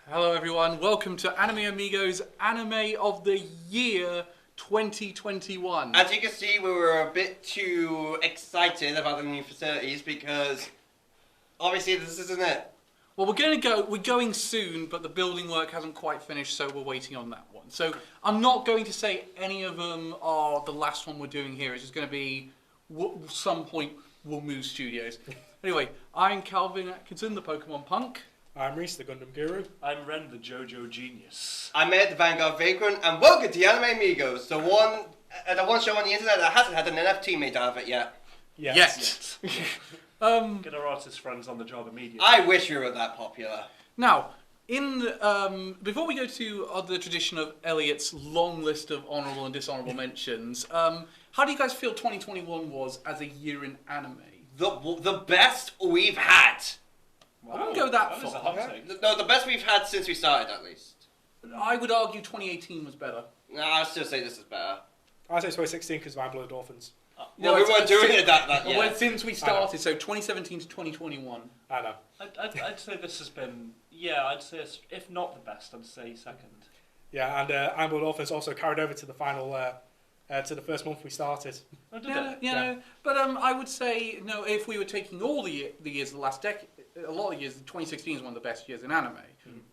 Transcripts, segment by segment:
Hello everyone, welcome to Anime Amigos Anime of the Year 2021. As you can see, we were a bit too excited about the new facilities because obviously this isn't it. Well, we're going soon, but the building work hasn't quite finished, so we're waiting on that one. So I'm not going to say any of them are the last one we're doing here. It's just going to be some point we'll move studios. Anyway, I'm Calvin Atkinson, the Pokemon Punk. I'm Reese, the Gundam Guru. I'm Ren, the JoJo Genius. I'm Maid, the Vanguard Vagrant, and welcome to the Anime Amigos, the one show on the internet that hasn't had an NFT made out of it yet. Yes. Get our artist friends on the job immediately. I wish we were that popular. Now, before we go to the tradition of Elliot's long list of honourable and dishonourable mentions, how do you guys feel 2021 was as a year in anime? The best we've had. Wow. I wouldn't go that That is a far. hot take. No, the best we've had since we started, at least. I would argue 2018 was better. No, I'll still say this is better. I say 2016 because of My Blood Dolphins. Well, we weren't doing it that Well, yet. since we started, so 2017 to 2021. I know. I'd say this has been, I'd say, if not the best, I'd say second. Yeah, and My Blood Dolphins also carried over to the final, to the first month we started. Oh, did Yeah, it? yeah. But I would say, no, if we were taking all the years of the last decade, a lot of years, 2016 is one of the best years in anime.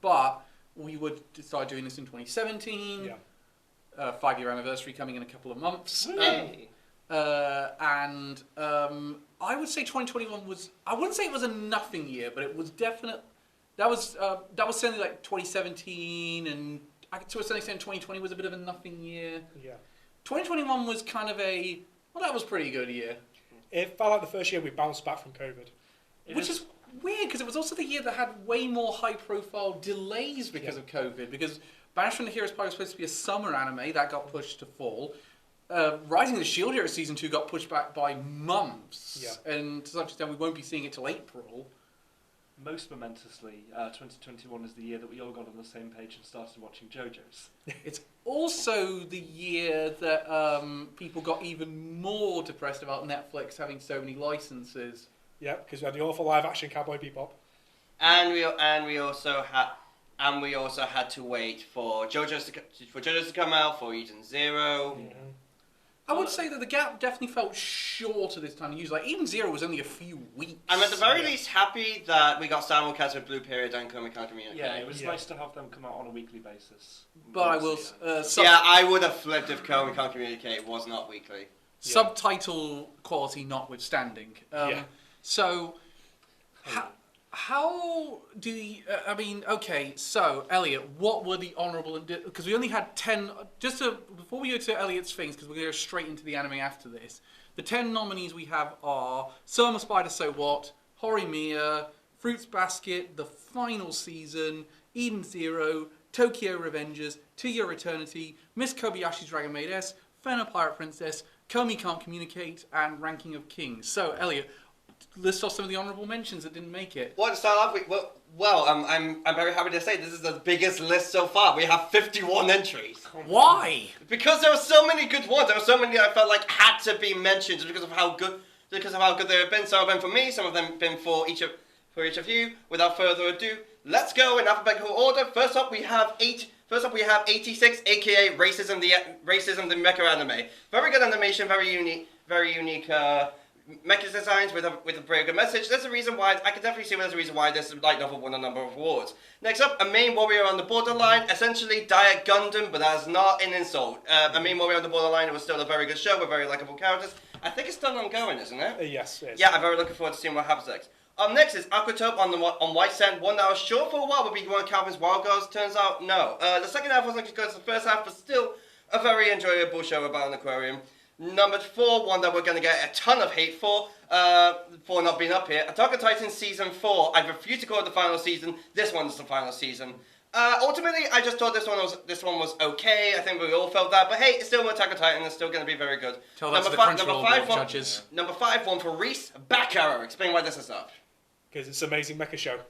But we would start doing this in 2017. Yeah. 5-year anniversary coming in a couple of months. Yay. And I would say 2021 was, I wouldn't say it was a nothing year, but it was definite. That was certainly like 2017, and to a certain extent 2020 was a bit of a nothing year. Yeah. 2021 was kind of that was a pretty good year. It felt like the first year we bounced back from COVID. Which is weird, because it was also the year that had way more high-profile delays because of COVID, because Banished from the Heroes Party was supposed to be a summer anime, that got pushed to fall. Rising of the Shield Hero Season 2 got pushed back by months, and to such extent we won't be seeing it till April. Most momentously, 2021 is the year that we all got on the same page and started watching JoJo's. It's also the year that people got even more depressed about Netflix having so many licenses. Yeah, because we had the awful live-action Cowboy Bebop. And we also had to wait for JoJo's to come out, for Eden Zero. Mm-hmm. I would say that the gap definitely felt shorter this time than usual. Like, Eden Zero was only a few weeks. I'm at the very least happy that we got Simulcast with Blue Period and Komi Can't Communicate. Yeah, it was nice to have them come out on a weekly basis. But I will... I would have flipped if Komi Can't Communicate was not weekly. Subtitle quality notwithstanding. So, how do you... okay, so, Elliot, what were the honourable... Because we only had 10... Before we go to Elliot's things, because we're going to go straight into the anime after this, the 10 nominees we have are Summer Spider So What, Horimiya, Fruits Basket, The Final Season, Eden Zero, Tokyo Revengers, To Your Eternity, Miss Kobayashi's Dragon Maid S, Fena Pirate Princess, Komi Can't Communicate, and Ranking of Kings. So, Elliot, list off some of the honourable mentions that didn't make it. Well, to start off with, I'm very happy to say this is the biggest list so far. We have 51 entries. Why? Because there were so many good ones. There were so many I felt like had to be mentioned just because of how good they have been. Some of them for me, some of them been for each of you. Without further ado, let's go in alphabetical order. First up, we have 86, aka Racism the Mecha Anime. Very good animation, very unique mecha designs with a very good message. There's a reason why I can definitely see there's a reason why this light novel won a number of awards. Next up, a main warrior on the borderline, essentially Diet Gundam, but that is not an insult. A main warrior on the borderline, it was still a very good show with very likable characters. I think it's still ongoing, isn't it? Yes, it is. Yeah, I'm very looking forward to seeing what happens next. Next is Aquatope on White Sand. One that was short for a while would be one of Calvin's Wild Girls. Turns out, no. The second half wasn't as good as the first half, but still a very enjoyable show about an aquarium. Number 4, one that we're going to get a ton of hate for not being up here. Attack on Titan Season 4. I refuse to call it the final season. This one's the final season. Ultimately, I just thought this one was okay. I think we all felt that. But hey, it's still Attack on Titan. It's still going to be very good. Tell that to the Crunchyroll judges. Number 5, one for Reese. Back Arrow. Explain why this is up. Because it's an amazing mecha show.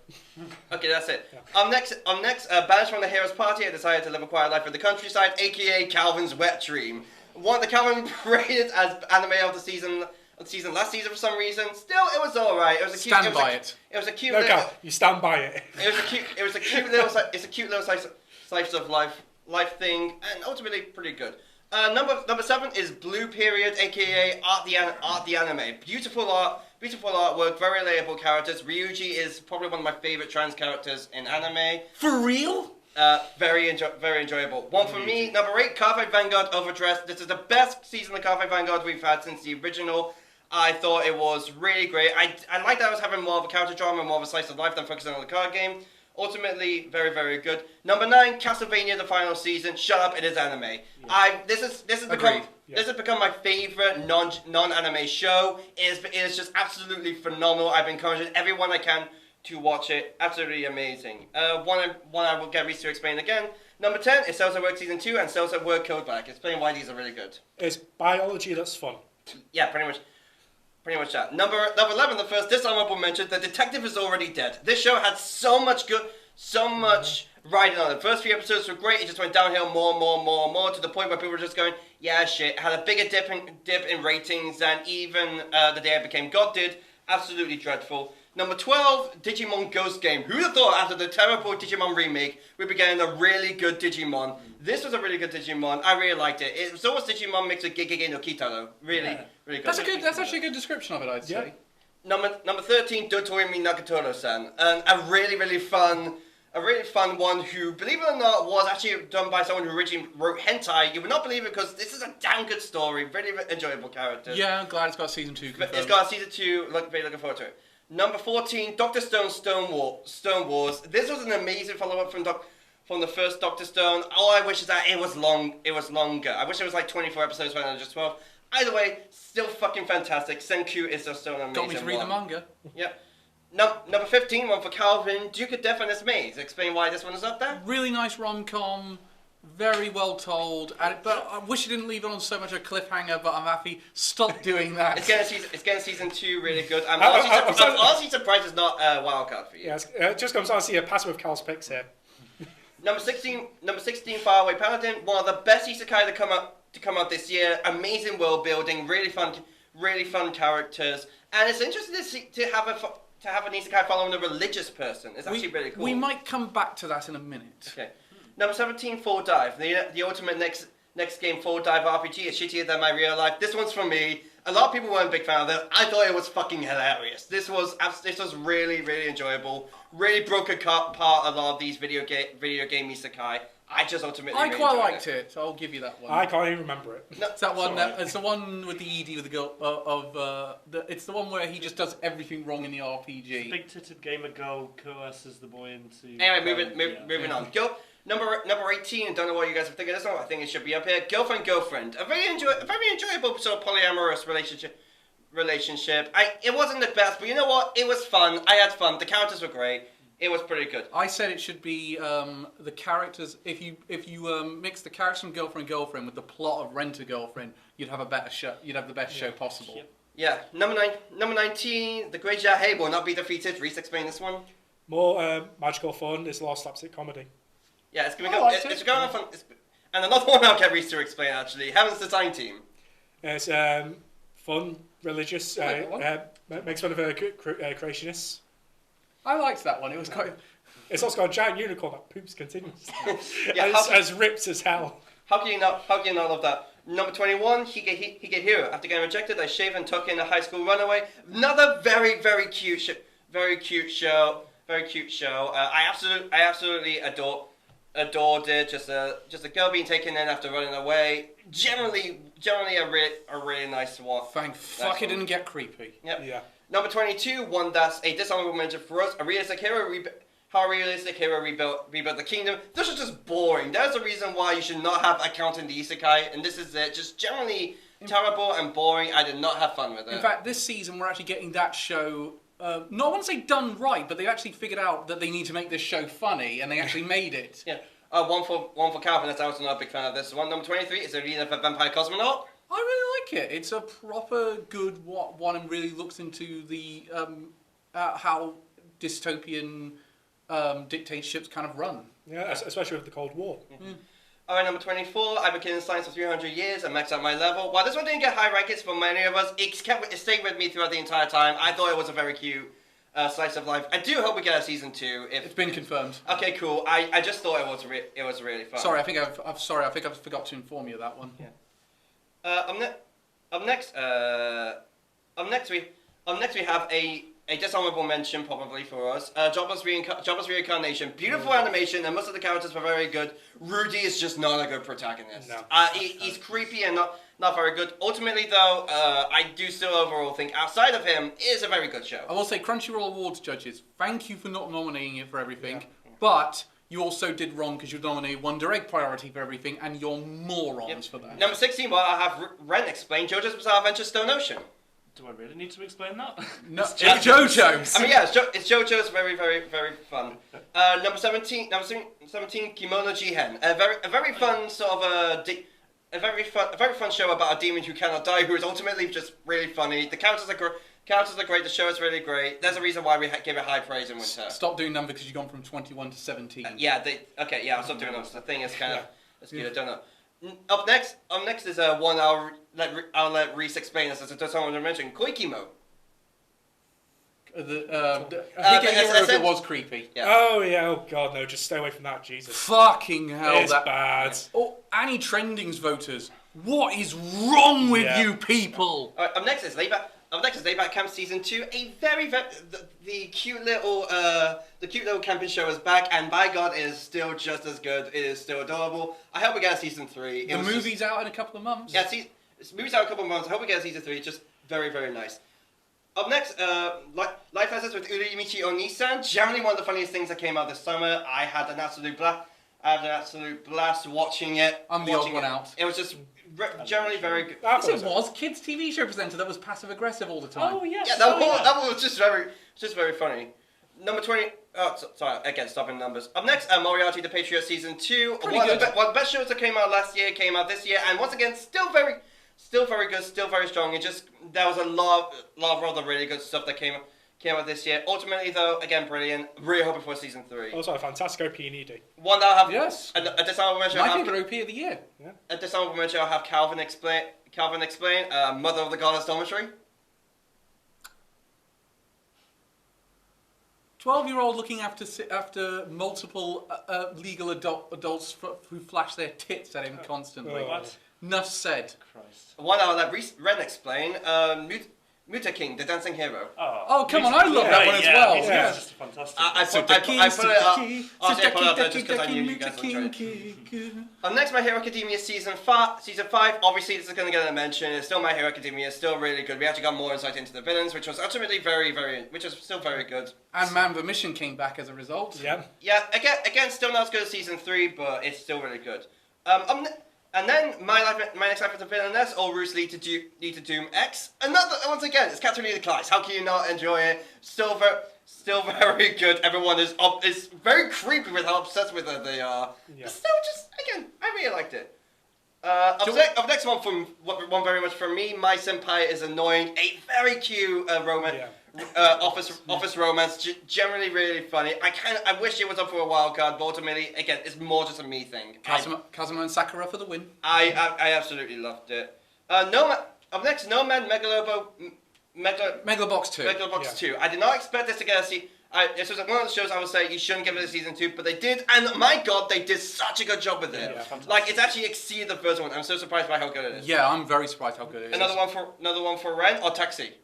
Okay, that's it. Yeah. Next, Banished from the Heroes Party. I decided to live a quiet life in the countryside, aka Calvin's Wet Dream. One that Calvin rated as anime of the season season last season for some reason. Still, it was all right. It was a cute. Stand by it. It was a cute. No, little, Cal, you stand by it. It was a cute little. It's a cute little slice of life thing, and ultimately pretty good. Number 7 is Blue Period, aka Art the Anime. Beautiful artwork, very relatable characters. Ryuji is probably one of my favorite trans characters in anime. For real? Very enjoyable. One for me. Number 8, Carve Vanguard Overdressed. This is the best season of Carve Vanguard we've had since the original. I thought it was really great. I liked that I was having more of a character drama, more of a slice of life than focusing on the card game. Ultimately, very, very good. Number 9, Castlevania: The Final Season. Shut up, it is anime. Yeah. This has become my favorite non-anime show. It is just absolutely phenomenal. I've been encouraging everyone I can to watch it. Absolutely amazing. One I will get Reese to explain again. Number 10 is Cells at Work Season 2 and Cells at Work Code Black. Explain why these are really good. It's biology that's fun. Yeah, pretty much that. Number 11, the first dishonorable mention, The Detective Is Already Dead. This show had so much riding on it. The first few episodes were great. It just went downhill more to the point where people were just going, yeah, shit. It had a bigger dip in ratings than even The Day I Became God did. Absolutely dreadful. Number 12, Digimon Ghost Game. Who'd have thought after the terrible Digimon remake, we'd be getting a really good Digimon. This was a really good Digimon. I really liked it. It was almost Digimon mixed with Gegege no Kitaro. Really good. That's actually a good description of it, I'd say. Number 13, Dotoimi Nagatoro-san. A really fun one who, believe it or not, was actually done by someone who originally wrote hentai. You would not believe it because this is a damn good story. Really enjoyable character. Yeah, I'm glad it's got season 2 confirmed. It's got season 2. Very looking forward to it. Number 14, Dr. Stone Stone Wars. This was an amazing follow-up from the first Dr. Stone. All I wish is that it was longer. I wish it was like 24 episodes rather than just 12. Either way, still fucking fantastic. Senku is just so amazing. Got me to read the manga. Yep. Number 15, one for Calvin, Duke of Death and His Maid. Explain why this one is up there. Really nice rom-com. Very well told, but I wish you didn't leave it on so much a cliffhanger. But I'm happy. Stop doing that. It's getting season 2 really good. I'm honestly surprised it's not a wild card for you. Yeah, just comes on to see a pass with Cal's picks here. Number 16, Faraway Paladin. One of the best isekai to come out this year. Amazing world building, really fun characters, and it's interesting to have an isekai following a religious person. It's actually really cool. We might come back to that in a minute. Okay. Number 17, Fall Dive. The ultimate next game Fall Dive RPG is shittier than my real life. This one's for me. A lot of people weren't a big fan of this. I thought it was fucking hilarious. This was really enjoyable. Really broke apart a lot of these video game isekai. I just ultimately I quite liked it. So I'll give you that one. I can't even remember it. No, it's that one. It's the one with the ED with the girl it's the one where he just does everything wrong in the RPG. Big-titted gamer girl coerces the boy into. Anyway, moving on. Number 18. I don't know what you guys are thinking of this one. I think it should be up here. Girlfriend. A very enjoyable sort of polyamorous relationship. It wasn't the best, but you know what? It was fun. I had fun. The characters were great. It was pretty good. I said it should be the characters. If you mix the characters from Girlfriend with the plot of Rent-A-Girlfriend, you'd have a better show. You'd have the best show possible. Yep. Yeah. Number 19. The Great Jahei will not be defeated. Reese, explain this one. More magical fun. It's a lot of slapstick comedy. Yeah, it's going on fun. And another one I'll get Reese to explain actually. Heaven's Design Team. It's fun, religious. Makes fun of creationists. I liked that one. It was quite. It's also got a giant unicorn that poops continuously. Yeah, and it's as ripped as hell. How can you not love that? Number 21, Higehiro. After getting rejected, they shave and tuck in a high school runaway. Another very cute show. I absolutely adored it. Just a girl being taken in after running away. Generally a really nice one. Thank fuck it didn't get creepy. Yep. Yeah. Number 22, one that's a dishonorable mention for us. How a realistic hero rebuilt the kingdom. This was just boring. There's a reason why you should not have a count in the isekai, and this is it. Just generally terrible and boring. I did not have fun with it. In fact, this season we're actually getting that show. Not I want to say done right, but they actually figured out that they need to make this show funny, and they actually made it. Yeah. One for Calvin. That's also not a big fan of this one. Number 23 is Arena for Vampire Cosmonaut. I really like it. It's a proper good one and really looks into the how dystopian dictatorships kind of run. Yeah, especially with the Cold War. Alright, number 24, I've been killing science for 300 years and maxed out my level. While this one didn't get high rankings for many of us, it stayed with me throughout the entire time. I thought it was a very cute slice of life. I do hope we get a season 2. It's been confirmed. Okay, cool. I just thought it was really fun. Sorry, I think I forgot to inform you of that one. Yeah. Up next we have a dishonorable mention probably for us. Jobless Reincarnation. Beautiful animation and most of the characters were very good. Rudy is just not a good protagonist. No. He's creepy and not very good. Ultimately though, I do still overall think outside of him, it is a very good show. I will say, Crunchyroll Awards judges, thank you for not nominating it for everything, but you also did wrong because you nominated one direct priority for everything, and you're morons for that. Number 16, well, I have Ren explain JoJo's Bizarre Adventure Stone Ocean. Do I really need to explain that? No, it's JoJo's. I mean, yeah, it's JoJo's very, very, very fun. Number 17, Kimono Jihen. A very fun sort of a very fun show about a demon who cannot die, who is ultimately just really funny. The characters are great. The show is really great. There's a reason why we give it high praise in winter. Stop doing numbers because you've gone from 21 to 17. I'll stop doing numbers. The thing is kind of it's good. I don't know. Up next is one I'll let Reese explain this as I someone to mention Koikimo. I think it was creepy. Yeah. Oh yeah, oh god no, just stay away from that, Jesus. Fucking hell, It's bad. Oh, Annie Trending's voters. What is wrong with you people? Alright, up next is Layback Camp Season 2. A very the cute little camping show is back, and by God, it is still just as good. It is still adorable. I hope we get a Season 3. The movie's out in a couple of months. Yeah, movie's out in a couple of months. I hope we get a Season 3. It's just very, very nice. Up next, Life Lessons with Urimichi Onisan. Generally one of the funniest things that came out this summer. I had an absolute blast watching it. I'm the odd one out. It was just generally very good. Yes, it was. Kids' TV show presenter that was passive-aggressive all the time. Oh, yes. Yeah, that one was just very funny. Number 20. Oh, sorry. Again, stopping numbers. Up next, Moriarty the Patriot Season 2. One of the best shows that came out last year came out this year, and once again, still very good, still very strong. There was a lot of other really good stuff that came out this year. Ultimately, though, again, brilliant. Really hoping for Season 3. Also, a fantastic OP in ED. One that I'll have. Yes. A dishonorable mention. My favourite OP of the year. Yeah. A dishonorable mention. I'll have Calvin explain. Mother of the Goddess Dormitory. 12-year-old looking after multiple legal adults who flash their tits at him constantly. What? Enough said. Christ. One I'll let Ren explain. Muta King, the dancing hero. Oh, come on, I love that one as well. It's just fantastic. I put it up there just because I knew you guys would enjoy it. Next, My Hero Academia Season 5. Obviously, this is going to get a mention. It's still My Hero Academia. It's still really good. We actually got more insight into the villains, which was ultimately which is still very good. And Man the Mission came back as a result. Yeah. Yeah, again, still not as good as Season 3, but it's still really good. And then my next life as a villainess, or Roots Lead to Doom X. Once again, it's Katarina Kleiss. How can you not enjoy it? Still very good. Everyone is very creepy with how obsessed with her they are. Yeah. But still, again, I really liked it. Up next one very much from me. My Senpai is Annoying. A very cute romance. Yeah. Office romance, generally really funny. I wish it was up for a wild card, but ultimately, again, it's more just a me thing. Kazuma and Sakura for the win. I absolutely loved it. Up next, Nomad Megalobox 2. Megalobox 2. I did not expect this to get a season. This was one of the shows I would say you shouldn't give it a Season 2, but they did, and my God, they did such a good job with it. Yeah, it's actually exceeded the first one. I'm so surprised by how good it is. Yeah, I'm very surprised how good it is. Another one for Ren or Taxi.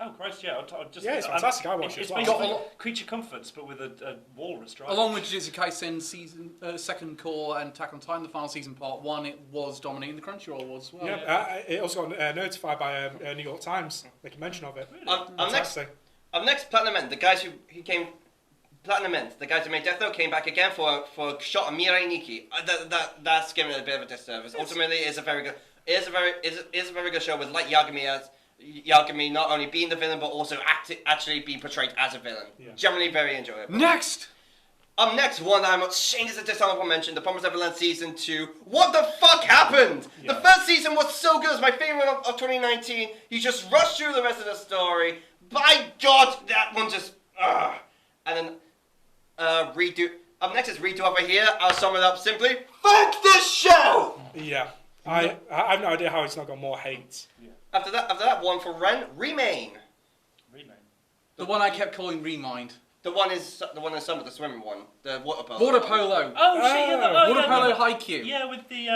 Oh Christ, yeah! It's fantastic. I watched it as well. It's basically Creature Comforts, but with a walrus driver. Along with Jujutsu Kaisen second core and Attack on Titan, the final season part 1, it was dominating the Crunchyroll Awards as well. Yeah, it also got notified by New York Times, making mention of it. Up next, Platinum End, the guys who made Death Note came back again for shot of Mirai Nikki. That's giving it a bit of a disservice. Ultimately, it's a very good show with light Yagami not only being the villain but also actually being portrayed as a villain. Yeah. Generally very enjoyable. Next! Up next, one I'm ashamed as a dishonorable mention, The Promised Neverland Season 2. What the fuck happened? Yeah. The first season was so good. It's my favorite of 2019. You just rushed through the rest of the story. By God, that one just... And then Up next is Rito over here. I'll sum it up simply. Fuck this show! Yeah. I have no idea how it's not got more hate. After that one for Ren, Remain. The one I kept calling Remind. The one in summer, the swimming one, the water polo. Water polo. Oh, shit, yeah, Water polo Haikyuu. Yeah, with the,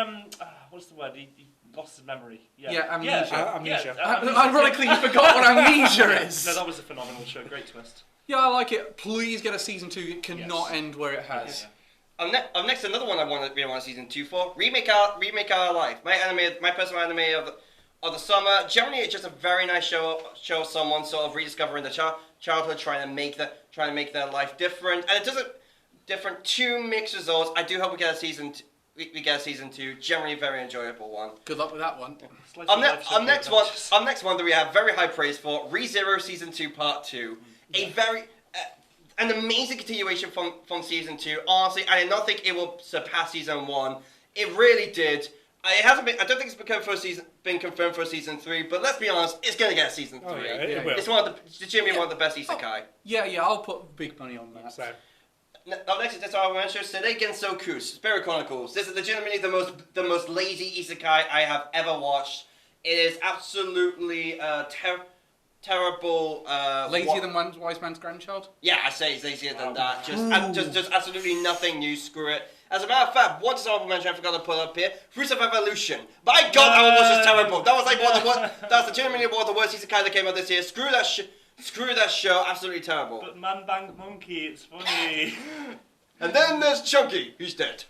what's the word? He lost his memory. Yeah, amnesia. Amnesia. Ironically, you forgot what amnesia is. No, that was a phenomenal show. Great twist. Yeah, I like it. Please get a season 2. It cannot end where it has. Up next, another one I really want a season 2 for. Remake Our Life. My personal anime of the summer. Generally, it's just a very nice show of someone sort of rediscovering their childhood, trying to make their life different, and it doesn't different to mixed results. I do hope we get a season. We get a season 2. Generally, very enjoyable one. Good luck with that one. Next one that we have very high praise for. ReZero Season 2 Part 2. A very an amazing continuation from Season 2. Honestly, I did not think it will surpass Season 1. It really did. It hasn't been. I don't think it's been confirmed for Season 3. But let's be honest, it's gonna get a Season 3. Oh, yeah, it will. It's one of the best isekai. Yeah, I'll put big money on that. So, Up next is this our mention, Sereigen Soku, Spirit Chronicles. This is legitimately the most lazy isekai I have ever watched. It is absolutely terrible. Lazier than Wise Man's Grandchild? Yeah, I say it's lazier than that. Just absolutely nothing new. Screw it. As a matter of fact, one dishonorable mention I forgot to put up here: Fruits of Evolution. By God, that one was just terrible. That was like that's legitimately one of the worst isekai that came out this year. Screw that show. Absolutely terrible. But Man Bang Monkey, it's funny. And then there's Chunky. He's dead.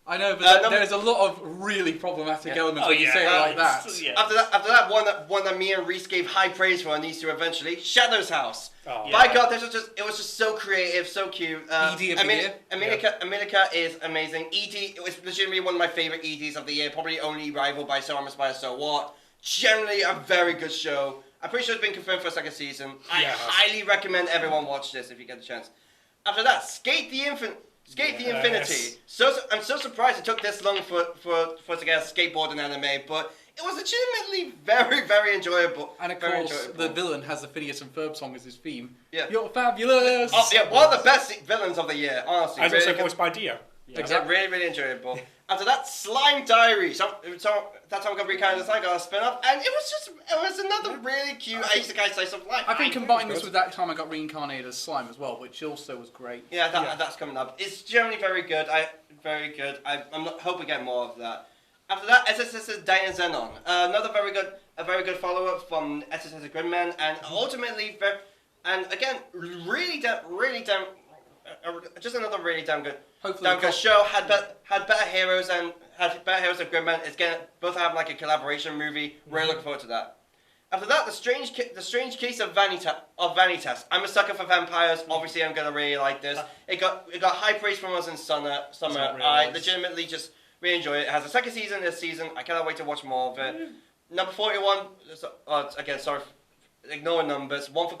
I know, but there's a lot of really problematic elements when you say it like that. After that one that me and Reese gave high praise for and these two eventually, Shadow's House. Oh. By God, it was just so creative, so cute. ED of the year. Aminika is amazing. ED was legitimately one of my favorite EDs of the year, probably only rivaled by So I'm Inspired, So What. Generally a very good show. I'm pretty sure it's been confirmed for a second season. I highly recommend everyone watch this if you get the chance. After that, Skate the Infinity. I'm so surprised it took this long for us to get a skateboarding anime, but it was legitimately very, very enjoyable. And of course, the villain has the Phineas and Ferb song as his theme. Yeah. You're fabulous! Oh, yeah, one of the best villains of the year, honestly. as also voiced by Dio. Yeah. Exactly. Really, really enjoyable. After that, Slime Diaries. So that's how I'm going to recount this. I got a spin-off, and it was another really cute isekai slice of life. I think combine this with that time I got reincarnated as slime as well, which also was great. Yeah, that's coming up. It's generally very good. I hope we get more of that. After that, SSS Dian Zenon. Another very good follow-up from SSS Gridman, and ultimately, just another really damn good. Hopefully, the show had better heroes than Gridman. It's gonna both have like a collaboration movie. Really looking forward to that. After that, the strange case of Vanitas. I'm a sucker for vampires. Obviously, I'm gonna really like this. It got high praise from us in summer. I legitimately just really enjoy it. It has a second season this season. I cannot wait to watch more of it. Number 41. Again, sorry. Ignoring numbers. One for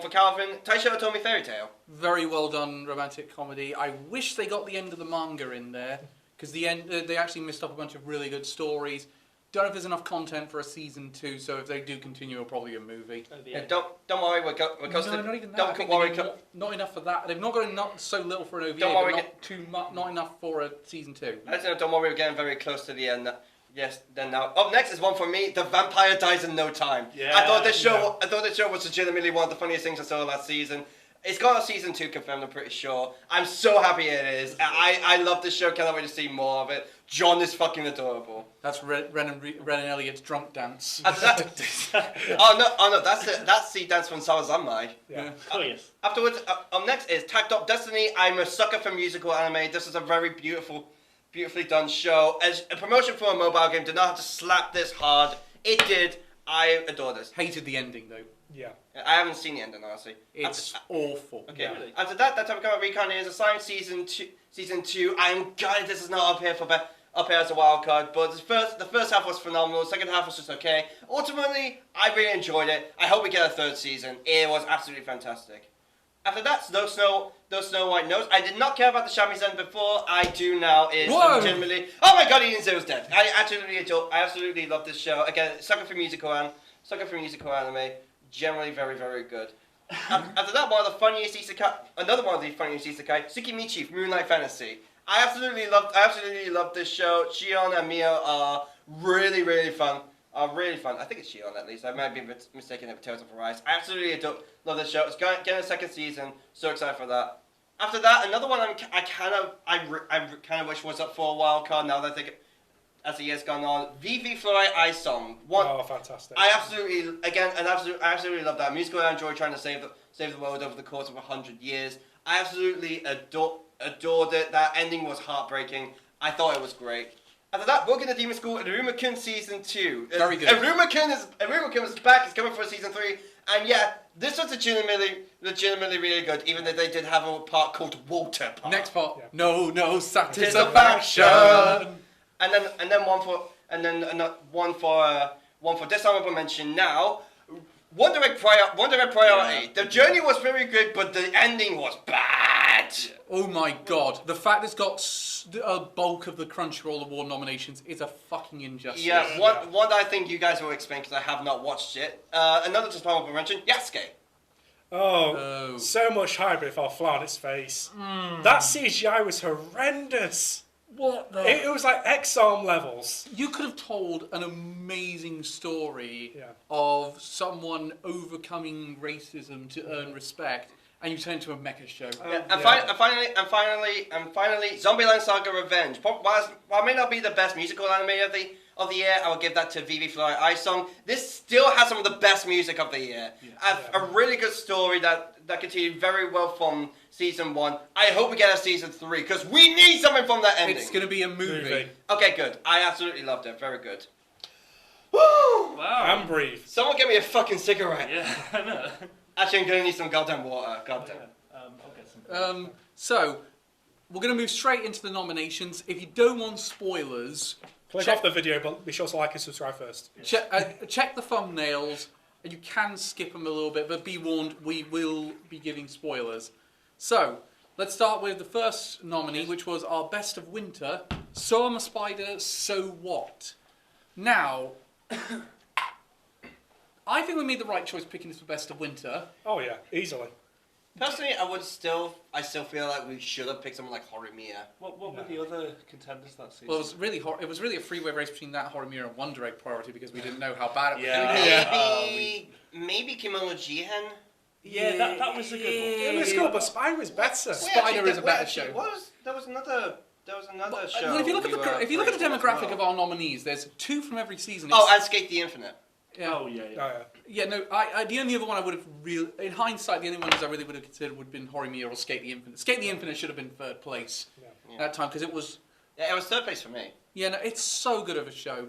Calvin. Taisho Otomi Fairy Tale. Very well done romantic comedy. I wish they got the end of the manga in there, because the end they actually missed up a bunch of really good stories. Don't know if there's enough content for a season 2, so if they do continue, it'll probably be a movie. Yeah, don't worry, we're close to. No, not even that. Don't I think worry, not enough for that. They've not got enough, so little for an OVA, Don't worry, but not enough for a season 2. Don't worry, we're getting very close to the end. Yes, then now. Up next is one for me. The Vampire Dies in No Time. Yeah, I thought this show was legitimately one of the funniest things I saw last season. It's got a season 2 confirmed, I'm pretty sure. I'm so happy it is. I love this show. Cannot wait to see more of it. John is fucking adorable. That's Ren and Elliot's drunk dance. Oh no, that's the dance from Sawazanmai. Yeah. Oh yes. Afterwards, up next is Tacked Up Destiny. I'm a sucker for musical anime. This is a very beautifully done show. As a promotion for a mobile game, did not have to slap this hard. It did. I adore this. Hated the ending though. Yeah. I haven't seen the ending, honestly. It's awful. Okay. Yeah. Really? After that time Become a Recon is assigned season two. I'm gutted this is not up here as a wild card, but the first half was phenomenal. The second half was just okay. Ultimately, I really enjoyed it. I hope we get a third season. It was absolutely fantastic. After that, those Snow White Notes. I did not care about the shamisen before. I do now. Is legitimately. Oh my God! He didn't say it was dead. I absolutely love this show. Again, sucker for musical anime. Generally very, very good. After that, another one of the funniest isekai, Tsukimichi from Moonlight Fantasy. I absolutely loved this show. Shion and Mio are really, really fun. I think it's Shion at least. I might be mistaken it with Tales of Arise. I absolutely love this show. It's getting a second season. So excited for that. After that, another one I kind of wish was up for a wild card. Now that I think, as the years gone on, VV Fluorite Ice Song. Oh, fantastic! I absolutely love that musical. I enjoy trying to save the world over the course of 100 years. I absolutely adored it. That ending was heartbreaking. I thought it was great. After that, Broken the Demon School, Aruma-kun Season 2. Very good. Aruma-kun is back. It's coming for Season 3. And yeah, this was legitimately really good, even though they did have a part called Water Park. Next part. Yeah. No satisfaction. And then one for dishonorable mention now. One Direct Priority. The journey was very good, but the ending was bad. Oh my god. The fact it's got a bulk of the Crunchyroll Award nominations is a fucking injustice. Yeah, one that I think you guys will explain because I have not watched it. Another dishonorable mention, Yasuke. Oh, so much hype it fell flat on its face. That CGI was horrendous. What the? It was like X-Arm levels. You could have told an amazing story Yeah. of someone overcoming racism to earn respect, and you turn it into a mecha show. And finally, Zombieland Saga Revenge. While it may not be the best musical anime of the year, I will give that to VV Fluorite Ice Song. This still has some of the best music of the year. A really good story that continued very well from Season 1. I hope we get a Season 3, because we need something from that ending. It's going to be a movie. Okay, good. I absolutely loved it. Very good. Woo! Wow. And breathe. Someone get me a fucking cigarette. Yeah, I know. Actually, I'm going to need some goddamn water. Goddamn. I'll get some. So, we're going to move straight into the nominations. If you don't want spoilers, Click off the video, but be sure to like and subscribe first. check the thumbnails. And you can skip them a little bit, but be warned, we will be giving spoilers. So, let's start with the first nominee, which was our Best of Winter, So I'm a Spider, So What? Now, I think we made the right choice picking this for Best of Winter. Oh yeah, easily. Personally, I still feel like we should have picked someone like Horimiya. What were the other contenders that season? Well, it was really a freeway race between that Horimiya and One Direct Priority because we didn't know how bad it was going to be. Maybe Kimono Jihen? Yeah, that was a good one. It was good, but Spider was better. Spider is a better show. There was another show. Well, if you look at the demographic of our nominees, there's 2 from every season. And Skate the Infinite. Yeah. Oh yeah. Yeah, no, the only other one I would have in hindsight, the only ones I really would have considered would have been Horimiya or Skate the Infinite. Skate the Infinite should have been 3rd place that time because it was... Yeah, it was 3rd place for me. Yeah, no, it's so good of a show.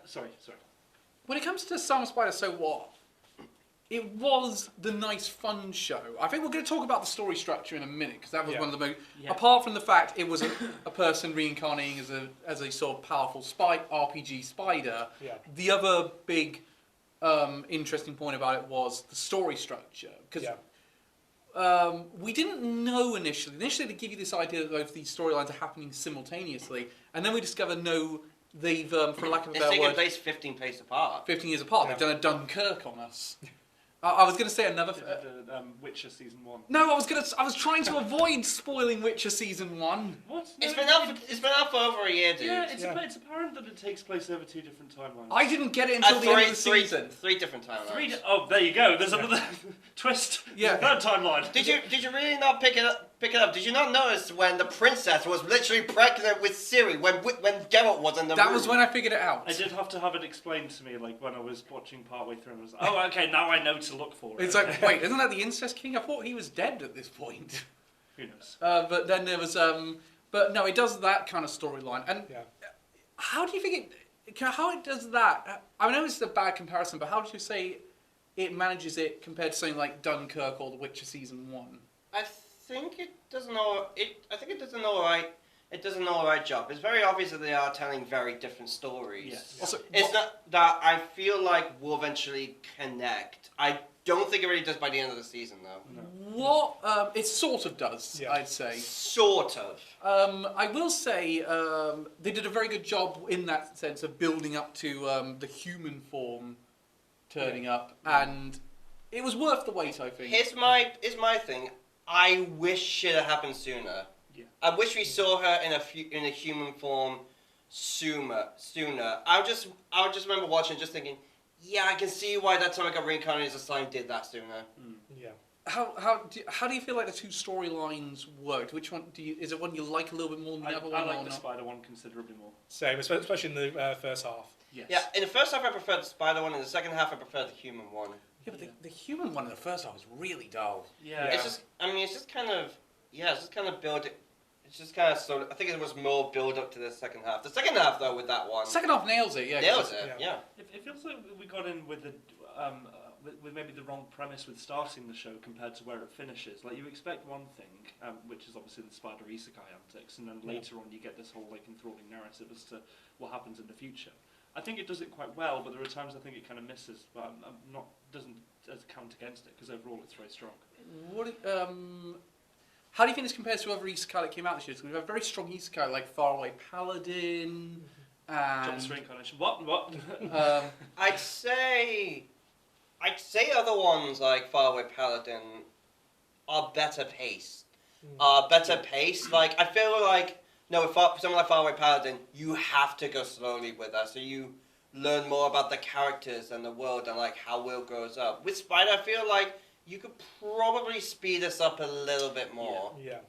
Sorry. When it comes to Summer Spider, So What? It was the nice, fun show. I think we're going to talk about the story structure in a minute because that was one of the most... Yeah. Apart from the fact it was a person reincarnating as a sort of powerful RPG spider, the other big interesting point about it was the story structure. Because we didn't know initially. Initially, they give you this idea that both these storylines are happening simultaneously, and then we discover they've, for lack of a better word... It's taken place 15 years apart. 15 years apart. They've done a Dunkirk on us. I was going to say another... Witcher Season 1. No, I was trying to avoid spoiling Witcher Season 1. What? It's been out for over a year, dude. Yeah, it's apparent that it takes place over 2 different timelines. I didn't get it until the end of the season. 3 different timelines. Oh, there you go. There's another twist. Yeah. Third timeline. Did you really not pick it up? Did you not notice when the princess was literally pregnant with Ciri when Geralt was in the room? That was when I figured it out. I did have to have it explained to me, like when I was watching partway through, and I was like, "Oh, okay, now I know to look for it." It's like, wait, isn't that the incest king? I thought he was dead at this point. Who knows? But then there was, but no, it does that kind of storyline. And how do you think how it does that? I know it's a bad comparison, but how do you say it manages it compared to something like Dunkirk or The Witcher Season 1? I think it does an alright job. It's very obvious that they are telling very different stories. Yes. Also, It's not that I feel like we'll eventually connect. I don't think it really does by the end of the season, though. What it sort of does, I'd say. Sort of. I will say they did a very good job in that sense of building up to the human form turning up, and it was worth the wait, I think. Here's my thing. I wish it had happened sooner. Yeah. I wish we saw her in a human form sooner. I just remember watching, just thinking, yeah, I can see why that time I got reincarnated as a slime did that sooner. Yeah. How do you feel like the two storylines worked? Which one is it one you like a little bit more than the other one? I like or the not? Spider one considerably more. Same, especially in the first half. Yes. Yeah, in the first half I preferred the spider one, in the second half I preferred the human one. Yeah, but the human one in the first half was really dull. Yeah. Yeah. It's just kind of build. It's just kind of slow. I think it was more build up to the second half. The second half though, with that one, Second half nails it, yeah. nails it. yeah. Yeah. It feels like we got in with the with maybe the wrong premise with starting the show compared to where it finishes. Like you expect one thing, which is obviously the spider isekai antics, and then later on you get this whole like enthralling narrative as to what happens in the future. I think it does it quite well, but there are times I think it kind of misses. But doesn't count against it because overall it's very strong. How do you think this compares to other isekai that came out this year? Because we have very strong isekai like Faraway Paladin and John's reincarnation. What? I'd say other ones like Faraway Paladin are better paced. Like I feel like with someone like Faraway Paladin, you have to go slowly with that, so you learn more about the characters and the world and like how Will grows up. With Spider, I feel like you could probably speed this up a little bit more. Yeah.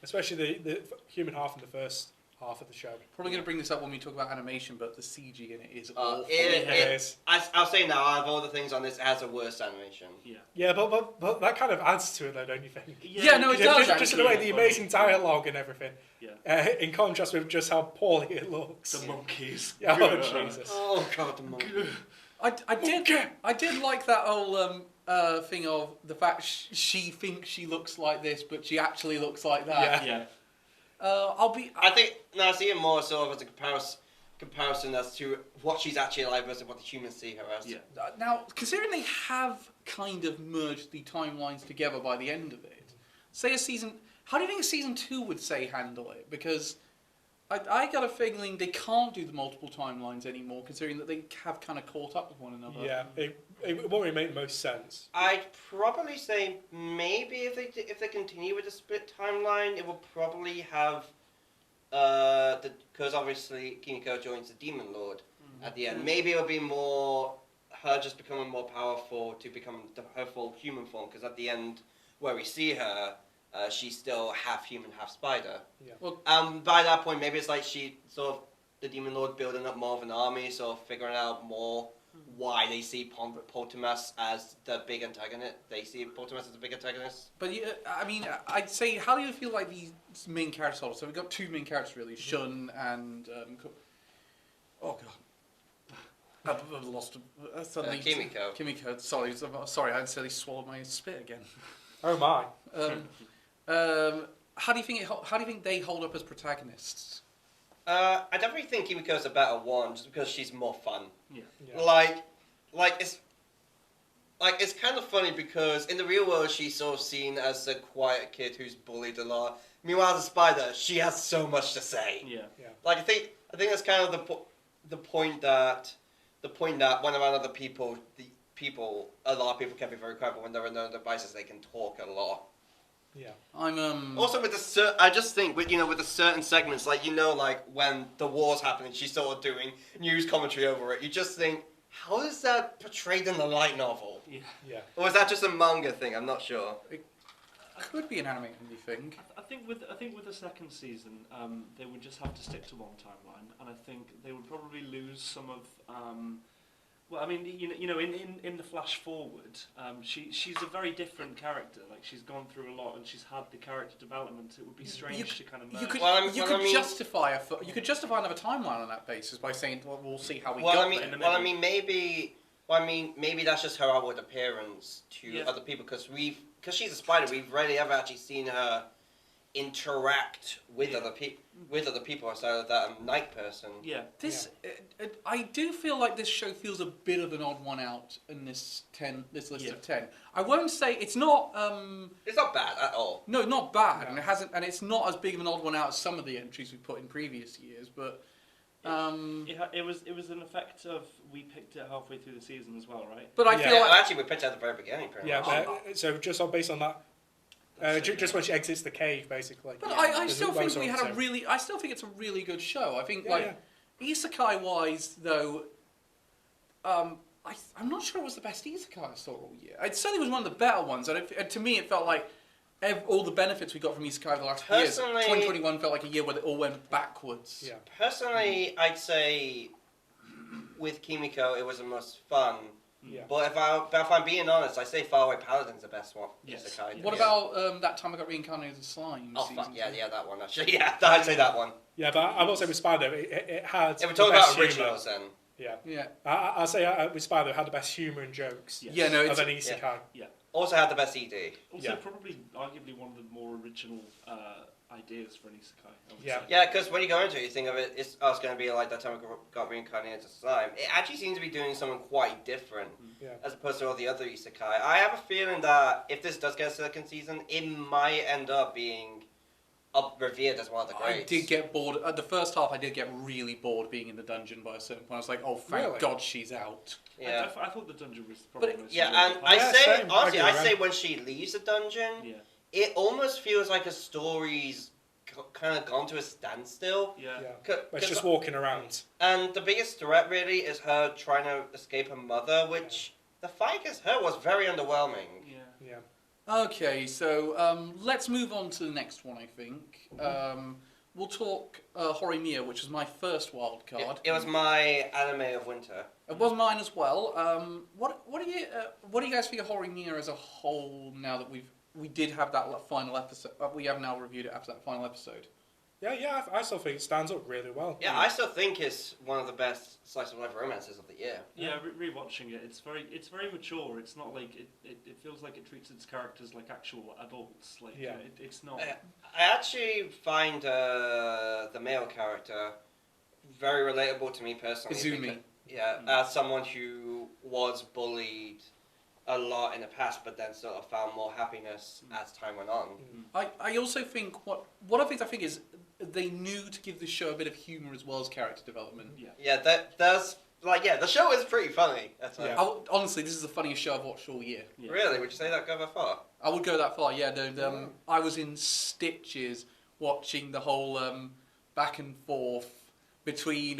Especially the human half in the first half of the show. probably going to bring this up when we talk about animation, but the CG in it is awful. It is. I'll say now, out of all the things on this, it has the worst animation. Yeah. Yeah, but that kind of adds to it, though, don't you think? Yeah, no, it does. Just in the way, the amazing dialogue and everything. Yeah. In contrast with just how poorly it looks. The monkeys. Yeah, oh, Jesus. Oh god, the monkey. I did like that whole thing of the fact she thinks she looks like this, but she actually looks like that. Yeah. Yeah. I think I see it more sort of as a comparison as to what she's actually like versus what the humans see her as. Yeah. Now, considering they have kind of merged the timelines together by the end of it, how do you think a season 2 would handle it? Because I got a feeling they can't do the multiple timelines anymore, considering that they have kind of caught up with one another. Yeah, it won't really make most sense. I'd probably say maybe if they continue with the split timeline, it will probably have because obviously Kimiko joins the Demon Lord at the end. Maybe it'll be more her just becoming more powerful to become her full human form. Because at the end, where we see her, she's still half human, half spider. Yeah. Well, By that point, maybe it's like she sort of the Demon Lord building up more of an army, sort of figuring out more why they see Poltemus as the big antagonist. They see Poltemus as the big antagonist. but I mean, I'd say, how do you feel like these main characters are? So we've got two main characters really, Shun and oh god, I've lost suddenly. Kimiko. Kimiko. Sorry, I accidentally swallowed my spit again. Oh my. How do you think they hold up as protagonists? I definitely think Kimiko's a better one, just because she's more fun. Yeah. Yeah. It's kind of funny because in the real world she's sort of seen as a quiet kid who's bullied a lot. Meanwhile, as a spider, she has so much to say. Yeah. Like I think that's kind of the point that when around other people, a lot of people can be very quiet, but when they're on their devices, they can talk a lot. Yeah. I'm Also with I just think with the certain segments, like when the war's happening, she's sort of doing news commentary over it. You just think, how is that portrayed in the light novel? Yeah. Yeah. Or is that just a manga thing? I'm not sure. It could be an animated thing. I think with the second season, they would just have to stick to one timeline, and I think they would probably lose some of. Well, I mean, in the flash forward, she's a very different character. Like she's gone through a lot, and she's had the character development. It would be strange to kind of merge. You could justify another timeline on that basis by saying, "Well, we'll see how we got there." Maybe that's just her outward appearance to other people because she's a spider. We've rarely ever actually seen her interact with other people outside of that night person. Yeah. I do feel like this show feels a bit of an odd one out in this list of 10. I won't say it's not. It's not bad at all. No, not bad, and it's not as big of an odd one out as some of the entries we put in previous years. But It was an effect of we picked it halfway through the season as well, right? But I Yeah. feel like Actually, we picked it at the very beginning, pretty much. so just based on that, just when she exits the cave, basically. But Yeah, I still think we had a so- really. I still think it's a really good show. I think Yeah, isekai wise though, I'm not sure it was the best isekai I saw all year. It certainly was one of the better ones, and to me it felt like all the benefits we got from isekai the last few years. Personally- 2021 felt like a year where it all went backwards. Yeah. Personally, I'd say with Kimiko, it was the most fun. Yeah. But if I'm being honest, I say Faraway Paladin's the best one. Yes. Isekai. What about that time I got reincarnated as a slime? Oh season fuck yeah, 2? yeah, that one actually. Yeah, I'd say that one. Yeah, but I will say with Spider, it had. If we're the talking best about humour. originals, then Yeah. Yeah. I'll say with Spider, it had the best humour and jokes Yes. Yeah, no, of it's an isekai. also had the best ED. Also, Yeah. probably arguably one of the more original ideas for an isekai. I would Yeah. say. Yeah, because when you go into it, you think of it, it's going to be like that time I got reincarnated as a slime. It actually seems to be doing something quite different, Yeah. as opposed to all the other isekai. I have a feeling that if this does get a second season, it might end up being revered as one of the I greats. did get bored. At the first half, I did get really bored being in the dungeon by a certain point. I was like, oh, thank Really? God she's out. Yeah. I thought the dungeon was probably most Yeah, enjoyable and part. I say, same. honestly, I I agree, say man. when she leaves the dungeon, Yeah. it almost feels like a story's kind of gone to a standstill. Yeah. Yeah. C- But it's 'cause- just walking around. And the biggest threat really is her trying to escape her mother, which the fight against her was very underwhelming. Yeah. Yeah. Okay, so let's move on to the next one, I think. We'll talk Horimiya, which was my first wild card. It was my anime of winter. It was mine as well. What do you guys think of Horimiya as a whole now that we did have that final episode? We have now reviewed it after that final episode. Yeah, I still think it stands up really well. Yeah, I still think it's one of the best slice of life romances of the year. Yeah, rewatching it, it's very mature. It's not like it feels like it treats its characters like actual adults. Like Yeah. it's not. I actually find the male character very relatable to me personally. Izumi. because- Yeah, as someone who was bullied a lot in the past, but then sort of found more happiness as time went on. I also think one of the things I think is they knew to give the show a bit of humour as well as character development. Yeah. Yeah, the show is pretty funny. That's Yeah. Honestly, this is the funniest show I've watched all year. Yeah. Really? Would you say that go that far? I would go that far, yeah. I was in stitches watching the whole back and forth between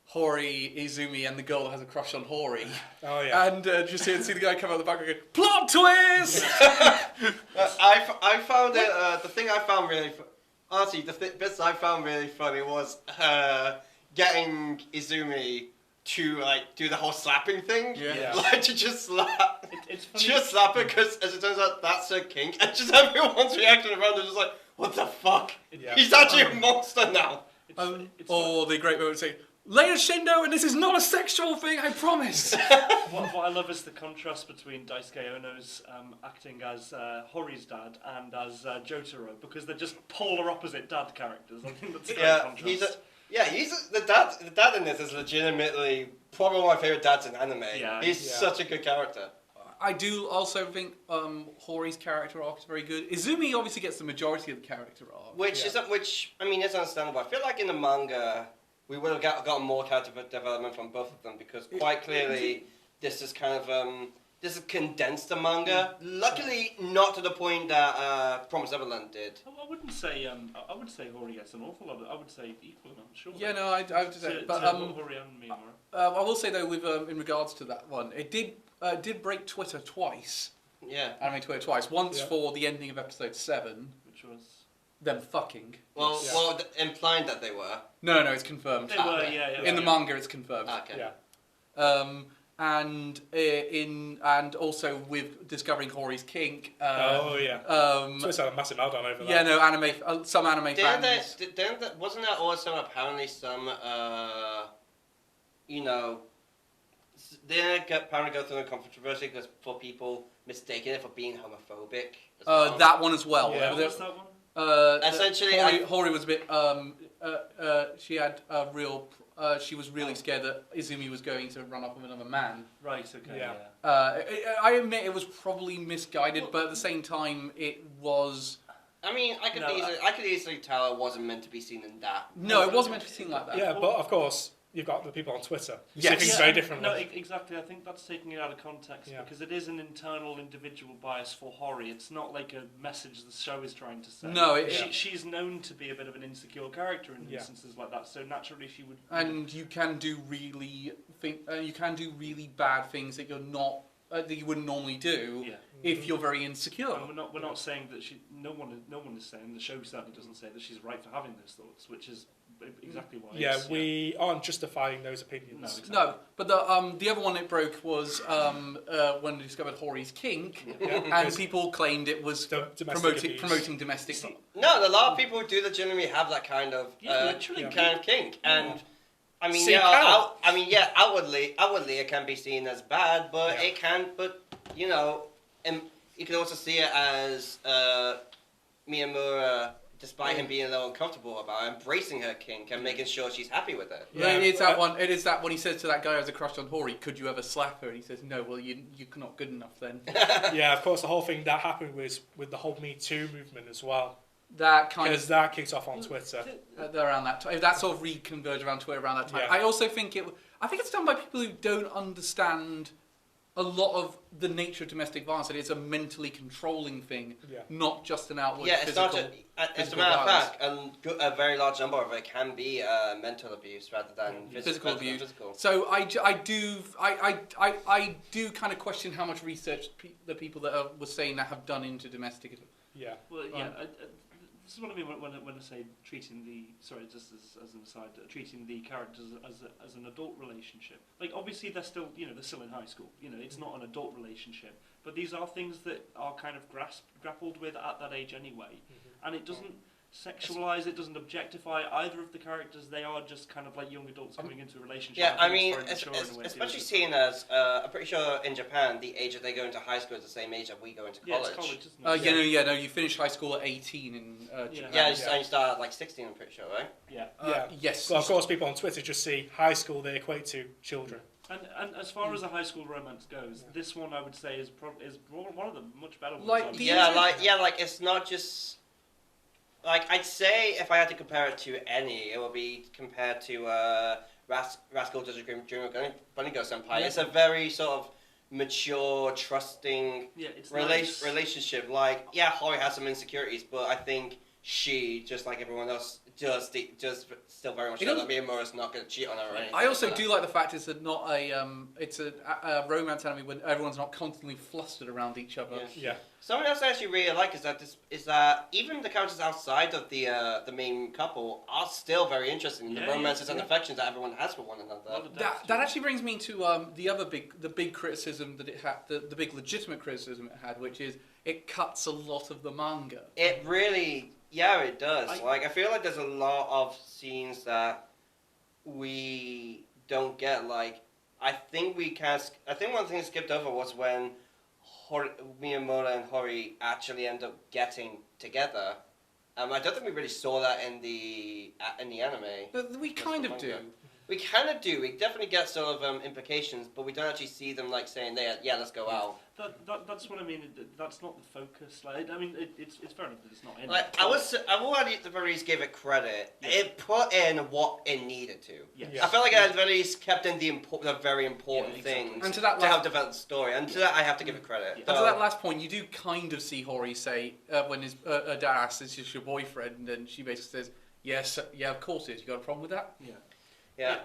Hori, Izumi, and the girl that has a crush on Hori. Oh yeah. And just see the guy come out of the back and go, plot twist! I found it. The thing I found really, honestly, the bits I found really funny was getting Izumi to like do the whole slapping thing. Yeah. Like to just slap, It's funny. just slap her because as it turns out that's her kink, and just everyone's reacting around her just like, what the fuck? Yeah. He's actually a monster now. It's Or the great moment saying, Leia Shindo, and this is not a sexual thing, I promise! what I love is the contrast between Daisuke Ono's acting as Hori's dad and as Jotaro, because they're just polar opposite dad characters. I think that's a great contrast. The dad in this is legitimately probably one of my favorite dads in anime. Yeah. He's Yeah. such a good character. I do also think Hori's character arc is very good. Izumi obviously gets the majority of the character arc. Which is understandable. I feel like in the manga we would have gotten more character development from both of them because quite clearly this is kind of this is condensed the manga. Luckily, not to the point that Promised Neverland did. I wouldn't say Hori gets an awful lot. I would say equal amount. Sure. Yeah, no, I would say, but Hori and Mimura. I will say though, with in regards to that one, it did break Twitter twice. Yeah. Anime Twitter twice. Once Yeah. for the ending of episode 7, Which was them fucking. Well, Yeah. implying that they were. No, it's confirmed. they were, yeah. In the manga, it's confirmed. Okay. Yeah. And also with discovering Hori's kink. Oh yeah. Um, So it's a massive meltdown over that. yeah, no, some anime fans. Wasn't there also apparently some, didn't it apparently go through a controversy because for people mistaking it for being homophobic? As well? That one as well. Yeah. What was that one? Essentially, Hori was a bit. She had a real. She was really scared that Izumi was going to run off with another man. Right. Okay. Yeah. Yeah. I admit it was probably misguided, but at the same time, it was I mean, I could easily tell it wasn't meant to be seen in that. No, it wasn't meant to be seen like that. Yeah, but of course, you've got the people on Twitter. Yes. See things very differently. No, exactly. I think that's taking it out of context because it is an internal individual bias for Hori. It's not like a message the show is trying to say. No, she's known to be a bit of an insecure character in instances like that. So naturally, she would. And you can do really bad things that you're not that you wouldn't normally do if you're very insecure. And we're not saying that she. No one is saying, the show certainly doesn't say that she's right for having those thoughts, which is exactly why. Yeah, we aren't justifying those opinions. No, exactly. No, but the other one it broke was when they discovered Hori's kink, and people claimed it was promoting domestic. No, a lot of people do legitimately have that kind of kink, and I mean, outwardly it can be seen as bad, but it can, you know, and you can also see it as Miyamura, despite him being a little uncomfortable about it, embracing her kink and making sure she's happy with it. Yeah, it's that one. It is that when he says to that guy who has a crush on Hori, "Could you ever slap her?" And he says, "No, well, you're not good enough then." Yeah, of course, the whole thing that happened was with the whole Me Too movement as well. That kicked off on Twitter. Around that time, that sort of reconverged around Twitter around that time. Yeah. I also think it's done by people who don't understand a lot of the nature of domestic violence. It's a mentally controlling thing, not just an outward physical. It's not just. As a matter of fact, a very large number of it can be mental abuse rather than physical abuse. Physical. So I do kind of question how much research the people that were saying that have done into domestic. Yeah. Well, this is what I mean when I say treating just as an aside, treating the characters as an adult relationship. Like obviously they're still in high school. It's not an adult relationship, but these are things that are kind of grappled with at that age anyway, and it doesn't sexualize, it doesn't objectify either of the characters. They are just kind of like young adults coming into a relationship. Yeah, I mean, especially seeing as I'm pretty sure in Japan the age that they go into high school is the same age that we go into college. Yeah, it's college, isn't it? No, you finish high school at 18 in Japan. And you start at like 16, I'm pretty sure, right? Yeah. Yes. Well, of course, people on Twitter just see high school, they equate to children. And as far as a high school romance goes, this one I would say is one of the much better ones. It's not just. Like, I'd say if I had to compare it to any, it would be compared to Rascal Does a Dream of Bunny Girl Senpai. It's a very sort of mature, trusting relationship. Like, Hori has some insecurities, but I think she, just like everyone else, just still very much know that Miyamura's not going to cheat on her or anything. I also do like the fact it's not it's a romance anime when everyone's not constantly flustered around each other. Yeah. Something else I actually really like is that even the characters outside of the main couple are still very interesting in the romances and affections that everyone has for one another. That actually brings me to the big criticism that it had, the big legitimate criticism it had, which is it cuts a lot of the manga. It really. Yeah, it does. I feel like there's a lot of scenes that we don't get. Like, I think one thing that skipped over was when Miyamura and Hori actually end up getting together. I don't think we really saw that in the anime. But we kind of do. We kind of do. We definitely get sort of implications, but we don't actually see them like saying, let's go out. That's what I mean. That's not the focus. Like, I mean, it's fair enough that it's not in. Like, I already at the very least gave it credit. Yeah. It put in what it needed to. Yeah. I felt like it at the very least kept in the very important things and to help develop the story. And to that, I have to give it credit. Yeah. And to that last point, you do kind of see Hori say when his dad asks, "Is this your boyfriend?" and then she basically says, "Yes, of course it is. You got a problem with that?" Yeah.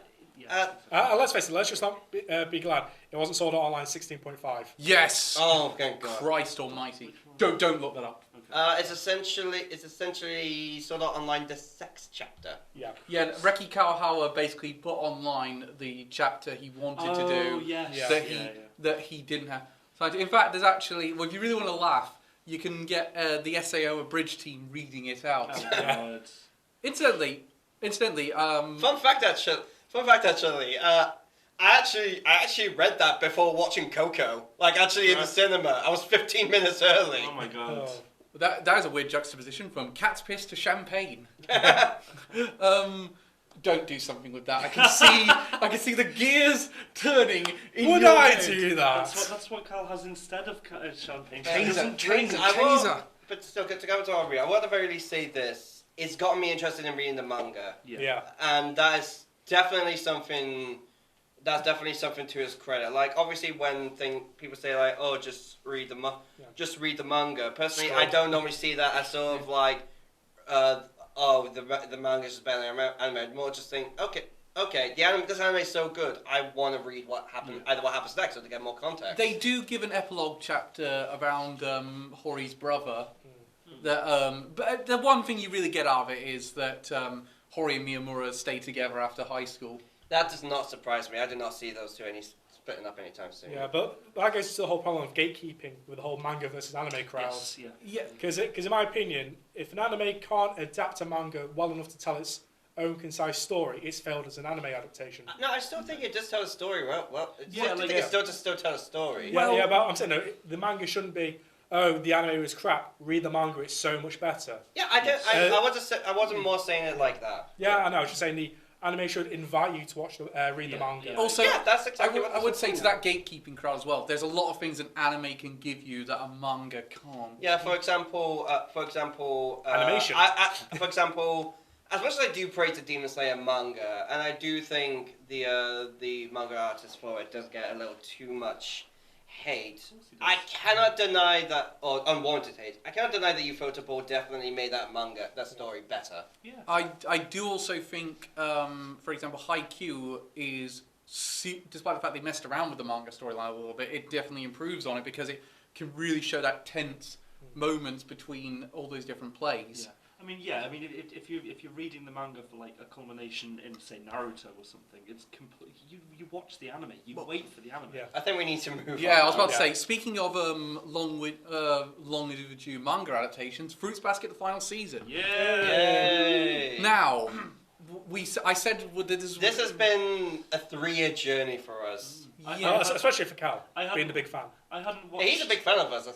Let's face it, let's just not be glad it wasn't sold online 16.5. Yes! Oh, thank God. Christ almighty. Don't look that up. Okay. It's essentially sort of online the sex chapter. Yeah, Reki Kawahawa basically put online the chapter he wanted to do that he didn't have. So in fact, there's actually, if you really want to laugh, you can get the SAO Abridged team reading it out. Oh, God. Incidentally, Fun fact actually, I actually read that before watching Coco. Like, actually in the cinema. I was 15 minutes early. Oh my God. That is a weird juxtaposition from cat's piss to champagne. Don't do something with that. I can see the gears turning in Would your I head. do that? That's what Cal has instead of champagne. Taser. but still, to go to Aubrey, I want to very least say this. It's gotten me interested in reading the manga. Yeah. And that is definitely something. That's definitely something to his credit. Like, obviously, when people say like, "Oh, just read the manga." Personally, I don't normally see that as sort of like, the manga is better than anime. I'd more just think, okay, this anime is so good. I want to read what happened, either what happens next, or to get more context. They do give an epilogue chapter around Hori's brother. But the one thing you really get out of it is that Hori and Miyamura stay together after high school. That does not surprise me. I do not see those two splitting up anytime soon. Yeah, but that goes to the whole problem of gatekeeping with the whole manga versus anime crowds. Yes, Because in my opinion, if an anime can't adapt a manga well enough to tell its own concise story, it's failed as an anime adaptation. No, I still think it does tell a story. It still tell a story. Yeah, but I'm saying no, the manga shouldn't be. Oh, the anime was crap. Read the manga; it's so much better. Yeah, I wasn't more saying it like that. Yeah, I know. I was just saying the anime should invite you to read the manga. Yeah. Also, that's exactly I would say to that gatekeeping crowd as well. There's a lot of things an anime can give you that a manga can't. Yeah, for example, animation. For example, as much as I do praise the Demon Slayer manga, and I do think the manga artist for it does get a little too much hate, I cannot deny that, or unwarranted hate, I cannot deny that Ufotable Ball definitely made that story better. Yeah. I do also think, for example, Haikyuu is, despite the fact they messed around with the manga storyline a little bit, it definitely improves on it because it can really show that tense moments between all those different plays. Yeah. If you're reading the manga for like a culmination in say Naruto or something, it's complete. You watch the anime. You wait for the anime. Yeah. I think we need to move on. Yeah, I was about to say. Speaking of long overdue manga adaptations, Fruits Basket: The Final Season. Yay! Now, I said this has been a 3-year journey for us. Especially for Cal, being the big fan. I hadn't watched. Yeah, he's a big fan of us.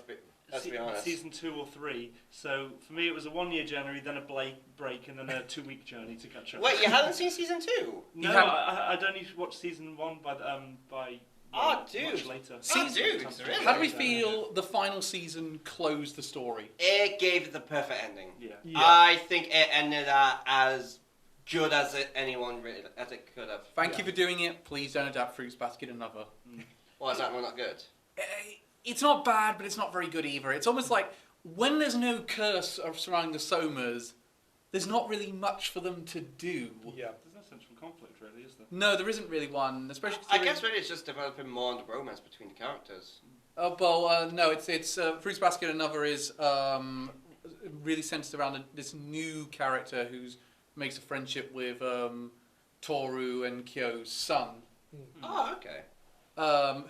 Let's be honest. Season 2 or 3. So for me, it was a 1-year journey, then a break, and then a 2-week journey to catch up. Wait, you haven't seen season 2? No, I'd only watched season 1 by much later. Really? How do we feel the final season closed the story? It gave it the perfect ending. Yeah. I think it ended up as good as it could have. Thank you for doing it. Please don't adapt Fruits Basket another. Why is that one not good? It's not bad, but it's not very good either. It's almost like when there's no curse surrounding the Somas, there's not really much for them to do. Yeah. There's no central conflict, really, is there? No, there isn't really one, especially. I guess really it's just developing more on the romance between the characters. No, it's Fruits Basket another is really centered around this new character who makes a friendship with Toru and Kyo's son. Oh, okay.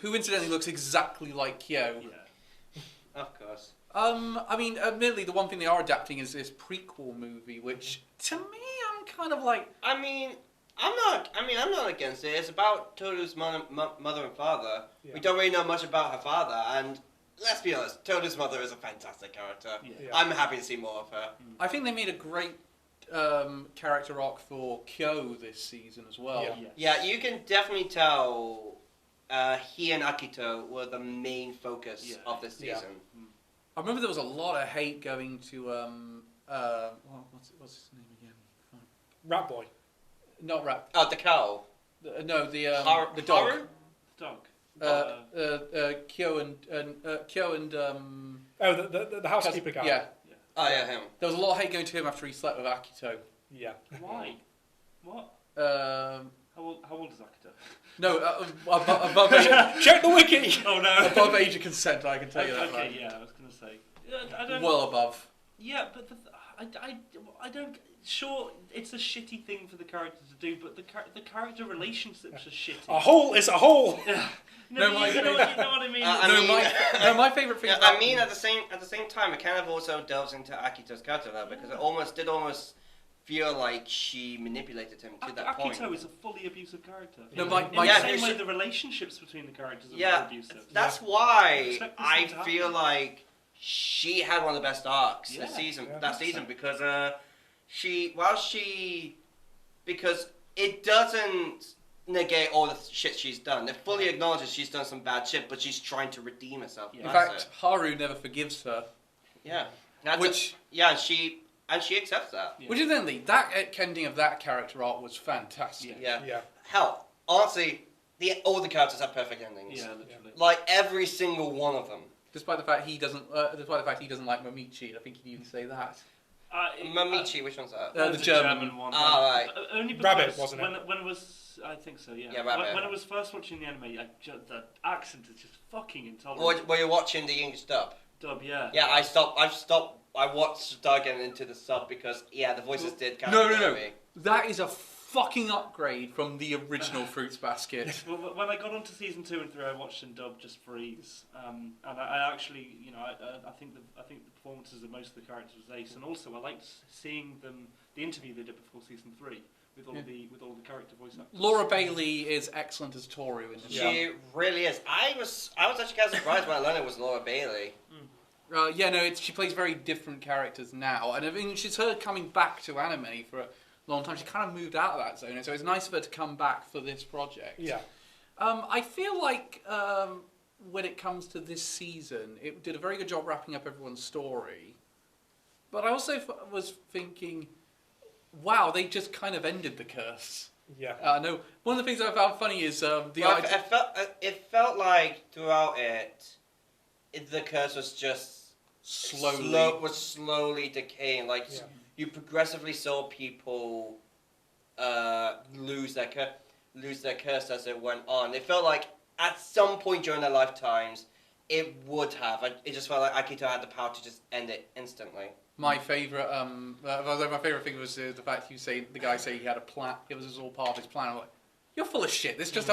Who incidentally looks exactly like Kyo. Yeah. Of course. Admittedly, the one thing they are adapting is this prequel movie, which to me, I'm kind of like. I'm not against it. It's about Toru's mother and father. Yeah. We don't really know much about her father, and let's be honest, Toru's mother is a fantastic character. Yeah. I'm happy to see more of her. I think they made a great character arc for Kyo this season as well. Yeah, yes. Yeah, you can definitely tell. He and Akito were the main focus of this season. Yeah. I remember there was a lot of hate going to what's his name again? Rat Boy. Not Rat. Oh, the cow. The dog. The dog. Kyo and the housekeeper guy. Yeah. Oh yeah, him. There was a lot of hate going to him after he slept with Akito. Yeah. Why? What? How old is Akito? No, above age. Check the wiki. Oh no. Above age of consent, I can tell you that. Okay, right. yeah, I was gonna say. I don't. Well above. Yeah, but I don't. Sure, it's a shitty thing for the character to do, but the character relationships are shitty. A hole is a hole. You know what I mean. My favourite thing. Yeah, at the same time, it kind of also delves into Akito's character now because it almost feel like she manipulated him to that point. Akito is a fully abusive character. No, in the same way the relationships between the characters are abusive. That's why I feel like she had one of the best arcs this season. Yeah, that season because because it doesn't negate all the shit she's done. It fully acknowledges she's done some bad shit, but she's trying to redeem herself. In fact, Haru never forgives her. Yeah. Which and she accepts that. Yeah. Which incidentally, that ending of that character arc was fantastic. Yeah. Hell, honestly, all the characters have perfect endings. Yeah, literally. Like every single one of them. Despite the fact he doesn't like Momichi, I think he'd even say that. Momichi, which one's that? The German one. Right. Only because Rabbit, wasn't it? when it was, I think so. Yeah. Yeah, Rabbit. When I was first watching the anime, the accent is just fucking intolerable. Were you watching the English dub? Dub, yeah. Yeah, I stopped. I watched Doug getting into the sub because the voices did kind of No. me. That is a fucking upgrade from the original Fruits Basket. Well, when I got onto season 2 and 3, I watched in dub just for ease, and I actually, I think the performances of most of the characters was ace, and also I liked seeing the interview they did before season 3 with all the character voice actors. Laura Bailey is excellent as Toru in this. She really is. I was actually kind of surprised when I learned it was Laura Bailey. She plays very different characters now, and I mean, she's her coming back to anime for a long time. She kind of moved out of that zone, so it's nice for her to come back for this project. Yeah. I feel like when it comes to this season, it did a very good job wrapping up everyone's story, but I also was thinking, wow, they just kind of ended the curse. Yeah. No, one of the things I found funny is It felt like throughout the curse was just slowly decaying. Like you progressively saw people lose their curse as it went on. It felt like at some point during their lifetimes, it would have. It just felt like Akito had the power to just end it instantly. my favorite thing was the fact the guy say he had a plan. It was all part of his plan. I'm like, you're full of shit. This this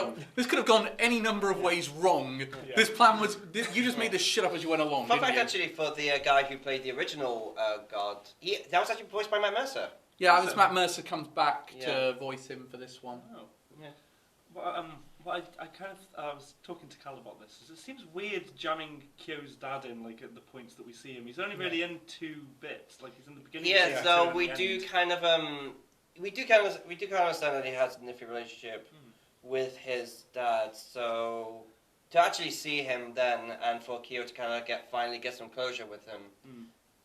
could have gone any number of ways wrong. Yeah. This plan was you just made this shit up as you went along. Fun Didn't fact, you? actually, for the guy who played the original God, that was actually voiced by Matt Mercer. Yeah, this Matt Mercer comes back Yeah. to voice him for this one. Oh. Yeah. Well, I was talking to Cal about this. It seems weird jamming Kyo's dad in at the points that we see him. He's only really in 2 bits. Like he's in the beginning. of Yeah, season so 2 and we the do end. kind of we do kind of understand that he has a nifty relationship with his dad. So to actually see him then, and for Kyo to kind of finally get some closure with him,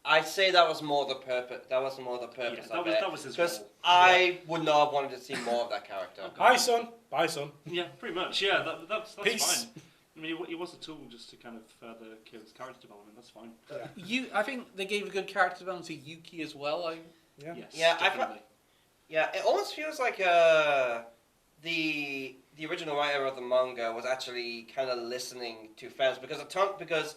I'd say that was more the purpose. That was more the purpose of it. That was his Because role. I would not have wanted to see more of that character. Hi, son. Bye, son. Yeah, pretty much. Yeah, that's Peace. fine. I mean, he was a tool just to kind of further Kyo's character development. That's fine. Yeah. I think they gave a good character development to Yuki as well. Yeah. Yes, Yeah, definitely. Yeah, it almost feels like the original writer of the manga was actually kind of listening to fans because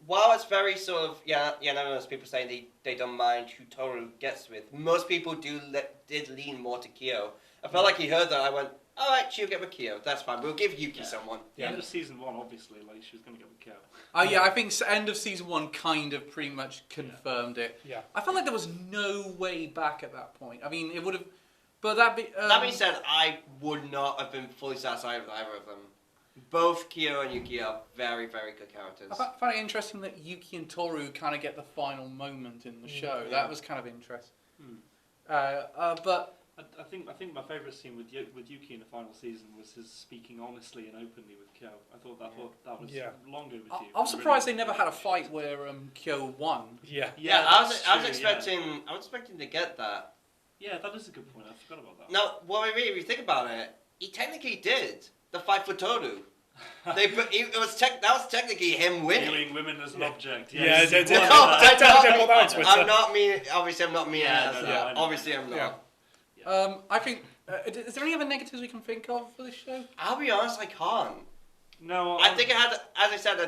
while it's very sort of there's people saying they don't mind who Toru gets with. Most people did lean more to Kyo. I felt like he heard that. I went, all right, she'll get with Kyo. That's fine. We'll give Yuki someone. The end of season 1, obviously, she was going to get with Kyo. I think end of season 1 kind of pretty much confirmed it. Yeah. I felt like there was no way back at that point. I mean, it would have, but that being said, I would not have been fully satisfied with either of them. Both Kyo and Yuki are very, very good characters. I find it interesting that Yuki and Toru kind of get the final moment in the show. Yeah. That was kind of interesting. But I think my favourite scene with Yuki in the final season was his speaking honestly and openly with Kyo. I thought that was long overdue. I'm surprised they never had a fight where Kyo won. Yeah. Yeah, I was that's true, expecting to get that. Yeah, that is a good point. I forgot about that. Now, if you think about it, he technically did the fight for Toru. That was technically him winning. Viewing women as an object. Yeah, Yes, they- he won they- that. I'm not meaning. Obviously, I'm not meaning Yeah, as no, that. I know. Obviously, I'm not. Yeah. I think. Is there any other negatives we can think of for this show? I'll be honest, I can't. No, I think it had, as I said, a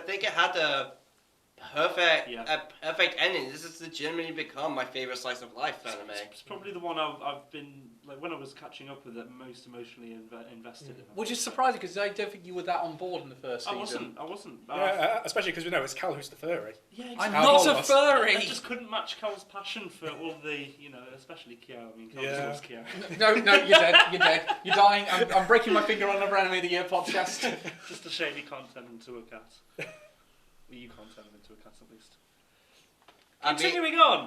perfect ending. This has legitimately become my favorite slice of life anime. It's probably the one I've been when I was catching up with it most emotionally invested in. Which is surprising because I don't think you were that on board in the first season. I wasn't. Especially because we know it's Cal who's the furry. Yeah, I'm exactly. not a almost. furry. I just couldn't match Cal's passion for all the, especially Kyo. I mean, Cal Yeah. loves Kyo. No, you're dead. You're dead. You're dying. I'm breaking my finger on another Anime of the Year podcast. Just a shame he can't turn into a cat. Well, you can't turn him into a cat at least. Continuing on.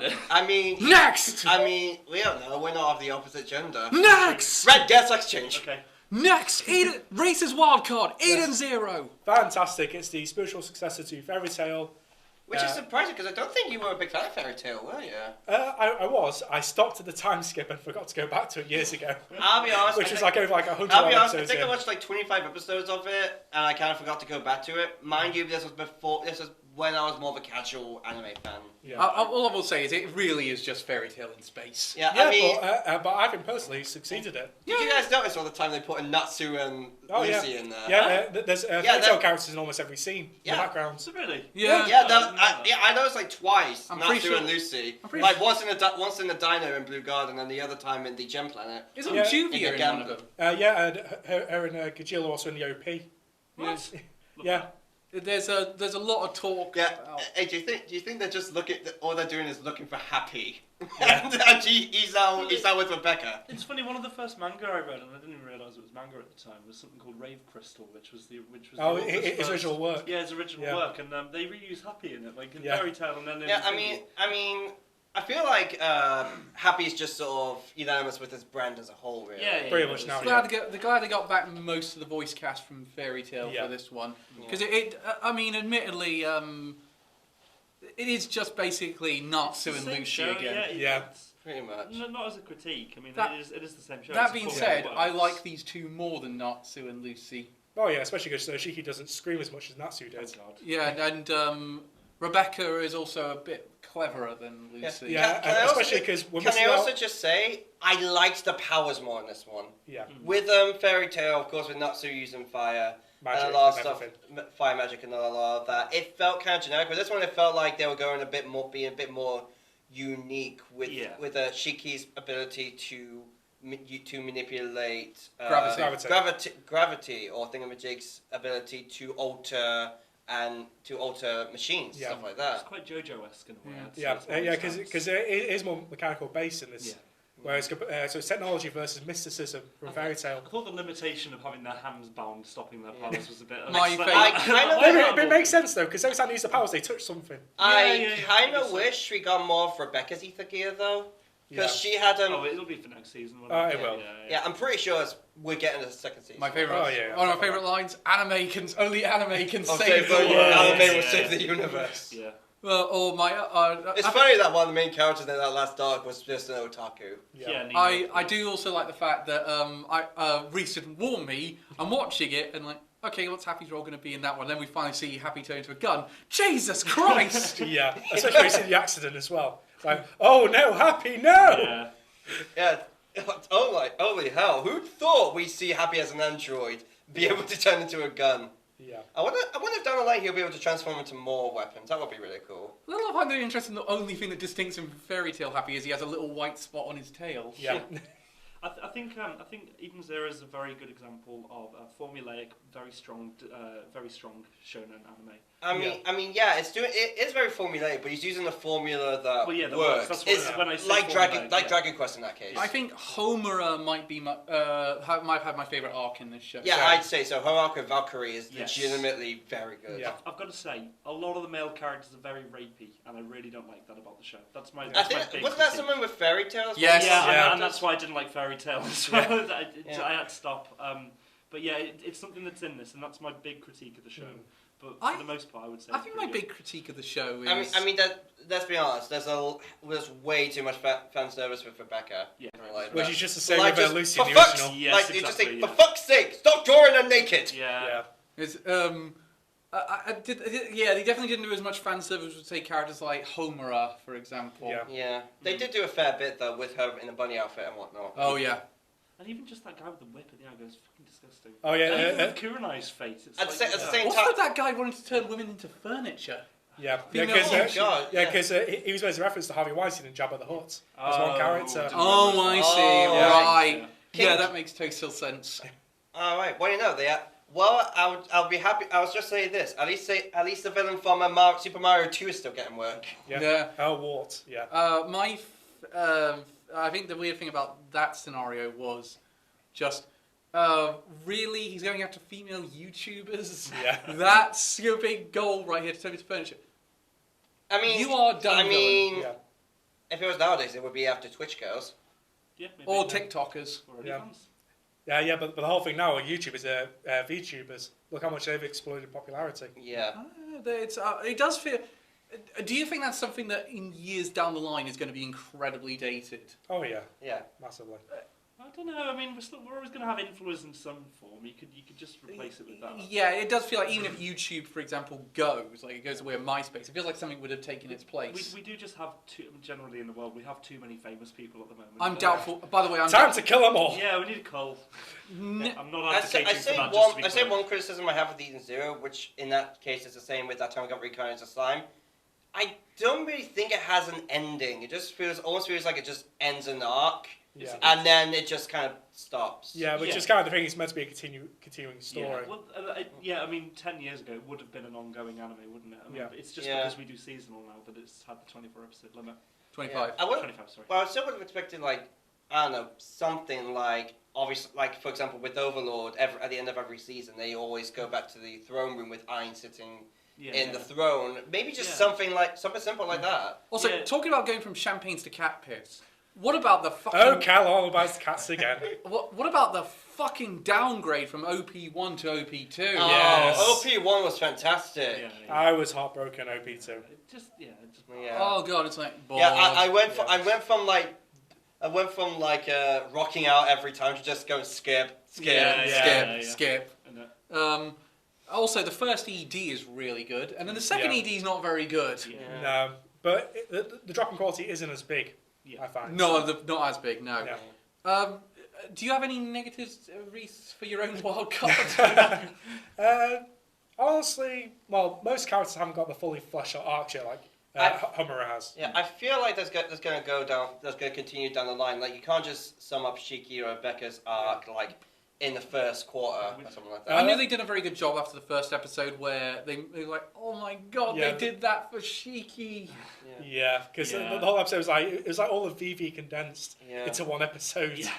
Next! We don't know. We're not of the opposite gender. Next! Red, get sex change. Okay. Next! Races Wildcard, Eden Yes. Zero. Fantastic. It's the spiritual successor to Fairy Tail. Which is surprising because I don't think you were a big fan of Fairy Tail, were you? I was. I stopped at the time skip and forgot to go back to it years ago. I'll be honest. Which was like over like 100 I'll be honest. episodes I think I in. watched like 25 episodes of it, and I kind of forgot to go back to it. Mind you, this was before. This was when I was more of a casual anime fan. Yeah. All I will say is it really is just Fairy Tail in space. Yeah, Yeah, I mean, but I think personally succeeded it. did you guys notice all the time they put in Natsu and Lucy in there? Yeah, there's Fairy Tail that- characters in almost every scene in the background. So really? Yeah. Yeah, Yeah. I noticed like twice I'm pretty Natsu sure- and Lucy. I'm pretty Like once in the diner in Blue Garden, and the other time in the Gem Planet. Isn't Yeah. Juvia in one of them? Yeah, and her and Gajil are also in the OP. Yes. Yeah. There's a lot of talk. Yeah. about- Hey, do you think they're just all they're doing is looking for Happy, and he's out with Rebecca. It's funny. One of the first manga I read, and I didn't even realise it was manga at the time, was something called Rave Crystal, which was the His first- original work. Yeah, his original Yeah. work, and they reuse Happy in it, like in Yeah. Fairy Tail, and then in Yeah, I Single. mean, I feel like Happy's just sort of unanimous with his brand as a whole, really. Yeah, Pretty much now. Glad they got back most of the voice cast from Fairy Tail Yeah. for this one, Yeah. because I mean, admittedly, it is just basically Natsu It's and the same Lucy show, again. Yeah. it's- Pretty much. Not as a critique. I mean, That- it is the same show. That It's being full said, works. I like these two more than Natsu and Lucy. Oh yeah, especially because Shiki doesn't scream as much as Natsu Oh, does. God. Yeah, and Rebecca is also a bit cleverer than Lucy. Yeah, Can I also- especially because we're Can missing I also out. just say I liked the powers more in this one. Yeah, With Fairy Tail, of course, with Natsu using fire magic and a lot of and stuff, everything. fire magic and a lot of that. It felt kind of generic, but this one it felt like they were going being a bit more unique with Shiki's ability to manipulate gravity, or Thingamajig's ability to alter machines, Yeah. stuff like It's that. quite JoJo-esque in a way. I'd say. Yeah, That's what it because sounds. it is more mechanical based in this. Yeah. Whereas so it's technology versus mysticism from Fairy Tail. I thought the limitation of having their hands bound stopping their powers was a bit. My like- favourite- I kind of But it makes sense though, because every time they use the powers, they touch something. I Yeah, kind I of guess so. wish we got more of Rebecca's ether gear though, because Yeah. she had Oh, it'll be for next season. won't Oh, it will. Yeah, I'm pretty sure we're getting to the second season. My favourite. Oh, yeah. One of my favourite lines. Only anime can Oh, save the save world. anime Yeah. will save the universe. Yeah. Or my. It's funny that one of the main characters in that last arc was just an otaku. Yeah. I do also like the fact that Reese had warned me. I'm watching it and like, okay, what's Happy's role going to be in that one? Then we finally see Happy turn into a gun. Jesus Christ! Yeah, especially when you see the accident as well. Like, oh no, Happy, no! Yeah. Yeah. Holy hell! Who'd thought we'd see Happy as an android be able to turn into a gun? Yeah. I wonder if down the line he'll be able to transform into more weapons. That would be really cool. Well, I find it interesting. The only thing that distincts him from Fairy Tail Happy is he has a little white spot on his tail. Yeah. I think Eden Zero is a very good example of a formulaic, very strong shonen anime. I mean, yeah, it is very formulaic, but he's using a formula that Well, yeah, that works. works. That's what- It's when I say like formulaic, yeah. Dragon Quest in that case. I think Homura might be might have had my favourite arc in this show. Yeah, So- I'd say so. Her arc with Valkyrie is Yes. legitimately very good. Yeah. I've got to say, a lot of the male characters are very rapey, and I really don't like that about the show. That's my. I That's my think big wasn't that critique. something with Fairy Tales? Yes. Yeah, Yeah. and that's why I didn't like Fairy Tail as Yeah. well. Yeah. I had to stop. But yeah, it's something that's in this, and that's my big critique of the show. Mm. But I- for the most part, I would say. I it's think my pretty big critique of the show is. I mean, let's be honest. There's way too much fan service with Rebecca. Yeah. Like Which that. is just the same Like, with just, Lucy for in the fuck's, original. Yes, like you just exactly, think, yeah. for fuck's sake, stop drawing her naked. good. Yeah. Yeah. Is yeah, they definitely didn't do as much fan service with say characters like Homura, for example. Yeah. Yeah, they did do a fair bit though with her in a bunny outfit and whatnot. Oh yeah. And even just that guy with the whip at the end is fucking disgusting. Oh yeah, And even with Kurenai's fate, it's At like, the same What's time- with that guy wanting to turn women into furniture? yeah, Female because option. God, yeah. he was making a reference to Harvey Weinstein in Jabba the Hutt as one Oh, character. Oh, I see. Oh, right. yeah. Yeah, that makes total sense. All right. Well, you know they. Well, I'll be happy. I was just saying this. At least the villain from Super Mario 2 is still getting work. Yeah. Oh, Wart. Yeah. I think the weird thing about that scenario was just really he's going after female YouTubers. Yeah. That's your big goal right here to turn into furniture. I mean, You are done, I mean, Yeah. if it was nowadays, it would be after Twitch girls. Yeah, maybe Or no. TikTokers. Or Yeah. OnlyFans. Yeah, but the whole thing now with YouTube is VTubers. Look how much they've exploded in popularity. Yeah. It does feel. Do you think that's something that in years down the line is going to be incredibly dated? Oh yeah, Yeah. massively. I don't know. I mean, we're always going to have influence in some form. You could just replace it with that. Yeah, it does feel like even if YouTube, for example, goes, like it goes away of MySpace, it feels like something would have taken its place. We do just have generally in the world, we have too many famous people at the moment. I'm doubtful. By the way, I'm Time to kill them all. Yeah, we need a cull. I'm not I say, advocating for that. I say one criticism I have with Eden Zero, which in that case is the same with that time I got reincarnated as a slime. I don't really think it has an ending. It just almost feels like it just ends an arc, Yeah. and then it just kind of stops. Yeah, which Yeah. is kind of the thing. It's meant to be a continuing story. Yeah, well, I mean, 10 years ago it would have been an ongoing anime, wouldn't it? I mean, Yeah. it's just Yeah. because we do seasonal now that it's had the 24 episode limit. 25. I would, 25, sorry. well, I still would have expected, like, I don't know, something like, obviously, like, for example, with Overlord, at the end of every season, they always go back to the throne room with Ayn sitting in the throne. Maybe just Yeah. something simple like that. Also, Yeah. talking about going from champagnes to cat piss, what about the fucking... Oh, Cal, all about the cats again. What about the fucking downgrade from OP1 to OP2? Yes. Oh, OP1 was fantastic. Yeah. I was heartbroken, OP2. It just, Yeah. Oh god, it's like balls. Yeah, I went from rocking out every time to just go skip. skip. And, Also, the first ED is really good, and then the second Yeah. ED is not very good. yeah. No, but the drop in quality isn't as big, Yeah. I find. No, not as big. No. Yeah. Do you have any negatives, Reese, for your own wild card? Honestly, well, most characters haven't got the fully fleshed out arc yet, like Homura has. Yeah, I feel like that's going to continue down the line. Like, you can't just sum up Shiki or Becca's arc like in the first quarter or something like that. I knew they did a very good job after the first episode where they were like, oh my god, Yeah. they did that for Shiki. Yeah, because Yeah. the whole episode was like all of VV condensed Yeah. into one episode. Yeah.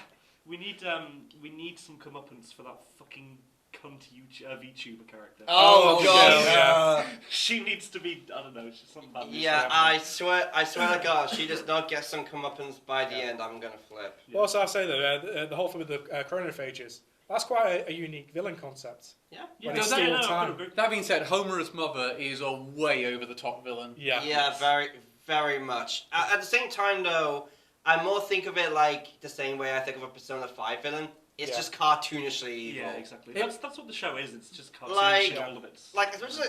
We need some comeuppance for that fucking cunt VTuber character. Oh, Oh, god. yeah. She needs to be, I don't know, she's something bad. Yeah, I swear to God, she does not get some comeuppance by the end. I'm gonna flip. Well, also I'll say that the whole thing with the chronophages, that's quite a unique villain concept. Yeah. Yeah, When no, they no, steal no, time. That being said, Homura's mother is a way over the top villain. Yeah. Yeah, very, very much. At the same time, though, I more think of it like the same way I think of a Persona 5 villain. It's Yeah. just cartoonishly evil. Yeah, exactly. It- That's what the show is. It's just Like- cartoonish, all of it. Like as much as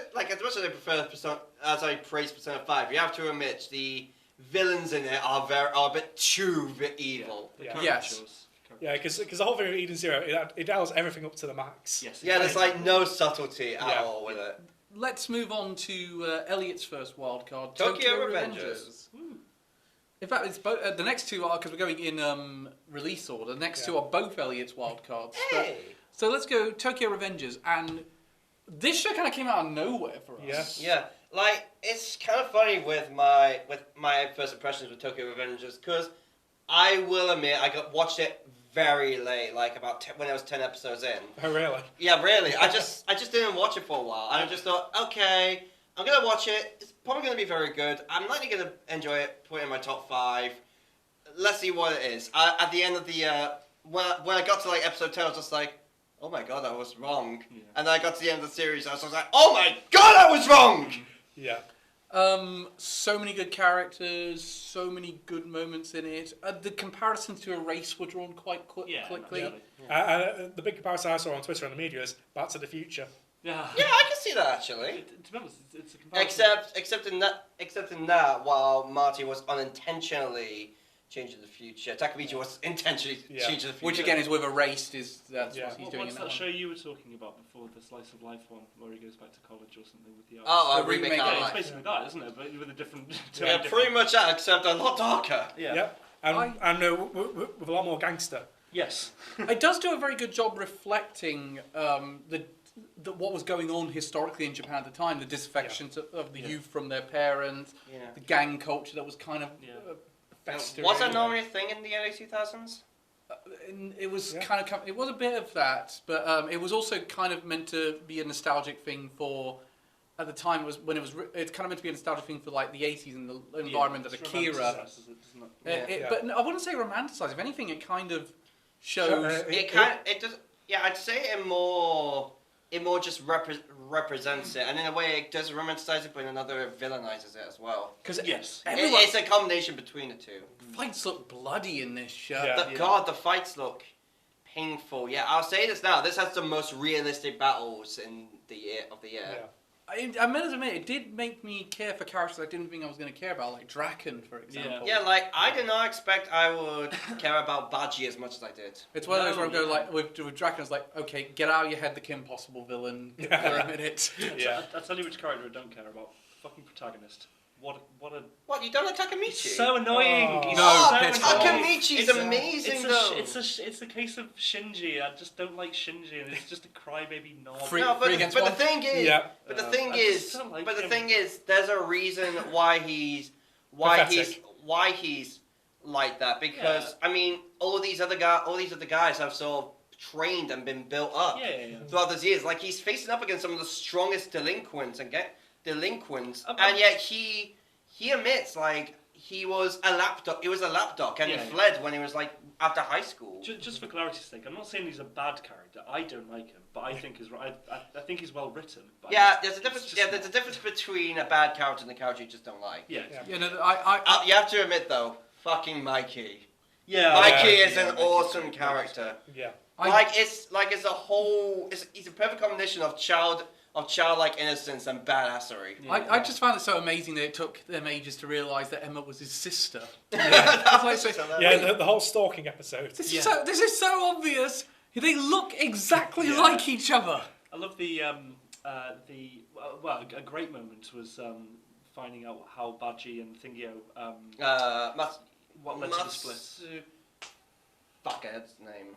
I prefer Persona, as I praise Persona 5, you have to admit the villains in it are a bit too evil. The Yeah. caricatures. Yeah, because the whole thing of Eden Zero, it dials everything up to the max. Yes. Yeah, there's like no subtlety at Yeah. all with it. Let's move on to Elliot's first wildcard, Tokyo Revengers. Woo. In fact, it's both. The next two are, because we're going in release order. The next two Yeah. are both Elliot's wildcards. Hey. So let's go Tokyo Revengers, and this show kind of came out of nowhere for us. Yeah. Yeah, like it's kind of funny with my first impressions with Tokyo Revengers, because I will admit watched it very late, like about when I was 10 episodes in. Oh, really? Yeah, really. I just didn't watch it for a while, and I just thought, okay, I'm gonna watch it. It's probably gonna be very good. I'm likely gonna enjoy it. Put it in my top 5. Let's see what it is. At the end of the when I got to like episode 10, I was just like, oh my god, I was wrong. Yeah. And then I got to the end of the series, I was like, oh my god, I was wrong. Yeah. So many good characters, so many good moments in it. The comparisons to Erase were drawn quite quickly. absolutely. The big comparison I saw on Twitter and the media is Back to the Future. Yeah. Yeah, I can see that actually. To be honest, it's a comparison. Except in that, while Marty was unintentionally changing the future, Takamichi was intentionally Yeah. changing the future. Which again is with Erased, that's Yeah. what he's doing What's in that that show one. you were talking about before, the Slice of Life one, where he goes back to college or something with the art? Oh, The remake remake, Art yeah, it's Life. basically that, isn't it? But with a different. Yeah, pretty much that, except a lot darker. Yeah. Yep. And with a lot more gangster. Yes. It does do a very good job reflecting what was going on historically in Japan at the time, the disaffection of the youth from their parents, Yeah. the gang culture that was kind of Yeah. festering. Was that normally a thing in the early 2000s? And it was Yeah. it was a bit of that, but it was also kind of meant to be a nostalgic thing for. At the time, it's kind of meant to be a nostalgic thing for like the 80s and the environment of It's Akira. romanticises it, doesn't it? Yeah. But no, I wouldn't say romanticized. If anything, it kind of shows. It does. Yeah, I'd say it more it more just represents it, and in a way it does romanticize it, but in another it villainizes it as well. Because Yes. It's a combination between the two. fights look bloody in this show. Yeah. God, the fights look painful. Yeah, I'll say this now. This has the most realistic battles in the year. Yeah. I meant to admit, it did make me care for characters I didn't think I was going to care about, like Draken, for example. Yeah, like, I did not expect I would care about Baji as much as I did. It's one of those where I go, No, like, with Draken, it's like, okay, get out of your head the Kim Possible villain for a minute. Yeah. I'll tell you which character I don't care about. Fucking protagonist. What a... What, you don't like Takamichi? He's so annoying. Oh. He's No, so piss annoying. Takamichi's amazing, though. It's a case of Shinji. I just don't like Shinji, and it's just a crybaby knob. Free- No, but against the one? thing is, Yeah. but the I thing just is, don't like but the him. thing is, there's a reason why he's like that. Because I mean, all these other guys have sort of trained and been built up Yeah. throughout those years. Like, he's facing up against some of the strongest delinquents, and yet he admits, like, he was a lapdog. He was a lapdog, and Yeah. he fled when he was like after high school. Just for clarity's sake, I'm not saying he's a bad character. I don't like him, but I think I think he's well written. But Yeah, there's a difference. it's just Yeah, there's a difference between a bad character and a character you just don't like. Yeah. Yeah. You know, I You have to admit though, fucking Mikey. Yeah. Mikey is yeah, an Mikey's awesome great. character. Yeah. It's a whole. He's a perfect combination of childlike innocence and badassery. Yeah. I just found it so amazing that it took them ages to realise that Emma was his sister. That's like so so- Yeah, the whole stalking episode. This Yeah. is so obvious. They look exactly Yeah. like each other. I love a great moment was finding out how Baji and Thingyo what led to the split. Fuckhead's name.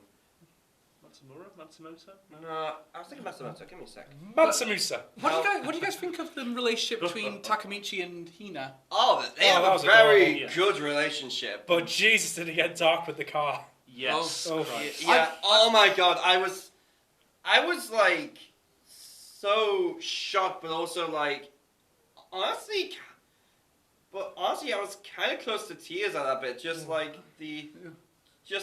Matsumoto? No, I was thinking Matsumoto. Give me a sec. Matsumosa. What do you guys think of the relationship between Takamichi and Hina? Oh, they Oh, that have was a very adorable. good relationship. But Jesus, did it get dark with the car? Yes. Oh, Christ. Yeah. Oh my god, I was like so shocked, but also like honestly, I was kind of close to tears at that bit. Just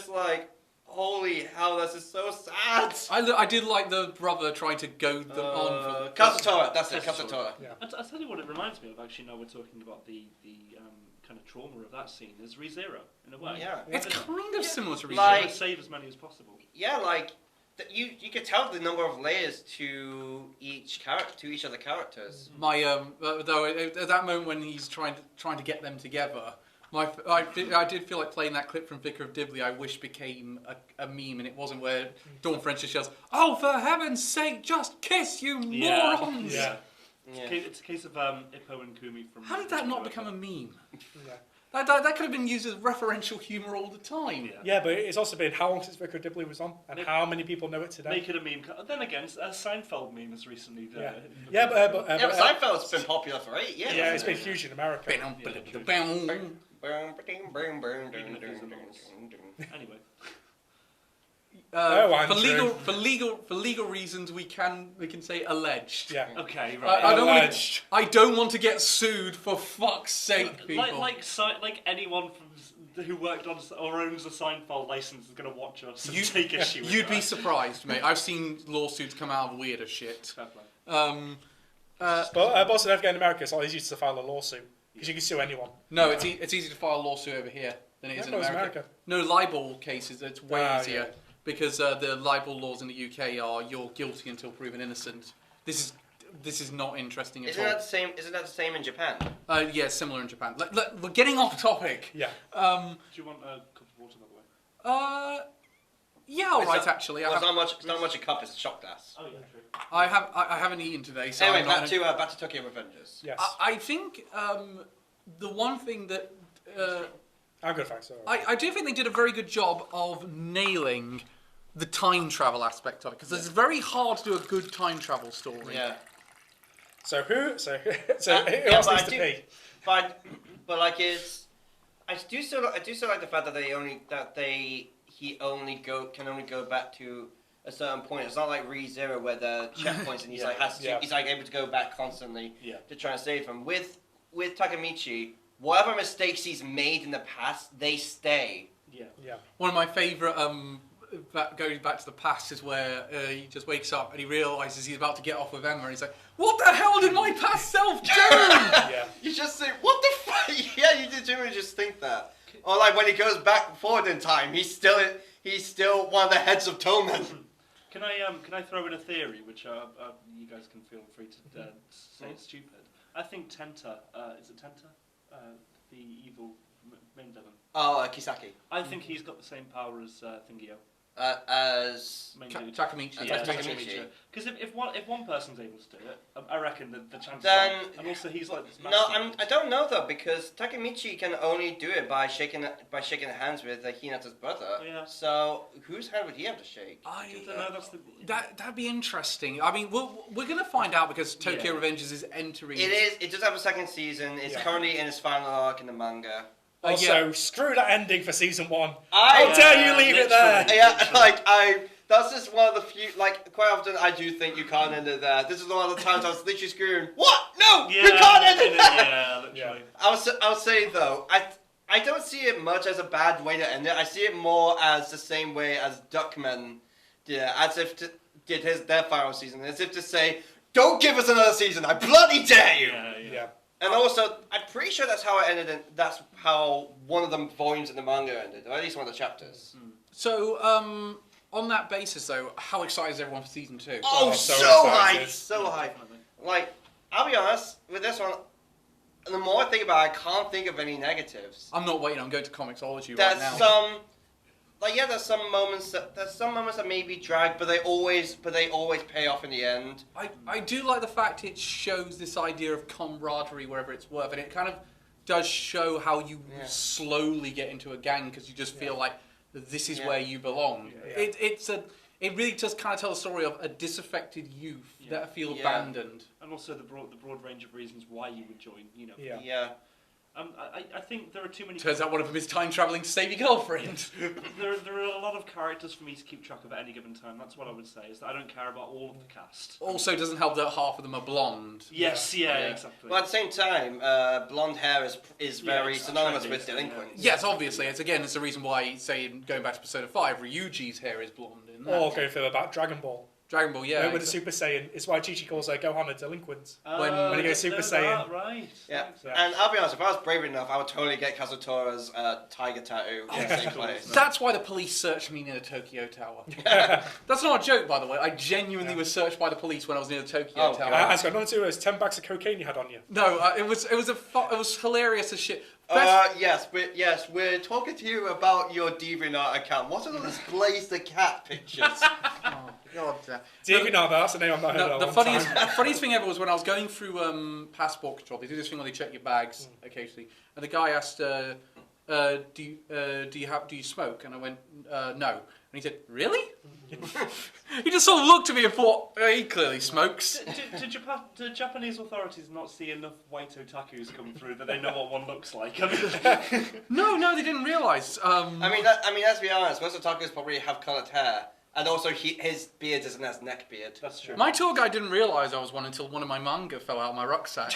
like holy hell, this is so sad. I did like the brother trying to goad them on. Kazutora, that's it, Kazutora. Kazutora. Yeah. I'll tell you what it reminds me of. Actually, now we're talking about the kind of trauma of that scene is ReZero in a way. Yeah. It's kind of similar to Like- ReZero. Save as many as possible. Yeah, like you could tell the number of layers to each of the characters. My though at that moment when he's trying to get them together, I did feel like playing that clip from Vicar of Dibley. I wish became a meme, and it wasn't where Dawn French just yells, "Oh, for heaven's sake, just kiss, you Yeah. morons!" Yeah. Yeah. It's a case of Ippo and Kumi from. How did that not become a meme? Yeah. That could have been used as referential humour all the time. Yeah. Yeah, but it's also been how long since Vicar of Dibley was on, and how many people know it today? Make it a meme. Then again, a Seinfeld meme has recently. Yeah. Yeah, but Seinfeld's been popular for 8 years. yeah, it's been hasn't huge in America. Anyway. Oh, for Andrew. legal reasons, we can say alleged. Yeah. Okay. Right. Alleged. I don't want to get sued for fuck's sake, people. Like anyone who worked on or owns a Seinfeld license is going to watch us and You- take issue with You'd that. be surprised, mate. I've seen lawsuits come out of weirder shit. Fair play. But also, don't forget in America, it's a lot easier to file a lawsuit because you can sue anyone. No, it's easy to file a lawsuit over here than it is in No, it's America. No, libel cases, it's way easier. Yeah. Because the libel laws in the UK are you're guilty until proven innocent. This is not interesting at Isn't all. that the same? Isn't that the same in Japan? Yeah, similar in Japan. We're getting off topic. Yeah. Do you want a cup of water, by the way? Yeah, all It's right. not- Actually, Well, it's not much a cup. It's a shot glass. Oh yeah, true. I haven't eaten today, so Anyway, I'm not back to Tokyo Revengers. Yes. I think the one thing that I'm good, thanks. All right. I do think they did a very good job of nailing the time travel aspect of it, because it's very hard to do a good time travel story. Yeah. So who else yeah, needs but to pee? But like I do still like the fact that he can only go back to a certain point. It's not like ReZero where the checkpoints and he's he's like able to go back constantly to try and save him. With Takamichi, whatever mistakes he's made in the past, they stay. Yeah. Yeah. One of my favourite going back to the past is where he just wakes up and he realises he's about to get off with Emma, and he's like, "What the hell did my past self do?" Yeah. You just say, "What the fuck?" Yeah, you did genuinely just think that. Or like when he goes back forward in time, he's still one of the heads of Toman. Can I throw in a theory, which you guys can feel free to say it's stupid? I think Tenta, is it Tenta? The evil main villain. Oh, Kisaki. I think he's got the same power as Thingio. As Main dude. Takamichi. Yeah, Takamichi. Because if one person's able to do it, I reckon that the chances Then- are. And also he's like this no, massive- I don't know though, because Takamichi can only do it by shaking hands with Hinata's brother. Yeah. So whose hand would he have to shake? I don't know, that's the... That'd be interesting. I mean, we're gonna find out because Tokyo Yeah. Revengers is entering. It is. It does have a second season. It's Yeah. currently in its final arc in the manga. Also, screw that ending for season 1. I- How dare you leave it there? literally. Yeah, that's just one of the few. Like quite often, I do think you can't end it there. This is one of the times I was literally screaming, "What? No, you can't end it there!" Yeah, literally. I'll say though, I don't see it much as a bad way to end it. I see it more as the same way as Duckman did, as if their final season, as if to say, "Don't give us another season! I bloody dare you!" Yeah. And also, I'm pretty sure that's how it ended. And that's how one of the volumes in the manga ended, or at least one of the chapters. So, on that basis, though, how excited is everyone for season 2? Oh, so so excited. hyped! So hyped! Definitely. Like, I'll be honest with this one. The more I think about it, I can't think of any negatives. I'm not waiting. I'm going to Comixology right There's now. there's some moments that maybe drag, but they always pay off in the end. I do like the fact it shows this idea of camaraderie wherever it's worth, and it kind of does show how you Yeah. slowly get into a gang because you just feel like this is Yeah. where you belong. Yeah. It really does kind of tell the story of a disaffected youth that feel Yeah. abandoned. And also the broad range of reasons why you would join, you know. Yeah. Yeah. I think there are too many... Turns out one of them is time traveling to save your girlfriend. There are a lot of characters for me to keep track of at any given time. That's what I would say, is that I don't care about all of the cast. Also, doesn't help that half of them are blonde. Yes, yeah, exactly. But at the same time, blonde hair is very it's synonymous trendy, with so, delinquents. Yes, obviously. It's the reason why, say, going back to Persona 5, Ryuji's hair is blonde. In that. Or go further about Dragon Ball. Dragon Ball, yeah. With the Super Saiyan, it's why Chi-Chi calls Gohan a delinquent. when he goes Super Saiyan. Right. Yeah. Yeah. And I'll be honest, if I was brave enough, I would totally get Kazutora's tiger tattoo in the same place. That's why the police searched me near the Tokyo Tower. That's not a joke, by the way. I genuinely was searched by the police when I was near the Tokyo Tower. It's got nothing to do with it. It's 10 bags of cocaine you had on you. No, it was hilarious as shit. Yes, we're talking to you about your DeviantArt account. What are those Blaze the Cat pictures? Oh, God. DeviantArt, that's a name I've not heard No, of. the funniest thing ever was when I was going through passport control. They do this thing where they check your bags occasionally, and the guy asked, "Do you smoke?" And I went, "No." And he said, "Really?" He just sort of looked at me and thought, "He clearly smokes." Do Japanese authorities not see enough white otakus come through that they know what one looks like? I mean, No, they didn't realise. I mean, let's be honest. Most otakus probably have coloured hair, and also his beard isn't as neck beard. that's true. My tour guide didn't realise I was one until one of my manga fell out of my rucksack.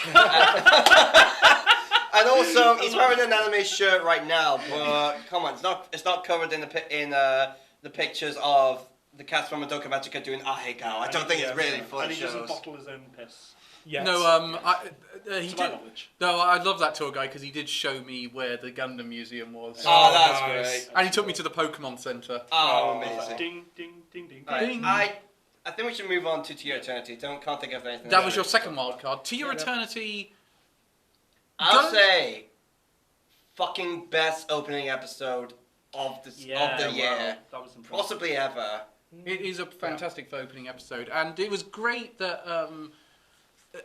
And also, he's wearing an anime shirt right now, but come on, it's not covered in the pictures of the cats from Madoka Magica doing ahegao. I don't think it's really full And of he doesn't shows. bottle his own piss. Yes. No, he To my did. knowledge. No, I love that tour guide because he did show me where the Gundam Museum was. Oh, that's nice. great. And he took me to the Pokemon Center. Oh, amazing. Ding, ding, ding, ding. Right, Ding. I think we should move on to Your Eternity. Can't think of anything. That was your second wild card. To Your Yeah. Eternity. I'll Don't- say, fucking best opening episode of the year, That was impressive. possibly ever. It is a fantastic opening episode, and it was great that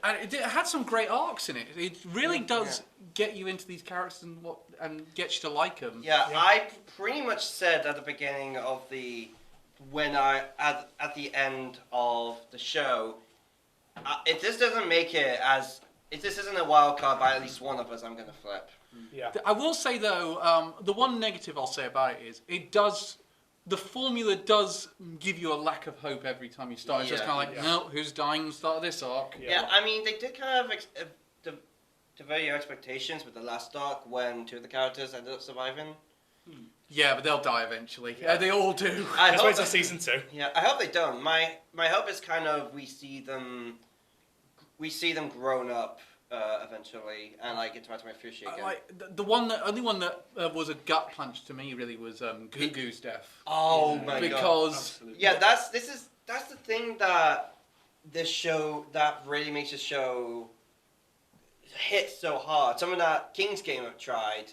and it had some great arcs in it. It really does get you into these characters and gets you to like them. Yeah, I pretty much said at the beginning of at the end of the show, if this doesn't make it if this isn't a wild card by at least one of us, I'm gonna flip. Yeah. I will say though, the one negative I'll say about it is the formula does give you a lack of hope every time you start. It's just Yeah. kind of like, no, who's dying at the start of this arc? Yeah, I mean, they did kind of develop your expectations with the last arc when two of the characters ended up surviving. Yeah, but they'll die eventually. Yeah. They all do. I Let's hope wait till that- season 2. Yeah, I hope they don't. My hope is kind of we see them grown up eventually and like interact with Fushi again. The only one that was a gut punch to me really was Gugu's death. Oh Yeah. my god! Because Absolutely. Yeah, that's the thing that this show that really makes the show hit so hard. Something that King's Game have tried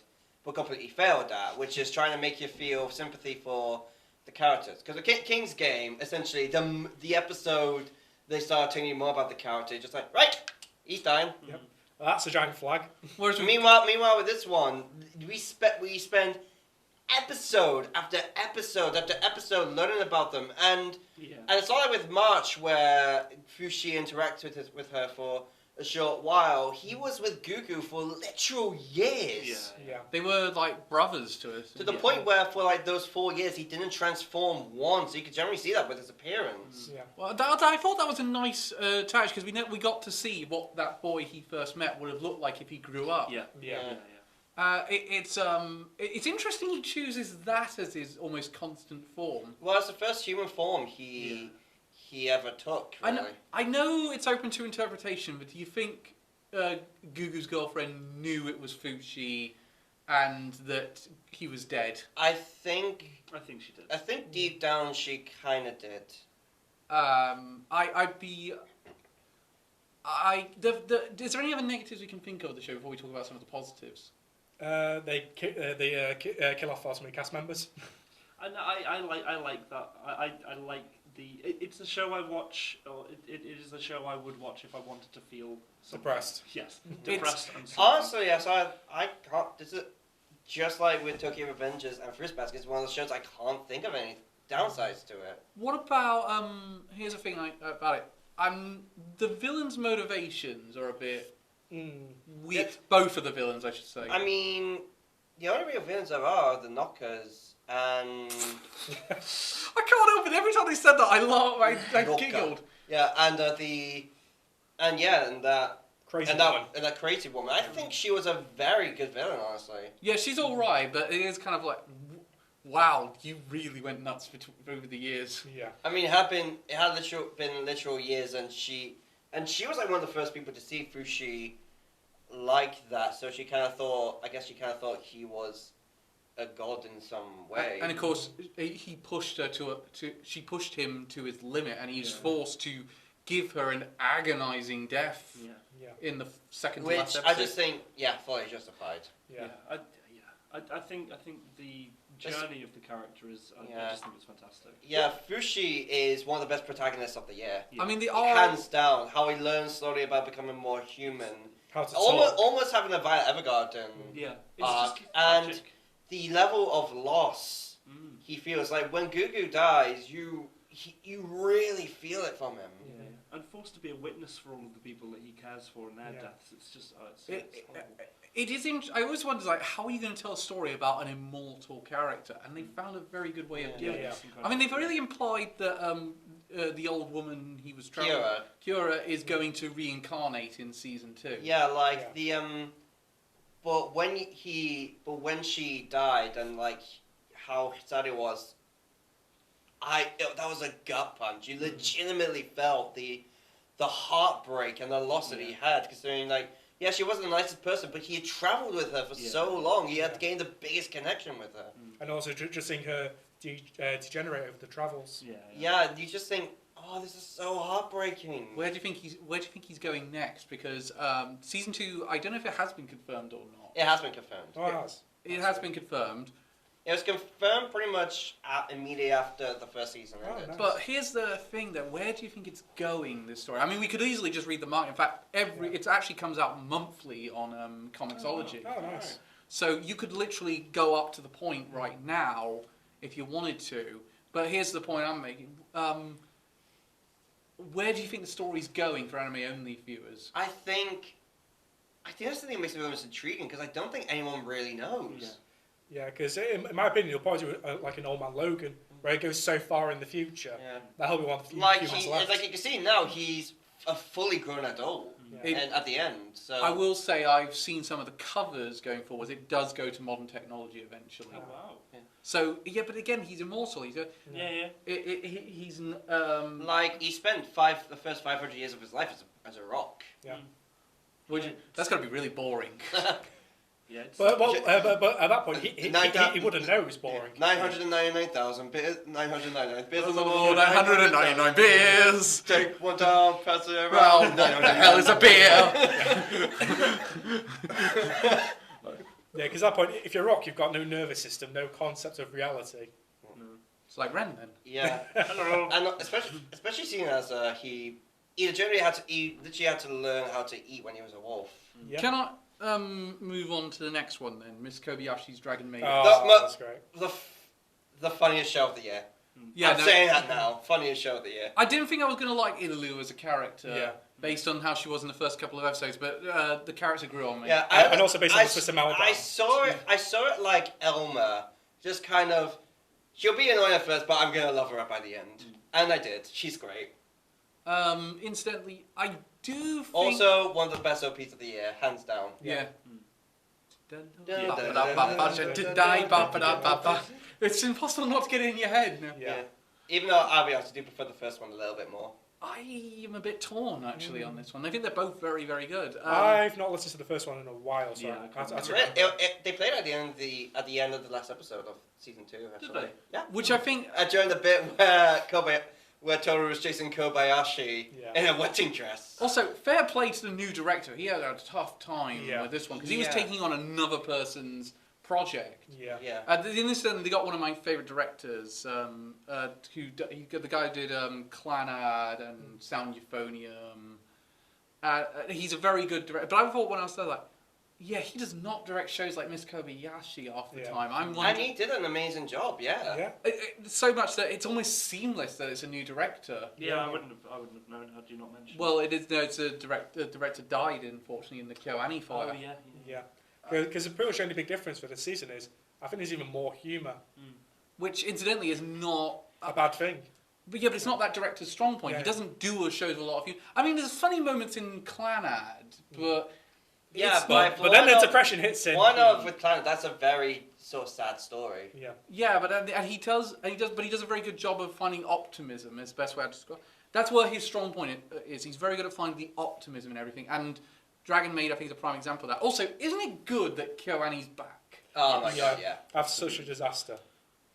but completely failed at, which is trying to make you feel sympathy for the characters. Because the King's Game, essentially, the episode they start telling you more about the character, just like, right, he's dying. Yep. Well, that's a giant flag. whereas with Meanwhile, with this one, we spend episode after episode after episode learning about them, and Yeah. it's not like with March where Fushi interacts with her for a short while. He was with Gugu for literal years. Yeah. they were like brothers to us. To the Yeah. point where for like those 4 years he didn't transform once. You could generally see that with his appearance. Yeah. Well, I thought that was a nice touch because we got to see what that boy he first met would have looked like if he grew up. Yeah. Yeah. It's interesting he chooses that as his almost constant form. Well, it's the first human form he ever took. I Really. know, I know it's open to interpretation, but do you think Gugu's girlfriend knew it was Fushi and that he was dead? I think I think she did. deep down she kind of did. Is there any other negatives we can think of the show before we talk about some of the positives? They kill off far too many cast members. And I like that. I like it's a show I watch, or it is a show I would watch if I wanted to feel something. Depressed. Yes, depressed and something. Honestly, yes, I can't. This is just like with Tokyo Revengers and Fruits Basket. It's one of those shows I can't think of any downsides to it. What about here's the thing about it. The villains' motivations are a bit weird. Yeah. Both of the villains, I should say. I mean, the only real villains there are the Knockers and I can't help it. Every time they said that, I laughed. I Knocker. giggled. yeah, and that Crazy and woman. that crazy woman. I think she was a very good villain, honestly. Yeah, she's all right, but it is kind of like, wow, you really went nuts over the years. Yeah. I mean, it had been literal years, and she was like one of the first people to see Fushi like that. So she kind of thought, he was a god in some way. And of course, he pushed her she pushed him to his limit, and he's Yeah. forced to give her an agonizing death Yeah. Yeah. in the second to Which last I episode. just think, fully justified. Yeah. I think the journey of the character is. I Yeah. just think it's fantastic. Yeah, Fushi is one of the best protagonists of the year. Yeah. I mean, Hands down, how he learns slowly about becoming more human. How to Almost, talk. having a Violet Evergarden. Yeah. It's Arc, just and tragic. The level of loss Mm. he feels, like when Gugu dies, you really feel it from him. Yeah. And forced to be a witness for all of the people that he cares for and their Yeah. deaths. It's just it's horrible. It is. I always wonder, like, how are you going to tell a story about an immortal character? And they found a very good way of Yeah. doing Yeah. it. it's I incredible. mean, they've really implied that the old woman he was traveling, Kira, is going to reincarnate in season 2. Yeah, like but when she died and like how sad it was, that was a gut punch. You legitimately felt the heartbreak and the loss that he had, considering like. Yeah, she wasn't the nicest person, but he had travelled with her for so long. He had gained the biggest connection with her. And also just seeing her degenerate over the travels. Yeah, you just think, oh, this is so heartbreaking. Where do you think he's going next? Because season 2, I don't know if it has been confirmed or not. It has been confirmed. Oh, it has. It has been confirmed. It was confirmed pretty much immediately after the first season ended. nice. But here's the thing, that where do you think it's going, this story? I mean, we could easily just read the market. In fact, it actually comes out monthly on Comixology. Oh, nice. So you could literally go up to the point right now if you wanted to. But here's the point I'm making. Where do you think the story's going for anime-only viewers? I think that's the thing that makes it most intriguing, because I don't think anyone really knows. Yeah, because in my opinion, you'll probably do like an Old Man Logan, where it goes so far in the future. Yeah. That'll be one of the few Like humans left. like you can see now, he's a fully grown adult, Yeah. and at the end. So I will say I've seen some of the covers going forward. It does go to modern technology eventually. Oh wow. So yeah, but again, he's immortal. He's a, Yeah. he's Like, he spent the first 500 years of his life as a rock. Yeah. that's got to be really boring. Yeah. It's, But at that point, he wouldn't know it was boring. 999,000 beers, 999 beers on the Oh, wall, 999 beers. Take one down, pass it Well, around. what the hell is a beer? Yeah, because at that point, if you're a rock, you've got no nervous system, no concept of reality. It's like Ren then. Yeah. Hello. And especially seeing as he literally had to learn how to eat when he was a wolf. Yeah. Can I move on to the next one then? Miss Kobayashi's Dragon Maid. Oh, that's great. The funniest show of the year. Yeah, I'm saying that now. Funniest show of the year. I didn't think I was going to like Idalu as a character, Yeah. based on how she was in the first couple of episodes, but the character grew on me. Yeah, And also based on the Swiss Amalgam. I saw it like Elmer, just kind of. She'll be annoying at first, but I'm gonna love her up by the end, and I did. She's great. Incidentally, I do think... Also, one of the best OPs of the year, hands down. Yeah. Yeah. It's impossible not to get it in your head now. Yeah. Even though I'll be honest, I do prefer the first one a little bit more. I am a bit torn, actually, on this one. I think they're both very, very good. I've not listened to the first one in a while, so Yeah, They played at the end of the last episode of season 2. Actually. Did they? Yeah. Which I think... During the bit where Toru was chasing Kobayashi in a wedding dress. Also, fair play to the new director. He had a tough time Yeah. with this one, because he was Yeah. taking on another person's project. Yeah. Yeah. In this, they got one of my favourite directors, the guy who did Clannad and Sound Euphonium. He's a very good director. But I thought when I was there, like, yeah, he does not direct shows like Miss Kobayashi half the Yeah. time. I'm And wondering, he did an amazing job, yeah. Yeah. so much that it's almost seamless that it's a new director. Yeah, I wouldn't have known had you not mentioned. Well, it is. No, it's a the director died, unfortunately, in the KyoAni fire. Oh yeah. Yeah. Because pretty much the only big difference for this season is, I think there's even more humour. Which, incidentally, is not A bad thing. But yeah, but it's not that director's strong point. Yeah. He doesn't do a shows with a lot of you. I mean, there's funny moments in Clannad, but Yeah, it's but But then the depression hits in. One of with Planet, that's a very sort of sad story. Yeah. yeah, but and he does, but he does a very good job of finding optimism. Is the best way to describe. That's where his strong point is. He's very good at finding the optimism in everything. And Dragon Maid, I think, is a prime example of that. Also, isn't it good that KyoAni's back? Oh my god, yeah. After such a disaster.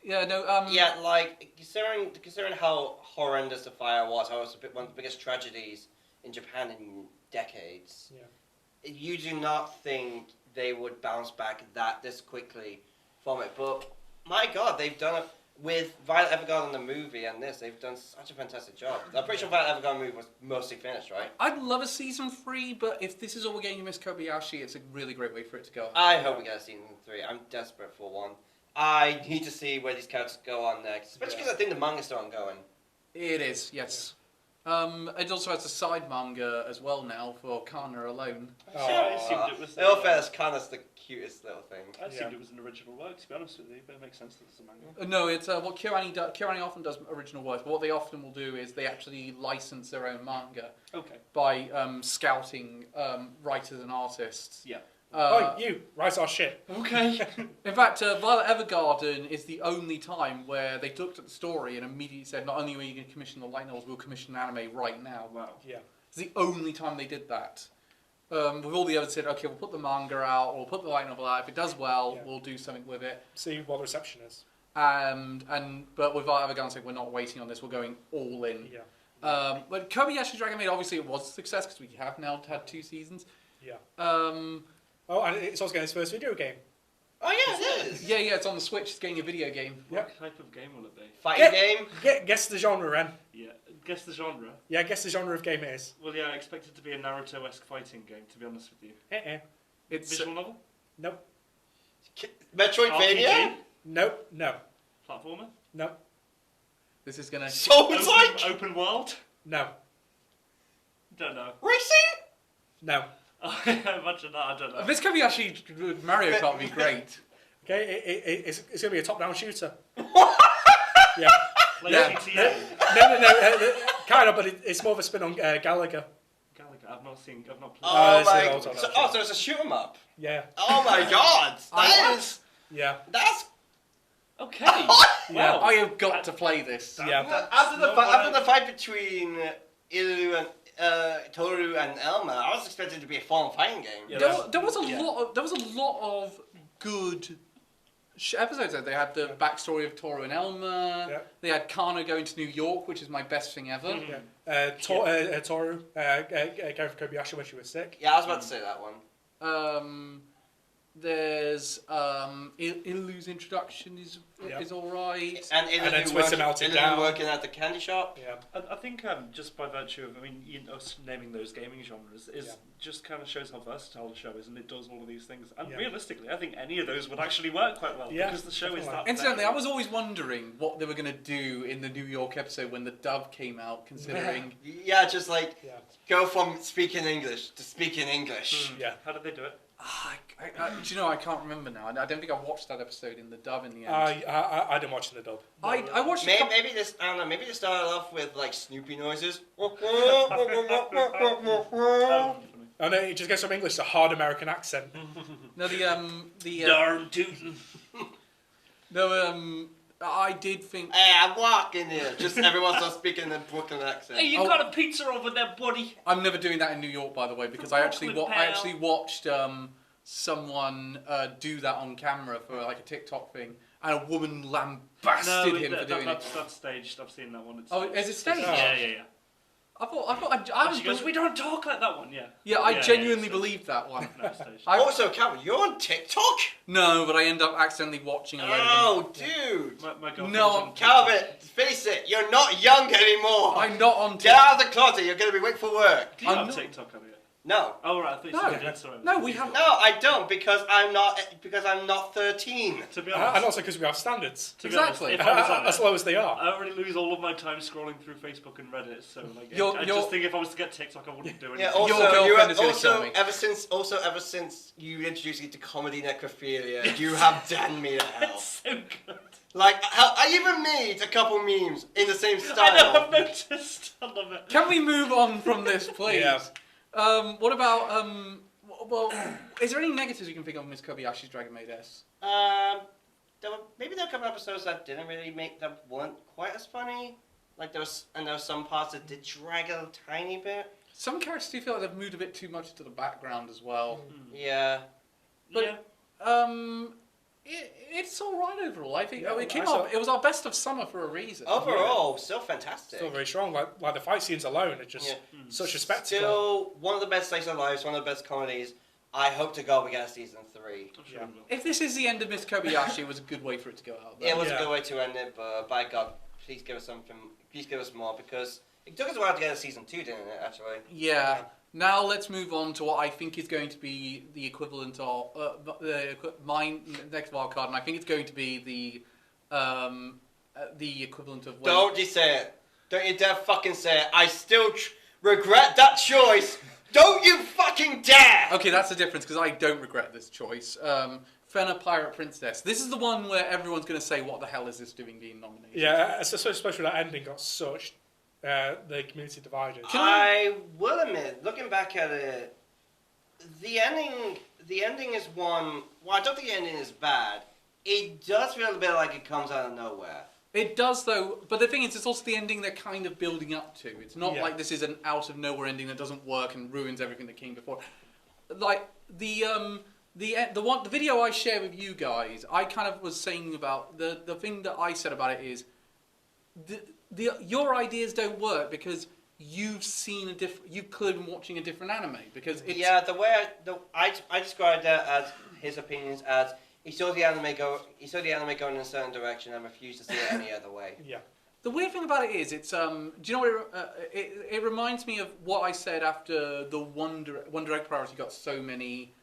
Yeah, no. Yeah, like considering how horrendous the fire was, how it was one of the biggest tragedies in Japan in decades. Yeah. You do not think they would bounce back this quickly from it, but my god, they've done it with Violet Evergarden in the movie and this. They've done such a fantastic job. I'm pretty sure Violet Evergarden movie was mostly finished, right? I'd love a season 3, but if this is all we're getting in Miss Kobayashi, it's a really great way for it to go. I hope we get a season 3. I'm desperate for one. I need to see where these characters go on next, especially because I think the manga's still ongoing. It is, yes. It also has a side manga as well now for Kana alone. Yeah, I assumed it was. In all fairness, Kana's the cutest little thing. I assumed it was an original work. To be honest with you, but it makes sense that it's a manga. No, it's what KyoAni does. KyoAni often does original work, but what they often will do is they actually license their own manga Okay. by scouting writers and artists. Yeah. You write our shit. Okay. In fact, Violet Evergarden is the only time where they looked at the story and immediately said, not only are you going to commission the light novels, we'll commission an anime right now. Wow. Yeah. It's the only time they did that. With all the others said, okay, we'll put the manga out, or we'll put the light novel out. If it does well, we'll do something with it. See what the reception is. But with Violet Evergarden saying, we're not waiting on this, we're going all in. Yeah. But Kobayashi Dragon Maid, obviously it was a success because we have now had 2 seasons. Yeah. Oh, and it's also getting its first video game. Oh yeah, it is. Yeah, it's on the Switch. It's getting a video game. Yeah. What type of game will it be? Fighting game. Guess the genre, Ren. Yeah. Guess the genre. Yeah, guess the genre of game it is. Well, yeah, I expect it to be a Naruto-esque fighting game. To be honest with you. It's Visual novel. Nope. Metroidvania. RPG? Nope. No. Platformer. Nope. This is gonna. Souls-like. Open world. No. Don't know. Racing. No. Imagine that. I don't know. This Kobayashi Mario Kart would be great. Okay, it's going to be a top-down shooter. Yeah. Like Yeah. GTA. No. Kind of, but it's more of a spin on Gallagher. Gallagher. I've not played. Oh it's my. an old So it's a shoot 'em up. Yeah. Oh my god. That's. Yeah. Okay. Yeah. I have got to play this. Yeah. After the fight between Ilu and Toru and Elma, I was expecting it to be a fun fighting game. Yeah, There was a lot of good episodes there. They had the backstory of Toru and Elma. Yeah. They had Kana going to New York, which is my best thing ever. Yeah. Toru, going for Kobayashi when she was sick. Yeah, I was about to say that one. There's Ilu's introduction is alright. And then Twitter melted down. Working at the candy shop. Yeah. I think just by virtue of, us naming those gaming genres just kind of shows how versatile the show is, and it does all of these things. And realistically, I think any of those would actually work quite well because the show is that. Incidentally, I was always wondering what they were going to do in the New York episode when the dub came out, considering. Yeah, just go from speaking English to speaking English. Yeah. How did they do it? Do you know, I can't remember now. I don't think I watched that episode in the dub in the end. I didn't watch in the dub. I watched Maybe this. I don't know. Maybe they started off with Snoopy noises. Oh no, it just gets from English to hard American accent. No, Darn tootin'. No, I did think. Hey, I'm walking here. Just everyone starts speaking in a Brooklyn accent. Hey, you got a pizza over there, buddy? I'm never doing that in New York, by the way, because I actually watched someone do that on camera for like a TikTok thing, and a woman lambasted him for doing it. That's staged. I've seen that one. Is it staged? Yeah. I She goes, we don't talk like that one, I genuinely believed that one. No, staged. Also, Calvin, you're on TikTok? No, but I end up accidentally watching a load of them. Oh, dude. My girlfriend's No, on Calvin, face it, you're not young anymore. I'm not on Get TikTok. out of the closet, you're going to be late for work. Do you I'm have not- TikTok, have you? No. Oh, right, I thought you said you did, sorry. No, we have. No, I don't, because I'm not 13. To be And honest, also because we have standards. to be honest, Exactly. if I was on As it, low as they are. I already lose all of my time scrolling through Facebook and Reddit, so I You're- just think if I was to get TikTok, I wouldn't do anything. Yeah, also, Your girlfriend is gonna kill also me. ever since you introduced me to comedy necrophilia, you have damned me to hell. It's so good. Like, I even made a couple memes in the same style. I know, I've noticed. I love it. Can we move on from this, please? Yeah. What about well, is there any negatives you can think of Miss Kobayashi's Dragon Maid S? Maybe there were a couple episodes that didn't really that weren't quite as funny. Like there was some parts that did drag a tiny bit. Some characters do feel like they've moved a bit too much to the background as well. Yeah. But it's all right overall. I think Yeah, it was our best of summer for a reason. Overall, still fantastic. Still very strong. Like the fight scenes alone are just such a spectacle. Still one of the best slice of lives, one of the best comedies. I hope to God we get a season 3. I'm sure we will. If this is the end of Miss Kobayashi, it was a good way for it to go out. Yeah, it was Yeah. a good way to end it, but by God, please give us something. Please give us more, because it took us a while to get a season 2, didn't it? Actually. Yeah. Now let's move on to what I think is going to be the equivalent of my next wild card, and I think it's going to be the equivalent of. Don't you say it. Don't you dare fucking say it. I still regret that choice. Don't you fucking dare! Okay, that's the difference because I don't regret this choice. Fena Pirate Princess. This is the one where everyone's going to say, "What the hell is this doing being nominated?" Yeah, especially that ending got such the community divided. I will admit, looking back at it, the ending is one. Well, I don't think the ending is bad. It does feel a bit like it comes out of nowhere. It does, though. But the thing is, it's also the ending they're kind of building up to. It's not like this is an out of nowhere ending that doesn't work and ruins everything that came before. Like the video I shared with you guys, I kind of was saying about the thing that I said about it is your ideas don't work because you've seen you've clearly been watching a different anime because it's The way I described that as his opinions as he saw the anime going in a certain direction and refused to see it any other way. Yeah. The weird thing about it is, it's do you know what it reminds me of what I said after the One Direct Priority got so many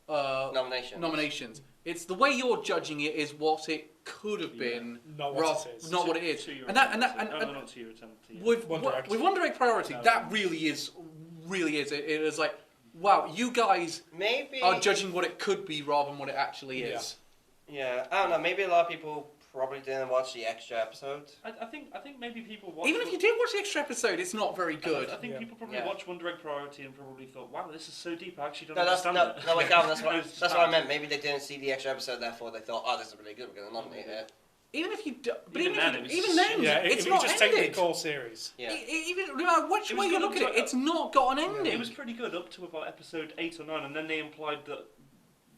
nominations. It's the way you're judging it is what it could have been, Not what it is. not what it is. To your And that not to your attempt. with One Direct. with One Direct Priority, that really is. It is like, wow, you guys Maybe are judging what it could be rather than what it actually is. Yeah, I don't know. Maybe a lot of people probably didn't watch the extra episode. I think maybe people watch. Even if you did watch the extra episode, it's not very good. I think people probably Yeah. watched One Direct Priority and probably thought, "Wow, this is so deep. I actually don't No, understand it." wait, Calvin, that's No, it's what, just that's what I bad. meant. Maybe they didn't see the extra episode, therefore they thought, oh, this is really good, we're going to nominate it. Even if you do, but Even then, it was even then, Yeah, it's if you not just take the ended. core series. Yeah. Even no matter which It way was you good look at up it, to- it's not got an ending. It was pretty good up to about episode 8 or 9, and then they implied that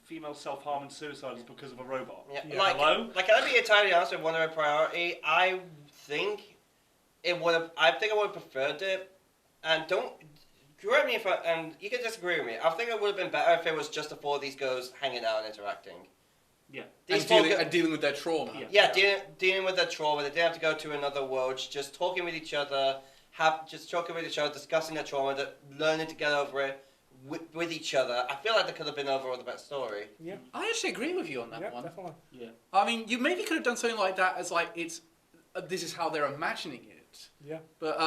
female self-harm and suicide is because of a robot. Yeah. Yeah. Hello? Like, can I be entirely honest with One Direct Priority? I think I would have preferred it, and don't, correct me if and you can disagree with me, I think it would have been better if it was just the four of these girls hanging out and interacting. Yeah. These and, four dealing with their trauma. Yeah. dealing with their trauma, they didn't have to go to another world, just talking with each other, discussing their trauma, learning to get over it with each other. I feel like that could have been overall the best story. Yeah, I actually agree with you on that yeah, one. definitely. Yeah. I mean, you maybe could have done something like that as like it's this is how they're imagining it. Yeah. But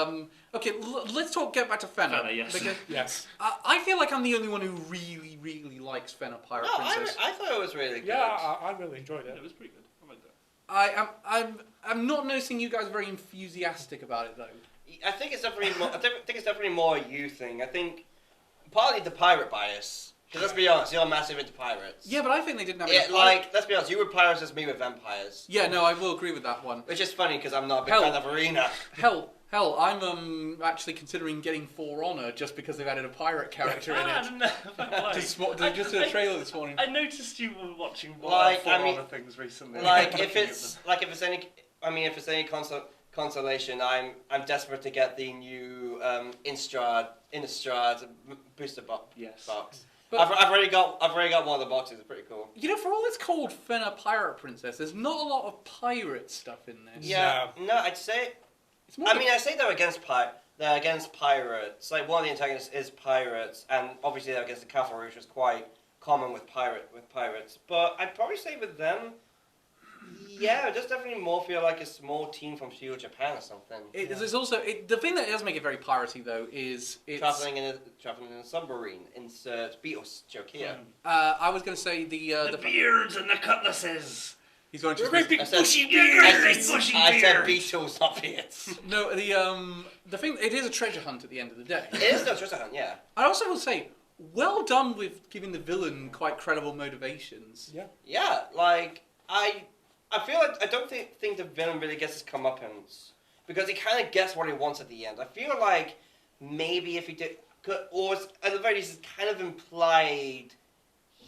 okay, let's get back to Fena. Fena, yes. Because Yes. I feel like I'm the only one who really, really likes Fena Pirate No, Princess. I thought it was really good. Yeah, I really enjoyed Yeah, it. it was pretty good. I like that. I'm not noticing you guys very enthusiastic about it though. I think it's definitely more, think it's definitely more a you thing. I think partly the pirate bias. Because let's be honest, you're massive into pirates. Yeah, but I think they didn't have Yeah, enough. like, let's be honest, you were pirates as me with vampires. Yeah, no, I will agree with that one. Which is funny because I'm not a big Hell. fan of Arena. Hell, I'm actually considering getting For Honor just because they've added a pirate character in I it. don't know. Just in a trailer this morning. I noticed you were watching Like, For I mean- Honor things recently. Like if Looking at it's them. if it's any consolation, I'm desperate to get the new Innistrad booster Yes. box. But- I've already got one of the boxes. It's pretty cool. You know, for all it's called Fena Pirate Princess, there's not a lot of pirate stuff in there. Yeah, no, I'd say. It's more I mean, I say they're against pirates. Like one of the antagonists is pirates, and obviously they're against the cavalry, which is quite common with pirates. But I'd probably say with them, yeah, it does definitely more feel like a small team from feudal Japan or something. There's also the thing that does make it very piratey though is it's. Traveling in a submarine. Insert Beatles joke here. I was going to say The beards and the cutlasses. he's going to Great big I said- bushy I beard! said, I said Beatles, not Beards. no the thing it is a treasure hunt at the end of the day. It is no treasure hunt, yeah. I also will say well done with giving the villain quite credible motivations. Yeah. Yeah, like I feel like I don't think the villain really gets his comeuppance because he kind of gets what he wants at the end. I feel like maybe if he did, or at the very least, it's kind of implied.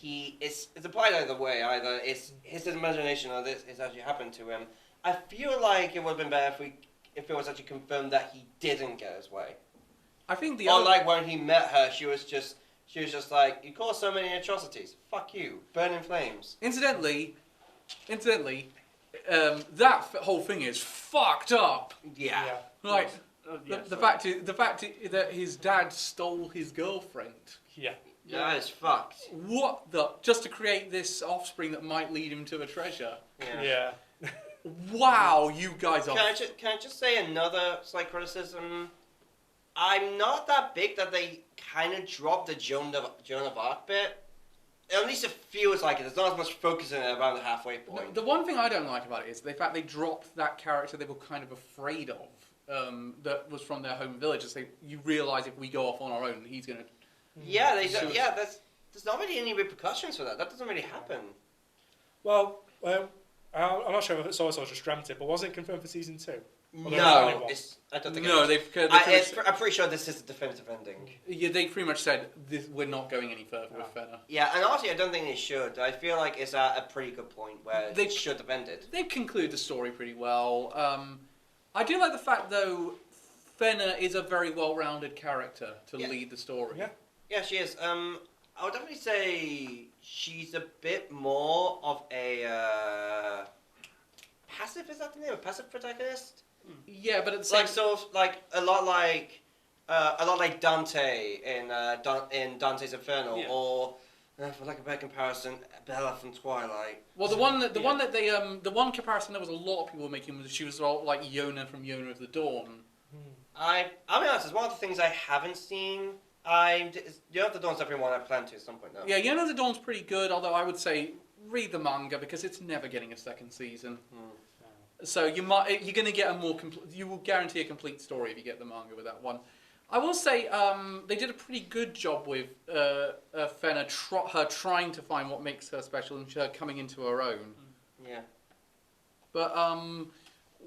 It's implied either way. Either it's his imagination or this has actually happened to him. I feel like it would have been better if it was actually confirmed that he didn't get his way. I think the Or other like when he met her, she was just like, "You caused so many atrocities. Fuck you. Burn in flames." Incidentally, that whole thing is fucked up. Yeah. Like Yeah, the sorry. fact that his dad stole his girlfriend. Yeah. That is fucked. What the? Just to create this offspring that might lead him to a treasure. Yeah. Yeah. Wow, you guys are. Can I just say another slight criticism? I'm not that big that they kind of dropped the Joan of Arc bit. At least it feels like it. There's not as much focus in it around the halfway point. The one thing I don't like about it is the fact they dropped that character they were kind of afraid of. That was from their home village. Just you realise if we go off on our own, he's gonna. Yeah, So- there's not really any repercussions for that. That doesn't really happen. Well, I'm not sure if it's also just dreamt it, but was it confirmed for season 2? Well, there's No, only one. I don't think. No, I'm pretty sure this is the definitive ending. yeah, they pretty much said we're not going any further with Fena. Yeah, and honestly, I don't think they should. I feel like it's at a pretty good point where They- it should have ended. They've concluded the story pretty well. I do like the fact though, Fena is a very well-rounded character to Yeah. lead the story. Yeah. Yeah, she is. I would definitely say she's a bit more of a passive. Is that the name? A passive protagonist? Yeah, but at the same Like sort of like a lot like Dante in Dante's Inferno, Yeah. or for like a better comparison, Bella from Twilight. well, the one that the one comparison that was a lot of people were making was she was all like Yona from Yona of the Dawn. I'll be honest. It's one of the things I haven't seen. You have the Dawn's definitely one I plan to at some point though. Yeah, Yona of the Dawn's pretty good, although I would say read the manga because it's never getting a second season. So you're going to get a more you will guarantee a complete story if you get the manga with that one. I will say they did a pretty good job with Fena, her trying to find what makes her special and her coming into her own. Yeah. But And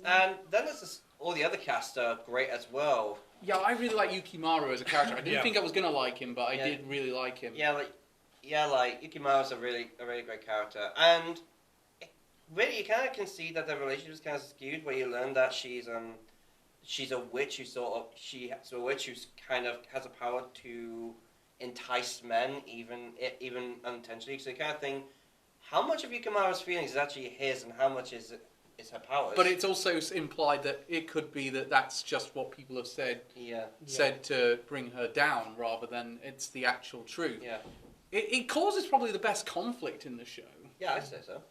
then there's all the other cast are great as well. yeah, I really like Yukimaru as a character. I didn't Yeah. think I was going to like him, but I Yeah. did really like him. Yeah, like Yukimaru's a really great character, and really you kind of can see that their relationship is kind of skewed, where you learn that she's a witch who's a witch who's kind of has a power to entice men, even unintentionally. So you kind of think, how much of Yukimaru's feelings is actually his, and how much is her powers? But it's also implied that it could be that that's just what people have said to bring her down, rather than it's the actual truth. Yeah. It causes probably the best conflict in the show. Yeah, I'd say so.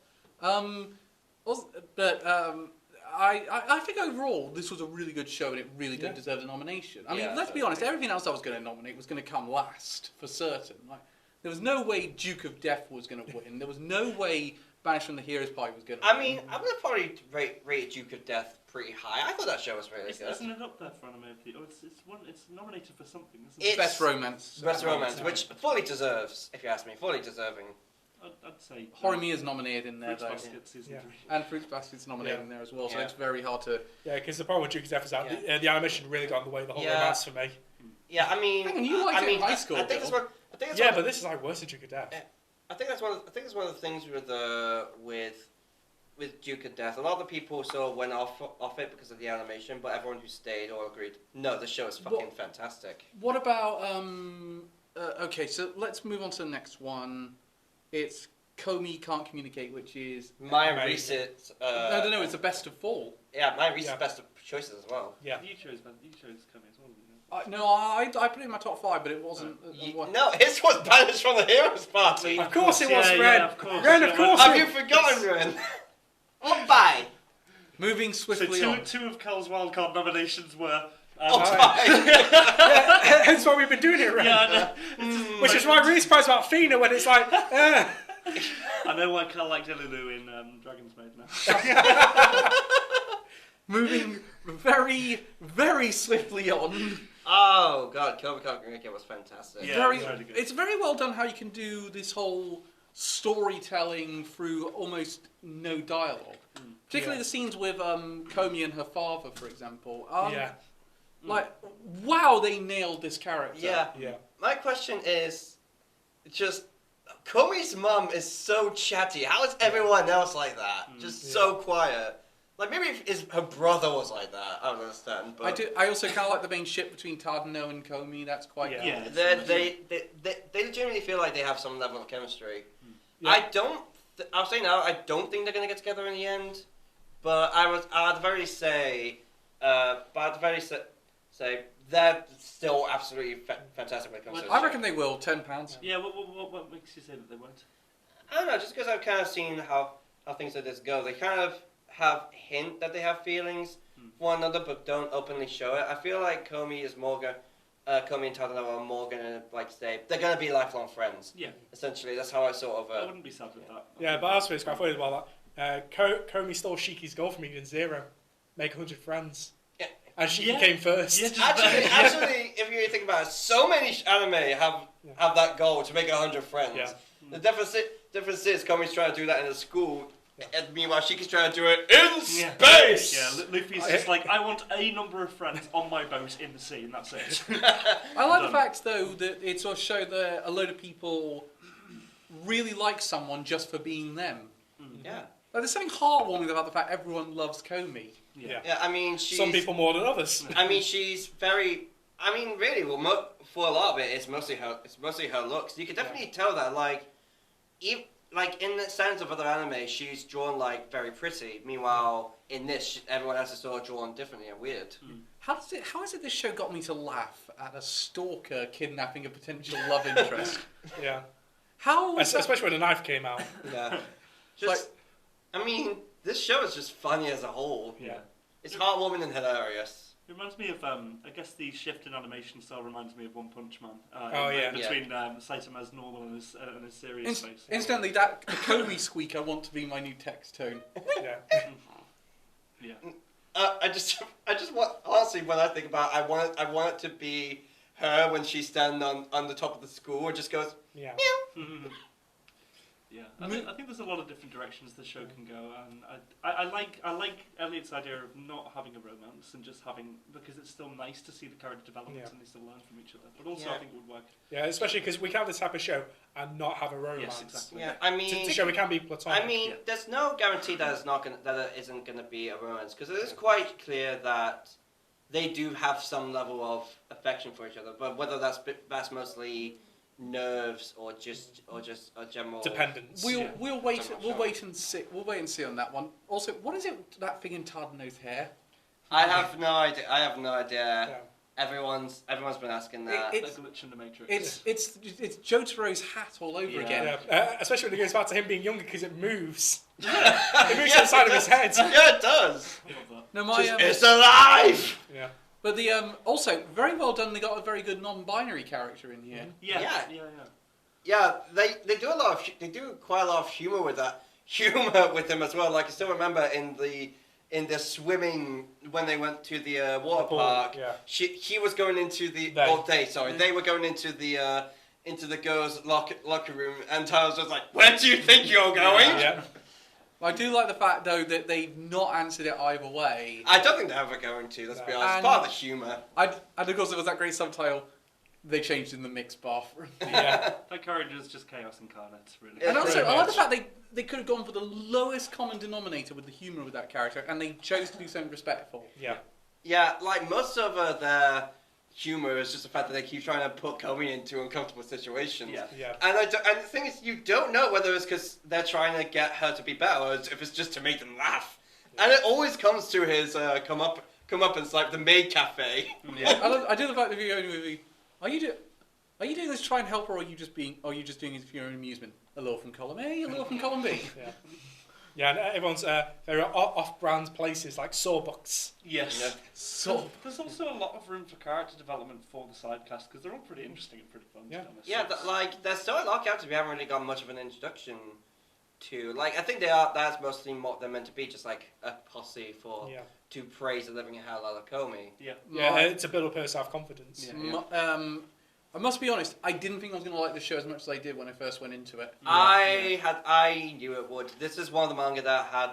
I think overall this was a really good show and it really did deserve the nomination. I mean, Yeah, let's be honest, everything else I was going to nominate was going to come last for certain. Like, there was no way Duke of Death was going to win. There was no way Banished from the Hero's Party was going to win. I mean, I would have probably rated Duke of Death pretty high. I thought that show was really good. Isn't it up there for anime of the? Oh, it's nominated for something. Isn't it? It's Best Romance. Best Romance, which fully deserves, if you ask me, fully deserving. I'd say Horimiya's nominated in there Fruits though. Basket season 3. And Fruits Basket's nominated in there as well, so Yeah. it's very hard to... Yeah, because the problem with Duke of Death is that the animation really got in the way of the whole Yeah. romance for me. Yeah, I mean, Hang on, you liked it in high school, I think Bill. that's Yeah, one. but this is like worse than Duke of Death. I think that's one. I think it's one of the things with Duke of Death. A lot of the people sort of went off it because of the animation, but everyone who stayed all agreed. No, the show is fucking fantastic. What about... okay, so let's move on to the next one. It's Komi Can't Communicate, which is... My recent. no, it's the best of fall. Yeah, my recent best of choices as well. Yeah. You chose coming as well. Didn't you? I put it in my top 5, but it wasn't... No, his was banished from the Heroes Party. Of course it was, Yeah, Ren. yeah, of course, Ren, yeah, of course. Have you forgotten, Ren? Oh, bye. Moving So swiftly on. two of Carl's wildcard nominations were. Oh, bye. Yeah, hence why we've been doing it, Ren. Yeah, Which is why I'm really surprised about Fena when it's like, I know why Carl liked Ilulu in Dragon's Maid now. Moving very, very swiftly on. Oh god, Komi Can't Communicate was fantastic. Yeah. Very, it's really good. it's very well done how you can do this whole storytelling through almost no dialogue. Particularly the scenes with Komi and her father, for example. Like, wow, they nailed this character. Yeah. yeah. My question is, just Komi's mum is so chatty. How is everyone else like that? Just so quiet. Like maybe if her brother was like that, I would understand. But I also kind of like the main ship between Tadano and Komi. That's quite cool. Yeah. they legitimately feel like they have some level of chemistry. Yeah. I'll say now, I don't think they're gonna get together in the end. But I'd very say they're still absolutely fantastic when it comes to the I show. reckon they will. £10. Yeah, what makes you say that they won't? I don't know, just because I've kind of seen how things like this go. They kind of have hint that they have feelings for one another, but don't openly show it. I feel like Komi and Tadano are more gonna say they're gonna be lifelong friends. Yeah. Essentially, that's how I sort of. I wouldn't be sad with that. Yeah, but that's what's quite funny about that. Komi stole Shiki's goal from even 0. Make 100 friends. Yeah. And Shiki Yeah. came first. Yeah, just- Actually, if you think about it, so many anime have that goal to make 100 friends. Yeah. The difference is Komi's trying to do that in a school, and meanwhile Shiki's trying to do it in space. Yeah, Luffy's just like, I want a number of friends on my boat in the sea, and that's it. I like the fact, though, that it sort of showed that a load of people really like someone just for being them. Yeah. Like, there's something heartwarming about the fact everyone loves Komi. Yeah. Yeah, I mean, she's... Some people more than others. I mean, she's very... I mean, really, well, for a lot of it, it's mostly her looks. You can definitely tell that, in the sense of other anime, she's drawn, very pretty. Meanwhile, in this, everyone else is sort of drawn differently and weird. How is it this show got me to laugh at a stalker kidnapping a potential love interest? Yeah. How was that? Especially when the knife came out. Yeah. Just... I mean, this show is just funny as a whole. Yeah. It's heartwarming and hilarious. It reminds me of, I guess the shift in animation style reminds me of One Punch Man. Between Saitama's normal and his serious face. Instantly, the Komi squeak I want to be my new text tone. Yeah. Yeah. I just want, honestly, when I think about it, I want it to be her when she's standing on the top of the school and just goes, Yeah. meow. Yeah, I think there's a lot of different directions the show can go, and I like Elliot's idea of not having a romance and just having, because it's still nice to see the character development and they still learn from each other. But also, I think it would work. Yeah, especially because we can have this type of show and not have a romance. Yes, exactly. Yeah, I mean, To show we can be platonic. I mean, there's no guarantee that it isn't gonna be a romance, because it is quite clear that they do have some level of affection for each other, but whether that's mostly nerves or just a general dependence. We'll wait and see on that one. Also, what is it that thing in Tardano's hair? I have no idea. Yeah. Everyone's been asking that. It's a glitch in the Matrix. It's Jotaro's hat all over again. Yeah, especially when it goes back to him being younger because it moves. It moves to the side of his head. Yeah, it does. I love that. No, my It's alive. Yeah. but the also very well done. They got a very good non-binary character in here. Yeah. Yeah, they do quite a lot of humor with him as well. Like I still remember in the swimming when they went to the water park. Yeah. He was going into the they were going into the girls' locker room, and Tyler's just like, "Where do you think you're going?" Yeah. I do like the fact though that they've not answered it either way. I don't think they're ever going to. Let's be honest. It's part of the humor. And of course there was that great subtitle. They changed in the mixed bathroom. Yeah. That character is just chaos incarnate, really. Yeah. And also, pretty I like the much. fact they could have gone for the lowest common denominator with the humour with that character, and they chose to do something respectful. Yeah. Yeah, like most of their humor is just the fact that they keep trying to put Komi into uncomfortable situations. Yeah. Yeah. And the thing is, you don't know whether it's because they're trying to get her to be better, or if it's just to make them laugh. And it always comes to his come up and it's like the Maid Cafe. Yeah. I do the fact that you're going to movie. Are you doing this to try and help her, or are you just doing it for your own amusement? A little from column A, a little from column B. Yeah. Yeah, and everyone's very off-brand places like Sawbucks. Yes. Yeah. So There's also a lot of room for character development for the side cast because they're all pretty interesting and pretty fun. Yeah. To be honest. Yeah, there's still a lot of characters we haven't really got much of an introduction to. Like, I think that's mostly what they're meant to be, just like a posse to praise the living hell out of Komi. Yeah. Yeah, to build up her self-confidence. Yeah. I must be honest. I didn't think I was going to like the show as much as I did when I first went into it. I knew it would. This is one of the manga that had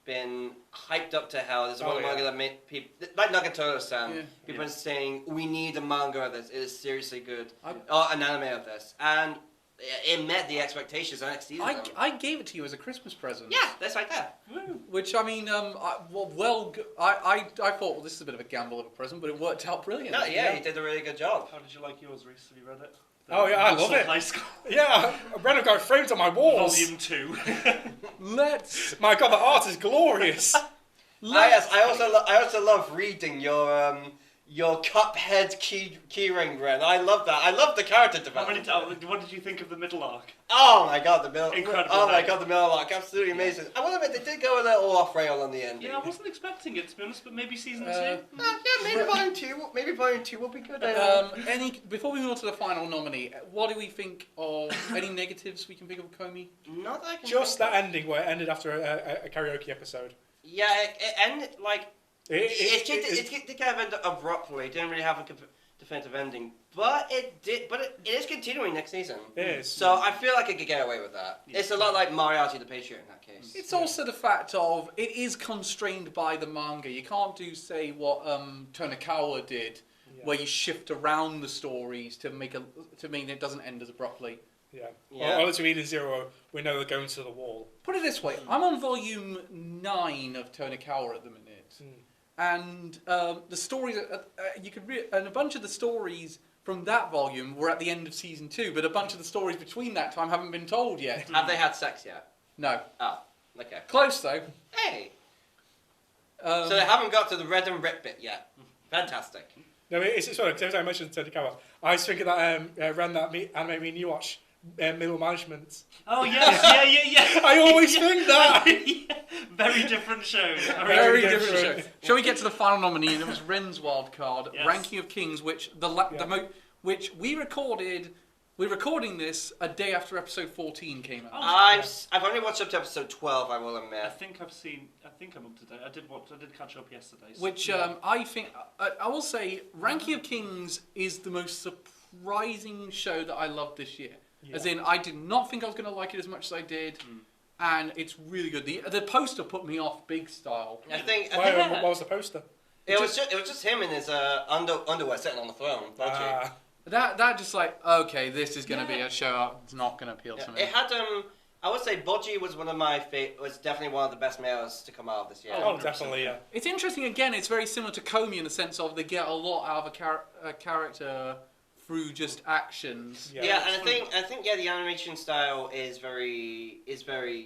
been hyped up to hell. This is one of the manga that made people, like Nagatoro-san, people been saying, we need a manga of this. It is seriously good. Or an anime of this. And it met the expectations the next season. I gave it to you as a Christmas present. Yeah, that's right there. Woo. Which, I mean, I thought, well, this is a bit of a gamble of a present, but it worked out brilliantly. No, yeah, you did a really good job. How did you like yours, Reese? Have you read it? Oh, yeah, I love it. High School. Yeah, Brennan got framed on my walls. Volume 2. My God, the art is glorious. I also love reading your Cuphead keyring, Ren. I love that. I love the character development. What did you think of the middle arc? Oh my god, the middle. Incredible. Oh my god, the middle arc, absolutely amazing. I will admit they did go a little off rail on the ending. Yeah, I wasn't expecting it to be honest, but maybe season 2. Yeah, maybe volume 2. Maybe volume 2 will be good. Before we move on to the final nominee, what do we think of any negatives we can think of Komi? Not that I can Just think that ending where it ended after a karaoke episode. Yeah, it ended like it kind of ended abruptly. It didn't really have a definitive ending, but it did. But it is continuing next season. It is. So I feel like it could get away with that. Yeah. It's a lot like Moriarty the Patriot in that case. It's also the fact of it is constrained by the manga. You can't do say what Tonikawa did, where you shift around the stories to mean it doesn't end as abruptly. Yeah. Yeah. Or to read in Zero, we know they're going to the wall. Put it this way, I'm on volume 9 of Tonikawa at the minute, and the stories you could read, and a bunch of the stories from that volume were at the end of season 2, but a bunch of the stories between that time haven't been told yet. Have they had sex yet? No. Oh, okay. Close though. Hey. So they haven't got to the red and rip bit yet. Fantastic. No, it's sort of, every time I mentioned Tonikawa, I was thinking that ran that anime me and you watch, Middle Management. Oh yes, yeah. I always think that. Yeah. Very different shows. Very different show. Shall we get to the final nominee? And it was Ren's wild card, Yes. Ranking of Kings, which which we recorded we're recording this a day after episode 14 came out. I've only watched up to episode 12. I will admit. I think I'm up to date. I did catch up yesterday. So. Which I think I will say, Ranking of Kings is the most surprising show that I loved this year. Yeah. As in, I did not think I was going to like it as much as I did, and it's really good. The poster put me off big style. I think. What was the poster? It was just him in his underwear sitting on the throne. That just like, okay, this is going to be a show that's not going to appeal to me. It had I would say Bodji was was definitely one of the best males to come out of this year. Oh, definitely, yeah. It's interesting. Again, it's very similar to Komi in the sense of they get a lot out of a character through just actions. Yeah, and I think the animation style is very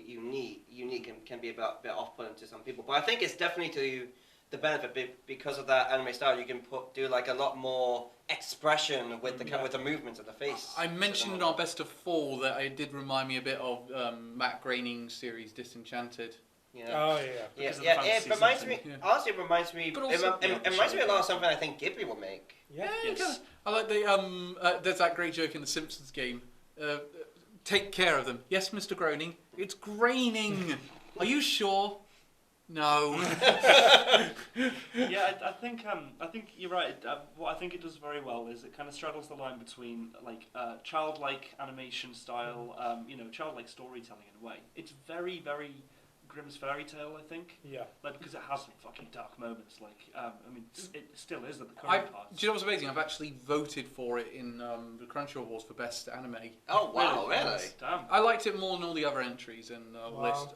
unique and can be a bit off-putting to some people. But I think it's definitely to the benefit because of that anime style. You can do like a lot more expression with the movements of the face. I mentioned in our best of 4 that it did remind me a bit of Matt Groening's series Disenchanted. Yeah. Oh yeah. It reminds me. Yeah. Honestly, it reminds me. It reminds me a lot of something I think Ghibli would make. Yeah. Yes. I like the there's that great joke in the Simpsons game. Take care of them. Yes, Mr. Groening. It's graining. Are you sure? No. Yeah, I think you're right. What I think it does very well is it kind of straddles the line between like childlike animation style, childlike storytelling in a way. It's very, very Grimm's fairy tale, I think. Yeah. Like because it has some fucking dark moments. Like it still is at the current part. Do you know what's amazing? I've actually voted for it in the Crunchyroll Awards for best anime. Oh wow, really? Damn. I liked it more than all the other entries in the list.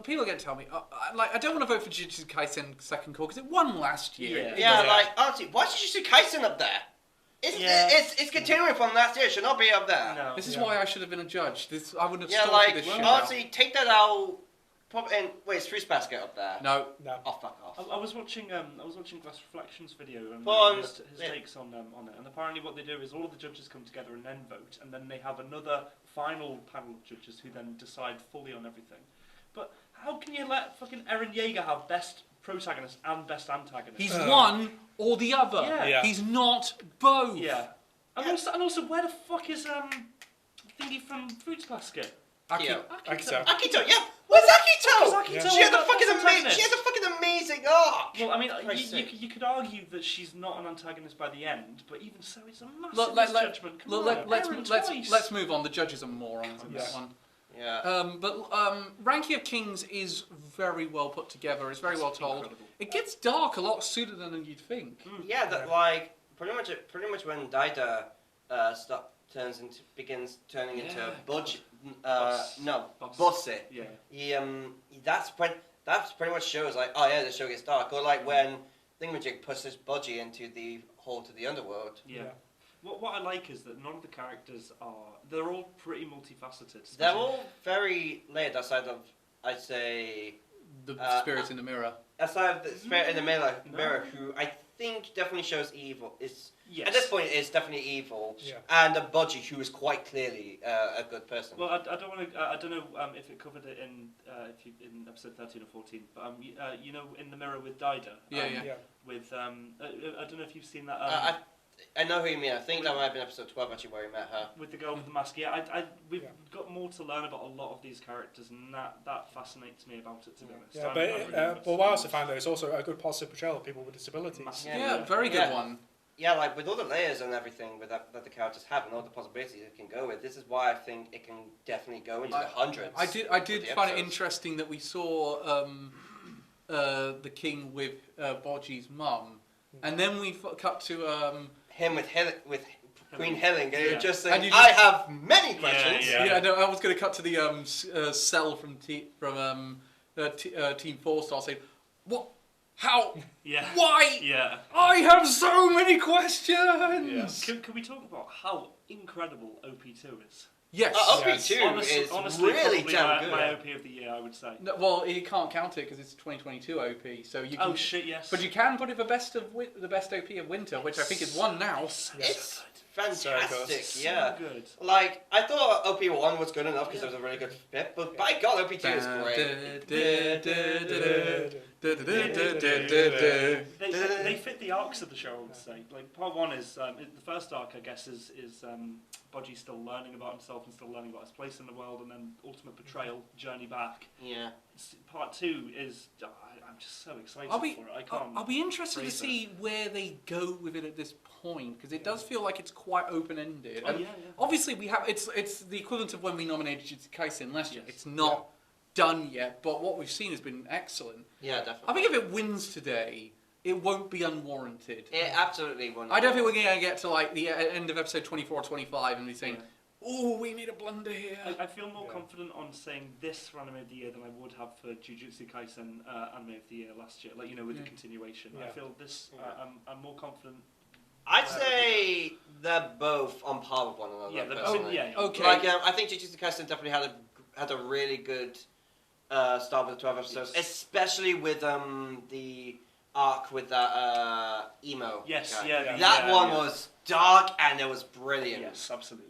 People are going to tell me, I don't want to vote for Jujutsu Kaisen Second Core because it won last year. Yeah, like honestly, why is Jujutsu Kaisen up there? It's continuing from last year. It should not be up there. No. This is why I should have been a judge. I wouldn't have Yeah, started this shit honestly, take that out. Pop it in. Wait, is Fruits Basket up there? No. Oh, fuck off. I was watching Glass Reflections video and his takes on it, and apparently what they do is all of the judges come together and then vote, and then they have another final panel of judges who then decide fully on everything. But how can you let fucking Eren Yeager have best protagonist and best antagonist? He's one or the other. Yeah. He's not both. Yeah. And also, where the fuck is thingy from Fruits Basket? Akito. Akito. Yeah. Where's Akito? Akito? She has a fucking amazing arc. Well, I mean, you could argue that she's not an antagonist by the end, but even so, it's a massive Look, misjudgment. let's move on. The judges are morons in that one. Yeah. Ranking of Kings is very well put together. It's very well told. Incredible. It gets dark a lot sooner than you'd think. Yeah, that like pretty much when Daida begins turning into Bossy. Yeah. That's pretty much shows like, oh yeah, the show gets dark, or like when Thingamajig pushes Bodji into the hole to the underworld. Yeah. What I like is that none of the characters they're all pretty multifaceted. They're all very layered outside of, I'd say, The spirits in the mirror. Aside of the spirit in the mirror, who I think definitely shows evil. At this point, is definitely evil. Yeah. And a Bodji who is quite clearly a good person. Well, I don't want to. I don't know if it covered it in episode 13 or 14, but in the mirror with Daida. Yeah. With I don't know if you've seen that. I know who you mean. I think that might have been episode 12 actually where he met her. With the girl with the mask. Yeah, we've got more to learn about a lot of these characters, and that fascinates me about it, to be honest. Yeah, but what I also find though, it's also a good positive portrayal of people with disabilities. Yeah, very good one. Yeah, like with all the layers and everything that the characters have and all the possibilities it can go with, this is why I think it can definitely go into the hundreds. I did find it interesting that we saw the king with Bodji's mum, and then we cut to him with Queen Helen, and you're just saying, and I have many questions. Yeah, no, I was going to cut to the Cell from Team 4-Star saying, what? How? Yeah. Why? Yeah. I have so many questions! Yeah. Can we talk about how incredible OP2 is? Yes. OP2 is honestly really damn good. My OP of the year, I would say. No, well, you can't count it because it's 2022 OP, so you can... Oh shit, yes. But you can put it the best OP of winter, which I think is one now. It's fantastic. So Yeah. So good. Like, I thought OP1 was good enough because it was a really good fit, but by God, OP2 is great. They fit the arcs of the show, I would say. Like part one is the first arc, I guess, is Bodji still learning about himself and still learning about his place in the world, and then ultimate betrayal, journey back. Yeah. Part two is I'm just so excited I'll be, for it. I can't. I'll be interested to phrase see where they go with it at this point, because it does feel like it's quite open-ended. Oh, And yeah. obviously, we have it's the equivalent of when we nominated Jujutsu Kaisen last year. Yes. It's not done yet, but what we've seen has been excellent. Yeah, definitely. I think if it wins today, it won't be unwarranted. It absolutely won't. I don't think we're going to get to like the end of episode 24 or 25 and be saying, Yeah. "Oh, we made a blunder here." I feel more confident on saying this for Anime of the Year than I would have for Jujutsu Kaisen Anime of the Year last year. Like, you know, with the continuation. Yeah. I feel this. I'm more confident. I'd say they're both on par with one another. Yeah, personally. Okay. Like, I think Jujutsu Kaisen definitely had a really good start with the 12 episodes, especially with the arc with that emo. Yes, guy. yeah. That one was dark and it was brilliant. Yes, absolutely.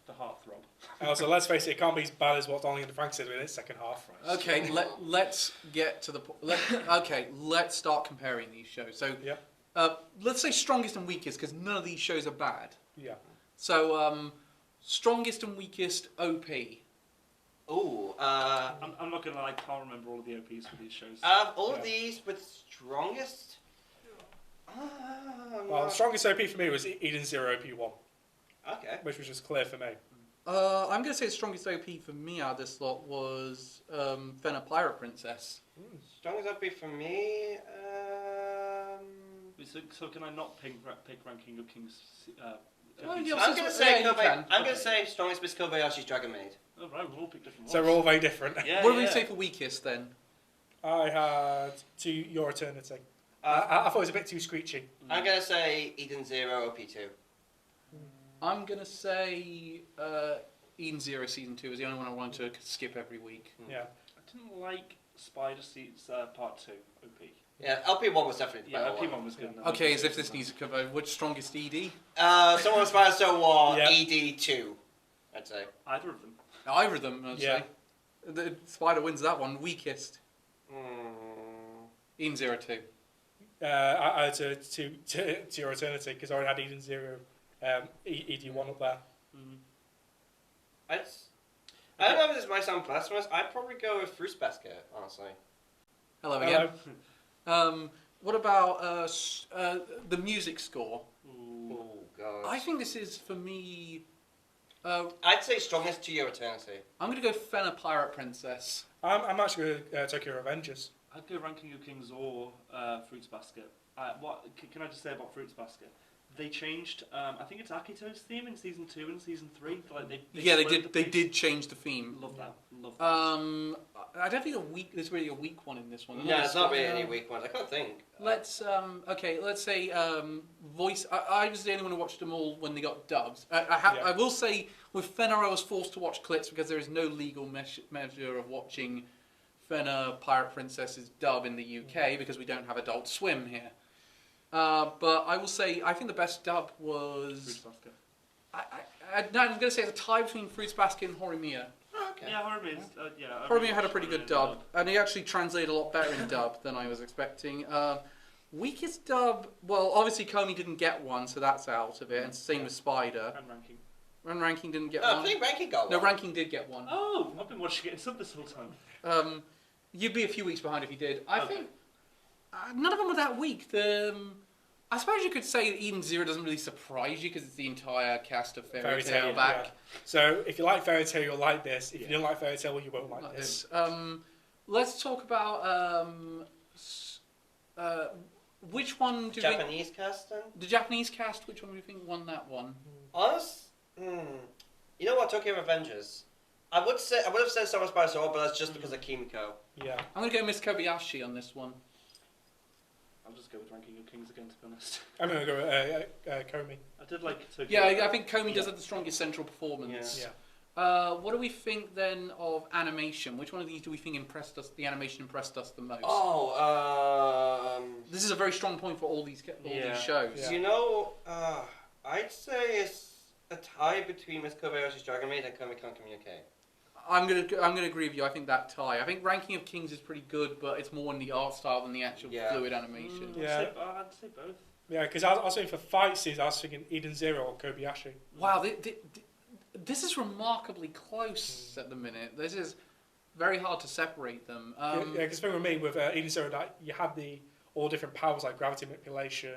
The heartthrob. Also, let's face it, it can't be as bad as what Donald and Frank said in its second half. Right? Okay, let's get to the point. Let's start comparing these shows. So, let's say strongest and weakest, because none of these shows are bad. Yeah. So, strongest and weakest OP. Ooh, I'm not gonna lie, I can't remember all of the OPs for these shows. all of these with strongest. Well, the strongest OP for me was Eden Zero OP1, Okay. which was just clear for me. I'm going to say the strongest OP for me out of this lot was Fena Pirate Princess. Strongest OP for me. So can I not pick ranking of King's? Yeah, I'm gonna say you can. I'm gonna say strongest Miss Kobayashi's Dragon Maid. Oh right, we'll all pick different ones. So we're all very different. Yeah, What do we say for weakest then? I had To Your Eternity. I thought it was a bit too screechy. I'm gonna say Eden Zero OP2. I'm going to say Eden Zero Season 2 is the only one I wanted to skip every week. Yeah. I didn't like Spider Seeds Part 2 OP. Yeah, LP1 was definitely the Yeah, better OP1 one. was good. Okay, as if this needs to cover which strongest ED? Someone Spider So War Yeah. ED2, I'd say. Either of them. Either of them, I'd Yeah. say. The Spider wins that one. Weakest. Mm. Eden Zero 2. I had to Your Eternity because I already had Eden Zero ED1 up there. I don't know if this might sound blasphemous. I'd probably go with Fruits Basket, honestly. Hello again. What about the music score? Oh god. I think this is, for me... I'd say strongest To Your Eternity. I'm going to go Fena Pirate Princess. I'm actually going to Tokyo Revengers. I'd go Ranking of Kings or Fruits Basket. What can I just say about Fruits Basket? They changed. I think it's Akito's theme in season 2 and season 3. Like They did change the theme. Love that. Love that. I don't think there's really a weak one in this one. No, it's not really any weak ones. I can't think. Let's let's say voice. I was the only one who watched them all when they got dubs. I will say with Fena I was forced to watch clips because there is no legal measure of watching Fena Pirate Princess's dub in the UK because we don't have Adult Swim here. But I will say I think the best dub was. Fruits Basket. I'm going to say it's a tie between Fruits Basket and Horimiya. Okay. Yeah, Horimiya. Horimiya had a pretty good dub, and he actually translated a lot better in dub than I was expecting. Weakest dub, well, obviously Komi didn't get one, so that's out of it, and same with Spider. And Ranking. And Ranking didn't get No, one. I think Ranking got one. No, Ranking did get one. Oh, I've been watching it in sub this whole time. You'd be a few weeks behind if you did. I think none of them were that weak. I suppose you could say that Eden Zero doesn't really surprise you because it's the entire cast of Fairy Tail back. Yeah. So if you like Fairy Tail, you'll like this. If you don't like Fairy Tail, well, you won't like this. Let's talk about which one do Japanese cast then? the Japanese cast. Which one do you think won that one? You know what? Tokyo Revengers. I would have said Summer Spice Sword, but that's just because of Kimiko. Yeah. I'm gonna go Miss Kobayashi on this one. I'll just go with Ranking of Kings again, to be honest. I'm going to go with Komi. I did like Tokyo. Yeah, I think Komi does have the strongest central performance. Yeah. What do we think then of animation? Which one of these do we think impressed us? The animation impressed us the most. Oh, This is a very strong point for all these shows. Yeah. you know, I'd say it's a tie between Miss Kobayashi's Dragon Maid and Komi Can't Communicate. I'm gonna agree with you. I think that tie. I think Ranking of Kings is pretty good, but it's more in the art style than the actual fluid animation. Yeah. I'd say both. Yeah, because I was thinking for fight scenes, I was thinking Eden Zero or Kobayashi. Wow, this is remarkably close at the minute. This is very hard to separate them. Yeah, because the thing with me, with Eden Zero, that you have all different powers like gravity manipulation,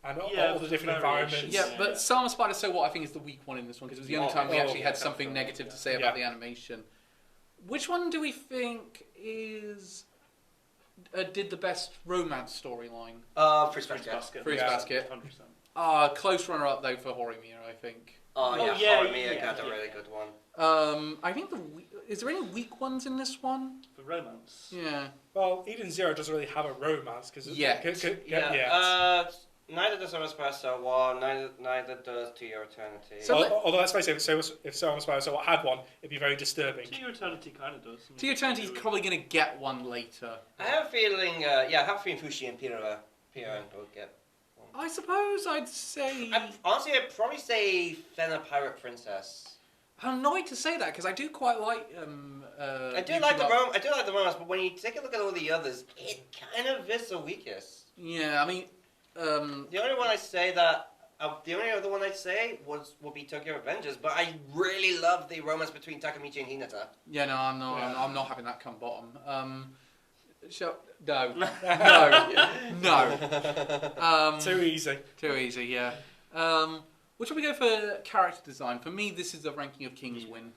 and all the different environments. Yeah, but Sama Spider So What I think is the weak one in this one because it was the only time we actually had something negative to say about the animation. Which one do we think is did the best romance storyline? Fruits Basket. Fruits Basket. 100%. Close runner-up though for Horimiya, I think. Horimiya got a really good one. I think is there any weak ones in this one? For romance. Yeah. Well, Eden Zero doesn't really have a romance because Neither does Sama Spider So What. Neither does To Your Eternity. Although let's face it, if Sama Spider So What had one, it'd be very disturbing. To Your Eternity kind of does. To Your Eternity is probably going to get one later. I have a feeling. Fushi and Pira will get. I suppose I'd say. Honestly, I'd probably say Fena Pirate Princess. I'm annoyed to say that because I do quite like. I do like the romance, but when you take a look at all the others, it kind of is the weakest. Yeah, I mean. The only one I say that. The only other one I'd say would be Tokyo Revengers, but I really love the romance between Takemichi and Hinata. Yeah, no, I'm not. Yeah. I'm not having that come bottom. No. Too easy. Too easy. Yeah. Which will we go for character design? For me, this is a Ranking of Kings win.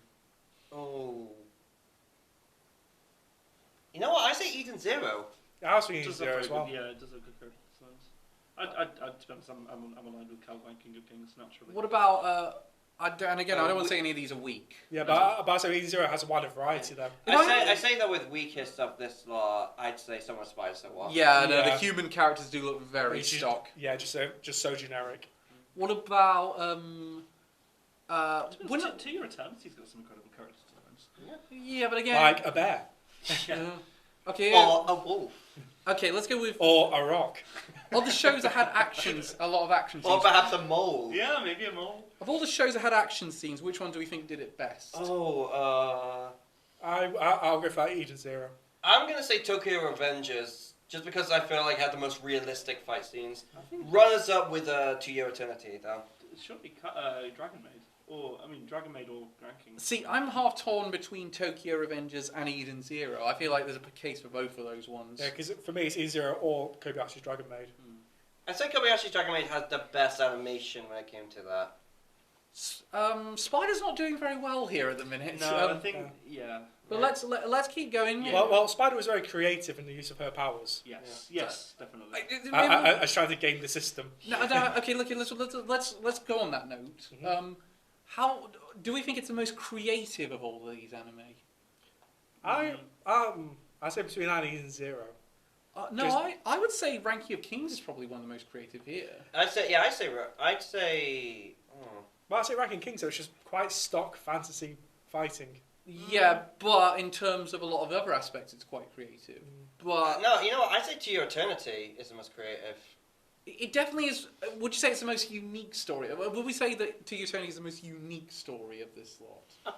Oh. You know what? I say Eden Zero. I was thinking Eden Zero as well. Yeah, it does have good character designs. To be honest, I'm aligned with Cal Ranking of Kings naturally. What about? I don't want to say any of these are weak. Yeah, but I say Eden Zero has a wider variety though. I say that with weakest of this lot, I'd say Summer Spider So What. Yeah, no, the human characters do look very stock. Yeah, just so generic. What about To Your Eternity's got some incredible character designs. Yeah, but again, like a bear. Okay. Or a wolf. Okay, let's go with. Or a rock. Of the shows that had a lot of action scenes. Or perhaps a mole. Yeah, maybe a mole. Of all the shows that had action scenes, which one do we think did it best? I'll go for that Eden Zero. I'm gonna say Tokyo Revengers, just because I feel like it had the most realistic fight scenes. Runners up with To Your Eternity, though. It should be Dragon Maid. Dragon Maid or Ranking. See, I'm half torn between Tokyo Revengers and Eden Zero. I feel like there's a case for both of those ones. Yeah, because for me it's Eden Zero or Kobayashi's Dragon Maid. I'd say Kobayashi's Dragon Maid has the best animation when it came to that. Spider's not doing very well here at the minute. No, I think But let's keep going. Yeah. Well, Spider was very creative in the use of her powers. Yes, definitely. I was trying to game the system. No, okay. Look, let's go on that note. Mm-hmm. How do we think it's the most creative of all these anime? I say between that and Eden Zero. I would say Ranking of Kings is probably one of the most creative here. I'd say. Well, I'd say Ranking Kings, so it's just quite stock fantasy fighting. Yeah, but in terms of a lot of other aspects, it's quite creative. But No, you know what? I'd say To Your Eternity is the most creative. it definitely is. Would you say it's the most unique story? Would we say that To Your Eternity is the most unique story of this lot? I'd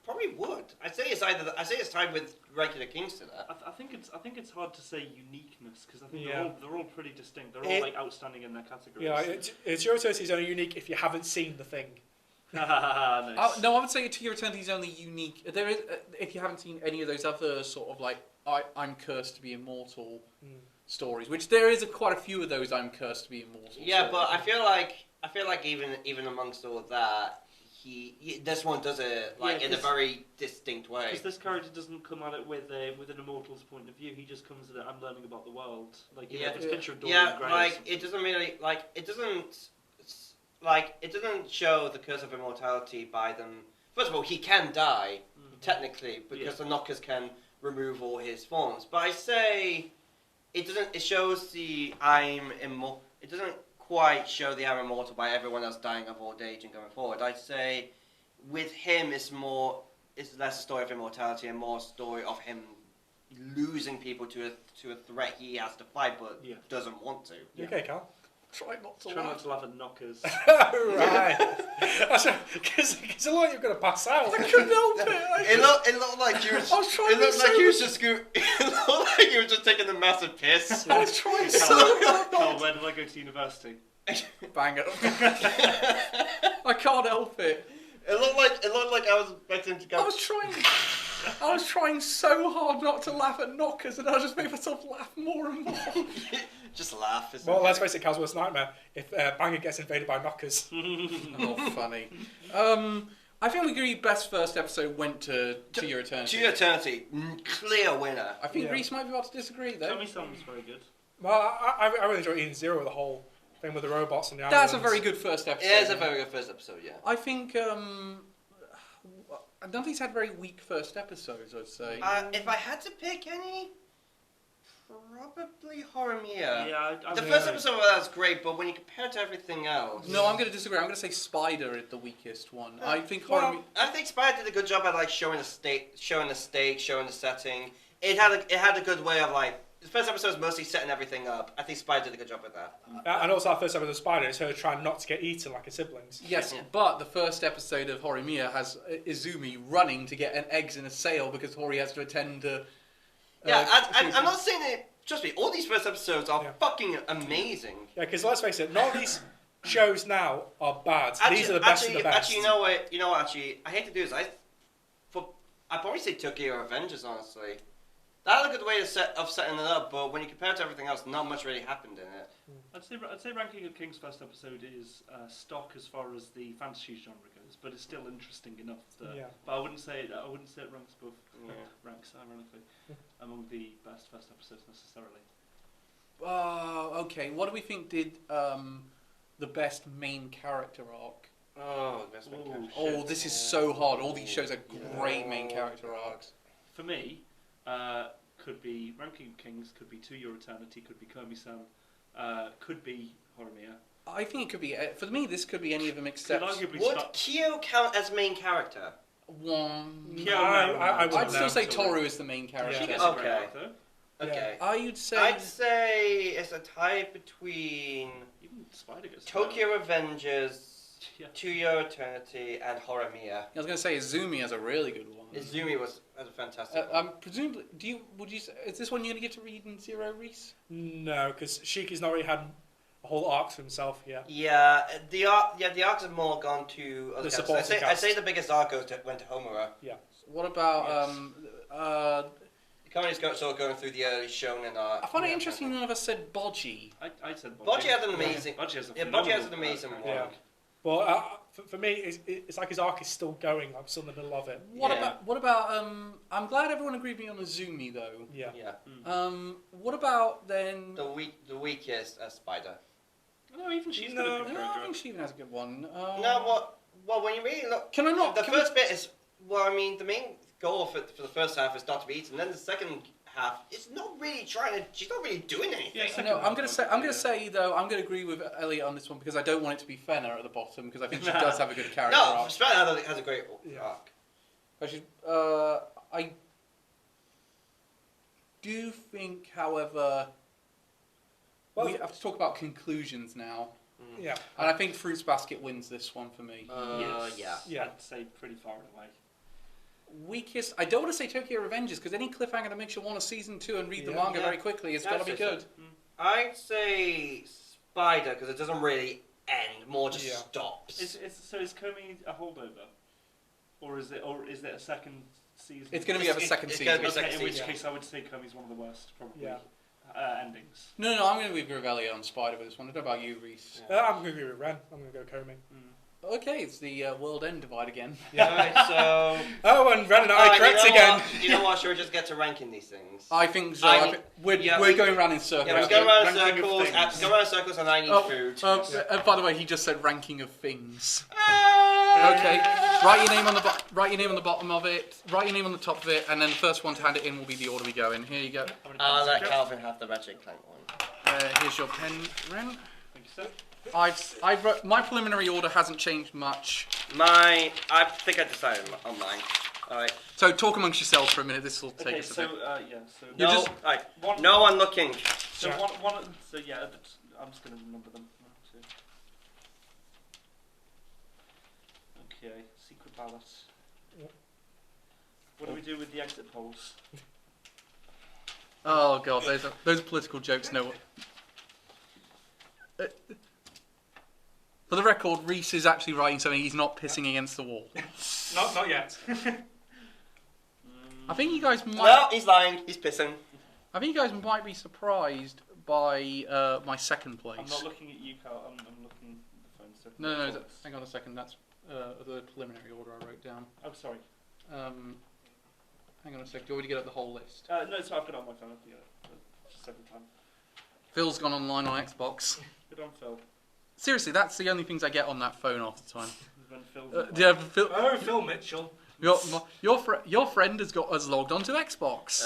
probably would. I'd say it's tied with Ranking of Kings to that. I think it's hard to say uniqueness because I think Yeah. they're all pretty distinct. They're all like outstanding in their categories. Yeah, To Your Eternity is only unique if you haven't seen the thing. Nice. No, I would say To Your Eternity is only unique. There is, if you haven't seen any of those other sort of like I'm cursed to be immortal stories, which there is quite a few of those I'm cursed to be immortal. Yeah, stories. but I feel like even amongst all of that, this one does it in a very distinct way. Because this character doesn't come at it with an immortal's point of view. He just comes at it. I'm learning about the world. This picture of Dorian Gray. It doesn't show the curse of immortality by them. First of all, he can die technically because the knockers can remove all his forms. But I say it doesn't. It shows the I'm immortal. It doesn't quite show the I'm immortal by everyone else dying of old age and going forward. I'd say with him it's less a story of immortality and more a story of him losing people to a threat he has to fight but doesn't want to. You okay, Cal? Try not to Try not laugh. to laugh at knockers. Right. Because it's a lot you're going to pass out. I couldn't help it. It looked like you were. I was trying It looked so like you was just It looked like you were just taking a massive piss. I was trying so Carl, hard Carl, not where did I go to university? to bang it. I can't help it. It looked like I was expecting to go. I was trying so hard not to laugh at knockers, and I just made myself laugh more and more. Just laugh. Well, let's face it, Cal's worst nightmare. If Banger gets invaded by knockers. Oh, funny. I think we agree best first episode went to Your Eternity. To Your Eternity, clear winner. I think Yeah. Reese might be about to disagree, though. Komi was very good. Well, I really enjoyed Eden Zero, the whole thing with the robots and the That's a aliens. very good first episode. It is a very good first episode, yeah. I think none of these had very weak first episodes, I'd say. If I had to pick any, probably Horimiya. Yeah, The first episode of that was great, but when you compare it to everything else... No, I'm going to disagree. I'm going to say Spider is the weakest one. I think well, Horimiya... I think Spider did a good job at like showing the stage, showing the setting. It had a good way of like... The first episode was mostly setting everything up. I think Spider did a good job with that. And also our first episode of Spider is her trying not to get eaten like her siblings. Yes, Yeah. but the first episode of Horimiya has Izumi running to get an eggs in a sail because Hori has to attend to... I'm not saying that... Trust me, all these first episodes are Yeah. fucking amazing. Yeah, because let's face it, none of these shows now are bad. These are the best of the best. Actually, you know what? Actually, I hate to do this. I'd probably say Tokyo Avengers, honestly. That had a good way of setting it up, but when you compare it to everything else, not much really happened in it. I'd say Ranking of Kings first episode is stock as far as the fantasy genre goes, but it's still interesting enough. Yeah. But I wouldn't say it ranks above Yeah. ranks ironically among the best first episodes necessarily. Okay, what do we think did the best main character arc? Oh, best main character. Oh, this is so hard. All these shows are great main character arcs. For me, could be Ranking of Kings, could be To Your Eternity, could be Komi-san, could be Horimiya. I think it could be... For me, this could be any of them Could except arguably Would start. Kyo count as main character? one... Kyo, I I'd wouldn't still know. say Toru is the main character. She gets Yeah. a great Okay. arc though. Okay. I'd say... I'd say it's a tie between Even Spider gets Tokyo Avengers, Yeah. To Your Eternity, and Horimiya. I was going to say Izumi has a really good one. Izumi was a fantastic one. Presumably, is this one you're going to get to read in Zero, Reese? No, because Shiki's not really had a whole arc for himself yet. Yeah, the arcs have more gone to other The cast. supporting I'd cast. say the biggest arc went to Homura. What about, The company's sort of going through the early shonen arc. I find it interesting none of us said Boji. I said Bocce had an amazing. Bocce has a Yeah, Bocce has an amazing phenomenal one. Yeah. arc. Well, for me, it's like his arc is still going. I'm still in the middle of it. What about, I'm glad everyone agreed with me on Izumi, though. Yeah. Yeah. What about, then... The weakest Spider. No, even she's No. got a good I character. think she even has a good one. No, well, when you really look, Can I not... the can first bit is, well, I mean, the main goal for the first half is not to be eaten. Then the second half, it's not really she's not really doing anything. Yeah, No, I'm gonna say though, I'm gonna agree with Elliot on this one because I don't want it to be Fena at the bottom because I think she does have a good character No, arc. Spider has a great arc. Actually, I do think, however, Well- we have to talk about conclusions now, Yeah. and I think Fruits Basket wins this one for me. Yes. Yeah. I'd say pretty far away. Weakest, I don't want to say Tokyo Revengers because any cliffhanger that makes you want a season 2 and read the Yeah. manga Yeah. very quickly is gotta be That's good. I'd say Spider because it doesn't really end, more just Yeah. stops. Is Komi a holdover, or is it a second season? It's going to be a second it's season. gonna be Okay, second in which season. case I would say Komi's one of the worst, probably. Yeah. Endings. No, I'm going to agree with Elliot on Spider with this one. I don't know about you, Reese. I'm going to agree with Ren. I'm going to go Komi. Okay, it's the world end divide again. Alright, so. Oh, and Ren and I Alright, correct you know again. What? You know what? Should we just get to ranking these things? I think so. I need- We're going around in circles. Yeah, let's go around in ranking of circles. things. Go around in circles, and I need food. By the way, he just said ranking of things. Ah! Okay, write your name on the bottom of it. Write your name on the top of it, and then the first one to hand it in will be the order we go in. Here you go. I'll let Calvin have the Ratchet Clank one. Here's your pen, Ren. Thank you, sir. My preliminary order hasn't changed much. I think I decided on mine. Alright. So talk amongst yourselves for a minute. This will take Okay, us a so bit. so You're No, just- alright. one, No one looking. so Yeah. one, so yeah, I'm just gonna remember them. Okay, secret ballot. What do we do with the exit polls? Oh god, those are political jokes. No. For the record, Reese is actually writing something. He's not pissing against the wall. Not yet. I think you guys might. No, he's lying. He's pissing. I think you guys might be surprised by my second place. I'm not looking at you, Carl. I'm looking at the phone stuff. No, hang on a second. That's the preliminary order I wrote down. Oh, sorry. Hang on a second. Do you want me to get up the whole list? No, so I've got it on my phone. I've got it. Just second time. Phil's gone online on Xbox. Good on Phil. Seriously, that's the only things I get on that phone half the time. When Phil's Yeah, Phil, Oh, Phil Mitchell. your friend has logged onto Xbox.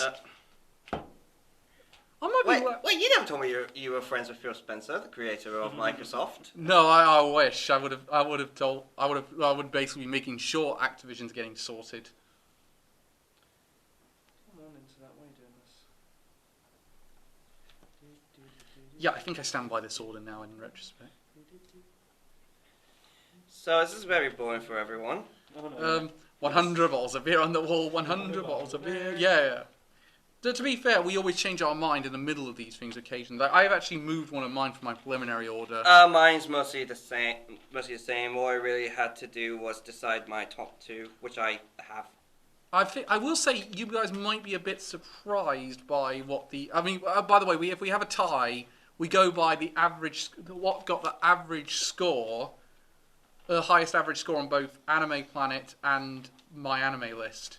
I might be. Wait, you never told me you were friends with Phil Spencer, the creator of Microsoft. No, I wish I would have basically be making sure Activision's getting sorted. Come on into that way doing this. Yeah, I think I stand by this order now in retrospect. So this is very boring for everyone. Oh, no. 100 bottles of beer on the wall, 100 bottles of beer. Yeah. To be fair, we always change our mind in the middle of these things occasionally. I've actually moved one of mine from my preliminary order. Mine's mostly the same. All I really had to do was decide my top two, which I have. I will say you guys might be a bit surprised by what the. I mean, by the way, if we have a tie, we go by the average. What got the average score, the highest average score on both Anime Planet and My Anime List.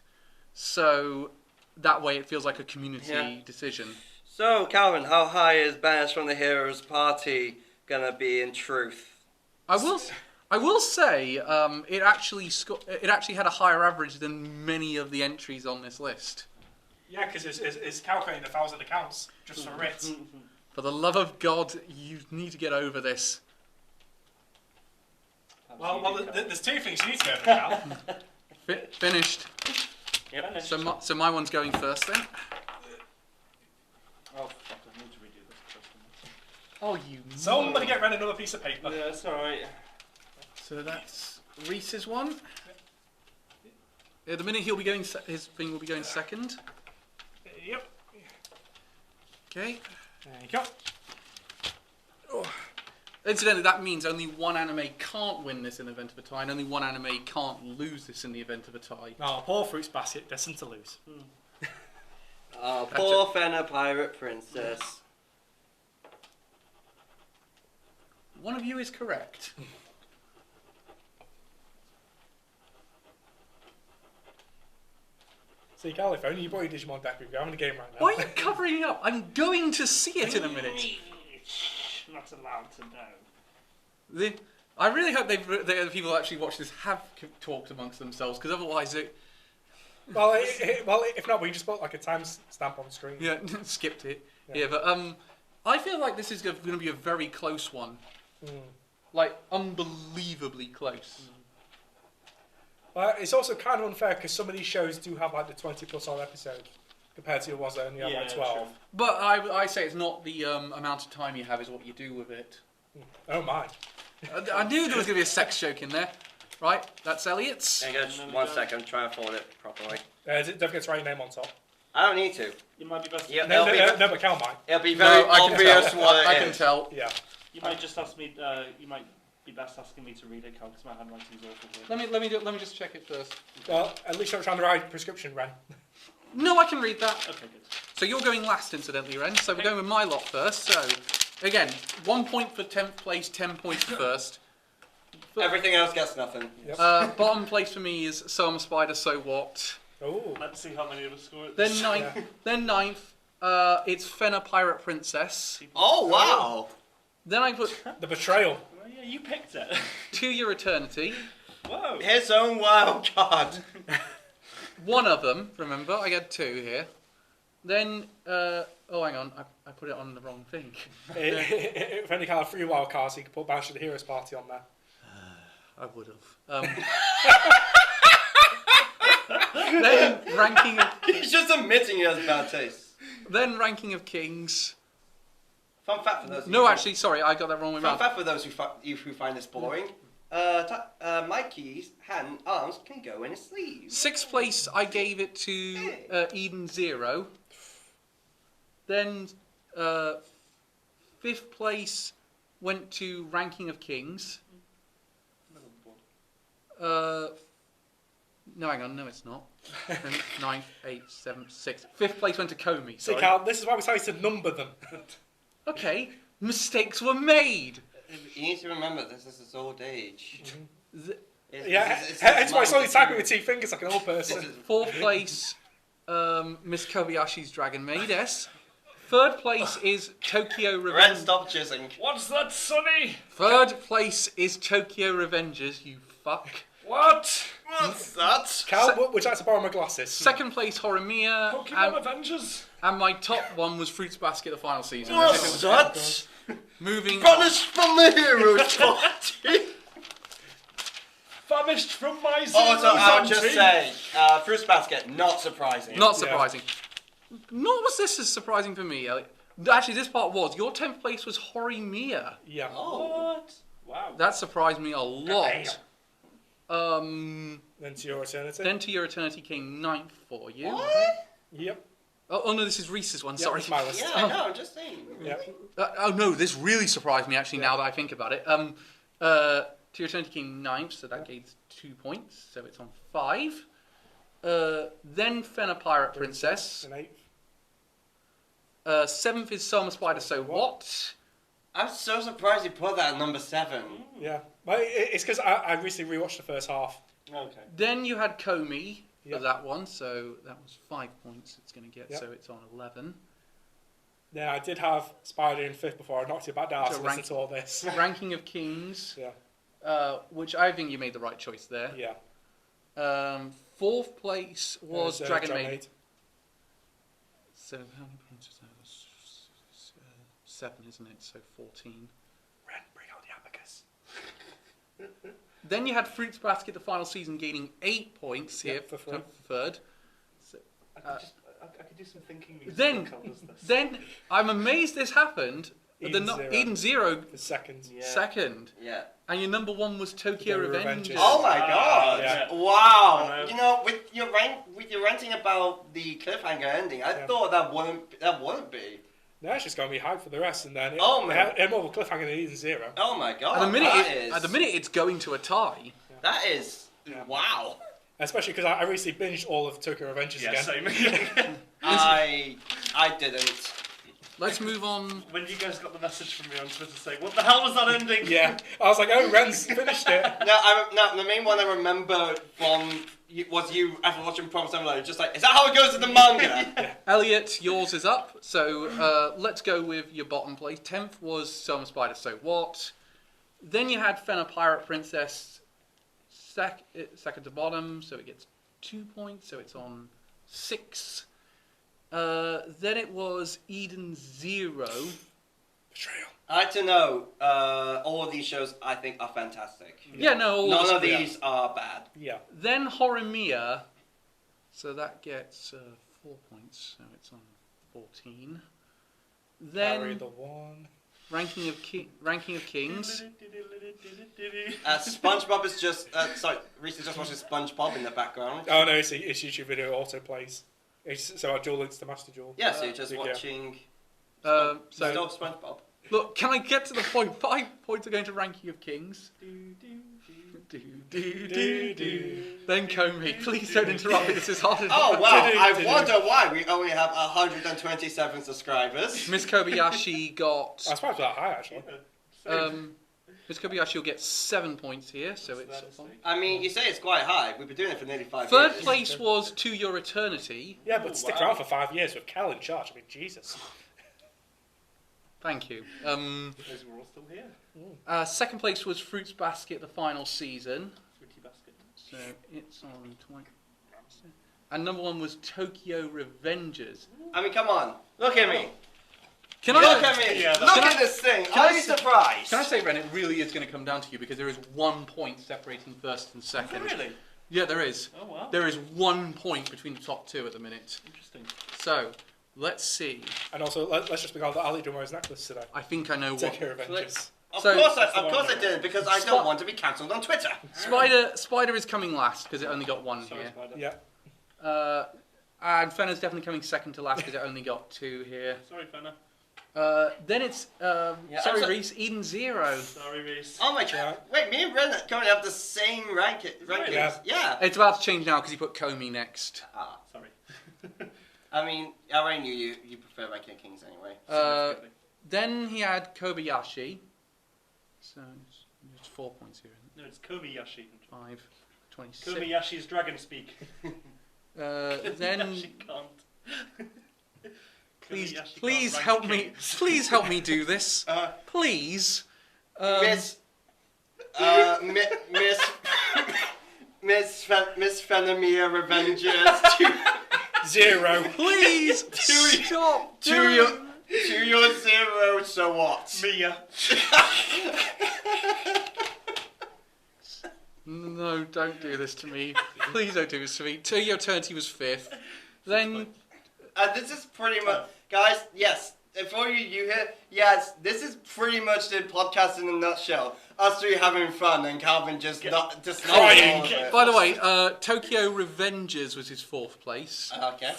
So that way, it feels like a community decision. So, Calvin, how high is Banners from the Heroes Party gonna be in truth? I will say it actually had a higher average than many of the entries on this list. Yeah, because it's calculating 1,000 accounts just for it. For the love of God, you need to get over this. Well, there's two things you need to go for now. Finished. Yep. So my one's going first then. Oh, fuck, I need to redo this. Oh, you. Somebody get rid of another piece of paper. Yeah, it's alright. So that's Reese's one. The minute he'll be going, his thing will be going second. Yep. Okay. There you go. Oh. Incidentally, that means only one anime can't win this in the event of a tie, and only one anime can't lose this in the event of a tie. Oh, poor Fruits Basket, destined to lose. Oh, poor Fena Pirate Princess. One of you is correct. See, Carl, if only you brought your Digimon deck, we'd be having a game right now. Why are you covering it up? I'm going to see it in a minute. Not allowed to know. I really hope the people who actually watch this have talked amongst themselves, because otherwise Well, if not, we just put like a time stamp on the screen. yeah, skipped it. Yeah. Yeah, but I feel like this is going to be a very close one. Mm. Like, unbelievably close. It's also kind of unfair because some of these shows do have like the 20+ odd episodes compared to the ones that only have like 12. True. But I say it's not the amount of time you have, is what you do with it. Oh my. I knew there was going to be a sex joke in there. Right, that's Elliot's. Hang on, just 1 second, I'm trying to fold it properly. Don't forget to write your name on top. I don't need to. You might be best. Yeah, No, it'll but Cal might. be very No, I can obvious tell. what I it can is. tell. Yeah. You might just ask me. You might be best asking me to read it, Carl, because my handwriting's awful. Here. Let me just check it first. Well, at least you're not trying to write prescription, Ren. No, I can read that. Okay, good. So you're going last, incidentally, Ren. So we're going with my lot first. So, again, 1 point for 10th place, 10 points for first. Everything else gets nothing. Yep. Bottom place for me is So I'm a Spider, So What. Oh. Let's see how many of us score it. Then ninth, it's Fena Pirate Princess. Oh, wow! Then I put The betrayal. Well, yeah, you picked it. To Your Eternity. Whoa. His own wild card. One of them, remember, I got two here. Then, oh, hang on, I put it on the wrong thing. If only Cal had 3 wild cards, he could put Banshee the Heroes Party on there. I would have. Then ranking of He's just admitting he has bad taste. Ranking of Kings. Fun fact for those. No, actually, sorry, I got that wrong way Fun around. fact for those who find this boring. Mikey's arms can go in his sleeves. 6th place, I gave it to Eden Zero. Then 5th place went to Ranking of Kings. No, hang on, no, it's not. 9th, 8th, 7th, 6th. 5th place went to Komi. See, Sorry. Cal, this is why we decided to number them. Okay, mistakes were made. You need to remember this is his old age. Hence why I saw you typing with 2 fingers like an old person. 4th place, Miss Kobayashi's Dragon Maid, yes. 3rd place is Tokyo Ren, Revenge. stop jizzing. What's that, Sonny? 3rd place is Tokyo Revengers, you fuck. What? What's that? Cal, would you like to borrow my glasses? 2nd place, Horimiya. Pokemon Avengers? And my top one was Fruits Basket, the final season. What's that? Moving Banished from the hero's party. Famished from my Oh, so I'll just team. say, Fruits Basket, not surprising. Not surprising. Nor was this as surprising for me, Elliot. Actually, this part was. Your 10th place was Horimiya. Yeah. What? Wow. That surprised me a lot. Then to your eternity. Then To Your Eternity came 9th for you. What? Yep. Oh no, this is Reese's one, Yep, sorry. it's my list. Yeah, I know, I'm just saying. Yep. Oh no, this really surprised me actually now that I think about it. To Your Eternity came 9th, so that gave 2 points, so it's on 5. Then Fena Pirate Princess. An 8th. 7th is Soma Spider, So What? I'm so surprised you put that at number 7. Yeah. Well, it's because I recently rewatched the first half. Okay. Then you had Komi for Yep. that one, so that was 5 points it's going to get, Yep. so it's on 11. Then I did have Spider in 5th before I knocked it back down So to listen to all this. Ranking of Kings, Yeah. which I think you made the right choice there. Yeah. 4th place was Dragon Maid. So how many points is that? 7, isn't it? So 14. Ren, bring out the abacus. Then you had Fruits Basket, the final season, gaining 8 points here Yep, for third. third. So, I could do some thinking music. then, while Cal does this. then I'm amazed this happened. Eden Zero The second. Yeah. second, Yeah. and your number 1 was Tokyo The Revengers. Revengers. Oh my god! Yeah. Wow! I know. You know, with your ranting about the cliffhanger ending, I thought that wouldn't be. No, it's just going to be hype for the rest, and then it more of a cliffhanger than Eden Zero. Oh my god! At the minute, that at the minute, it's going to a tie. that is Yeah. wow. Especially because I recently binged all of Tokyo Revengers Yeah, again. same. I didn't. Let's move on. When you guys got the message from me on Twitter saying, "What the hell was that ending?" Yeah, I was like, oh, Ren's finished it. No, the main one I remember from was you after watching Prom 7 just like, is that how it goes in the manga? Elliot, yours is up. So let's go with your bottom place. 10th was Soma Spider, So What? Then you had Fena Pirate Princess second to bottom, so it gets 2 points, so it's on 6. Then it was Eden Zero. Betrayal. I like to know, all of these shows I think are fantastic. Yeah, no, all None the- of these are bad. Yeah. Then Horimiya, so that gets 4 points, so it's on 14. Carry Then the one. Ranking of Kings. SpongeBob is just, sorry, Reese is just watching SpongeBob in the background. Oh no, it's YouTube video auto plays. So our duel links to Master Duel. Yeah, so you're just Yeah. watching So still SpongeBob. look, can I get to the point? 5 points are going to Ranking of Kings. Then Komi, please don't interrupt me. This is hard enough. Oh wow, I wonder why we only have 127 subscribers. Miss Kobayashi got. I was surprised that high actually. Miss Kobayashi will get 7 points here, so it's. I mean, you say it's quite high. We've been doing it for nearly 5 Third years. place was To Your Eternity. Yeah, but stick around for 5 years with Cal in charge. I mean, Jesus. Thank you. Because we're all still here. Second place was Fruits Basket, the final season. Fruity basket. So it's on 20. And number 1 was Tokyo Revengers. I mean, come on. Look at me. Can Look I? at me. Yeah, Look Can at I- this thing. can Are I you say- surprised? Can I say, Ren, it really is going to come down to you because there is 1 point separating first and second. Really? Yeah, there is. Oh wow. There is 1 point between the top 2 at the minute. Interesting. So, let's see. And also, let's just be clear that Ali done wear his necklace today. I think I know Take what. care of Avengers. Of So- course I didn't, because I don't want to be cancelled on Twitter. Spider is coming last because it only got one Sorry, here. Spider. Yeah. And Fena's definitely coming second to last because it only got 2 here. Sorry, Fena. Then it's I'm so- Reese, Eden 0. Sorry, Reese. Oh my god! Wait, me and Ren currently have the same rankings. Yeah. It's about to change now because you put Komi next. Ah, Sorry. I mean, I already knew you prefer Ranking of Kings anyway. Significantly. Then he had Kobayashi. So it's 4 points here. No, it's Komiyashi. 5, 26. Komiyashi's dragon speak. Then Komiyashi can't. please Kobayashi please can't help rank me. kings. Please help me do this. Please. Miss Fenamia Revengers 0. Please stop. to your 0. So what? Mia. No, don't do this to me. Please don't do this to me. To Your Eternity was 5th. Then This is pretty much, guys. Yes, for you here. Yes, this is pretty much the podcast in a nutshell. Us three having fun and Calvin just not crying. all of it. by the way, Tokyo Revengers was his 4th place. Okay.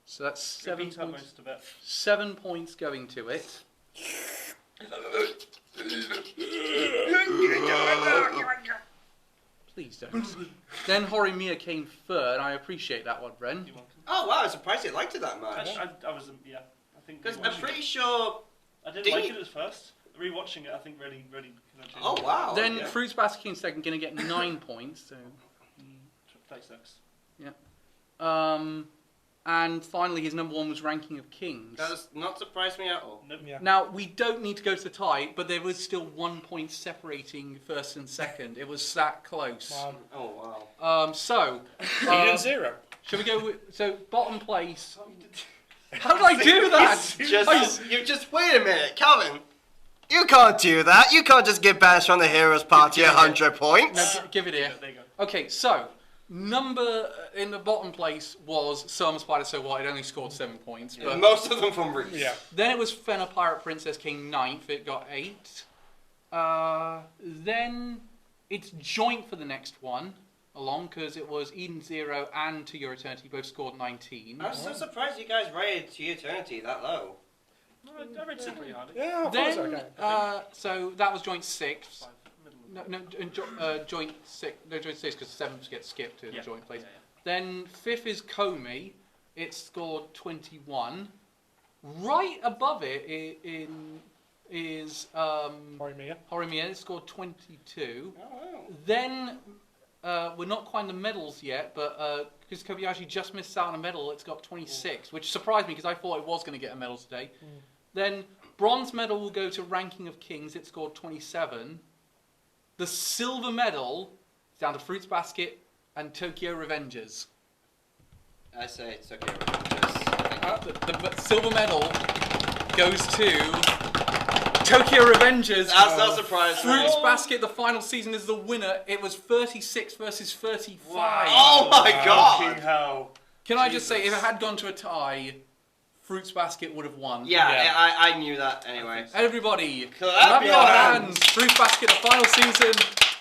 So that's 7 Beat up points. most of it. 7 points going to it. Please don't. Then Horimiya came 3rd. I appreciate that one, Bren. You want? Oh wow, I'm surprised you liked it that much. I was, yeah. I think. Because I'm rewatching pretty it- sure. I didn't Did like you- it at first. Rewatching it, I think really. Oh wow. Then okay. Fruits Basket came 2nd, going to get 9 points. So, 36. and finally his number 1 was Ranking of Kings. That does not surprise me at all. Nope. Yeah. Now we don't need to go to the tie, but there was still 1 point separating 1st and 2nd. It was that close. Wow. Oh wow. So, Eden 0. shall we go? So bottom place. How did I do that? Just wait a minute, Calvin. You can't do that. You can't just get bashed on the Heroes Party Give it 100 points. No, give it here. There you go. Okay, so number in the bottom place was Summer Spider So What. It only scored 7 points, but Most of them from Reese. Yeah. then it was Fena Pirate Princess came 9th. It got 8. Then it's joint for the next one along because it was Eden 0 and To Your Eternity both scored 19. I was so surprised you guys rated To Eternity that low. I read it pretty hard. Yeah, of course Then okay. so that was joint 6th. Middle of No, joint 6. No, joint 6 because 7th gets skipped to the Yeah. joint place. Yeah, Then 5th is Komi. It scored 21. Right above it is Horimiya. Horimiya. It scored 22. Oh wow. Then we're not quite in the medals yet, but because Kobayashi just missed out on a medal, it's got 26, which surprised me because I thought it was going to get a medal today. Then bronze medal will go to Ranking of Kings. It scored 27. The silver medal is down to Fruits Basket and Tokyo Revengers. I say it's okay. Just, The silver medal goes to Tokyo Revengers. That's not surprising. Fruits Basket, the final season, is the winner. It was 36 versus 35. Oh my Fucking god! hell. Can I just say, if it had gone to a tie, Fruits Basket would have won. Yeah, Yeah. I knew that anyway. Everybody, Clap your your hands. Fruits Basket, the final season,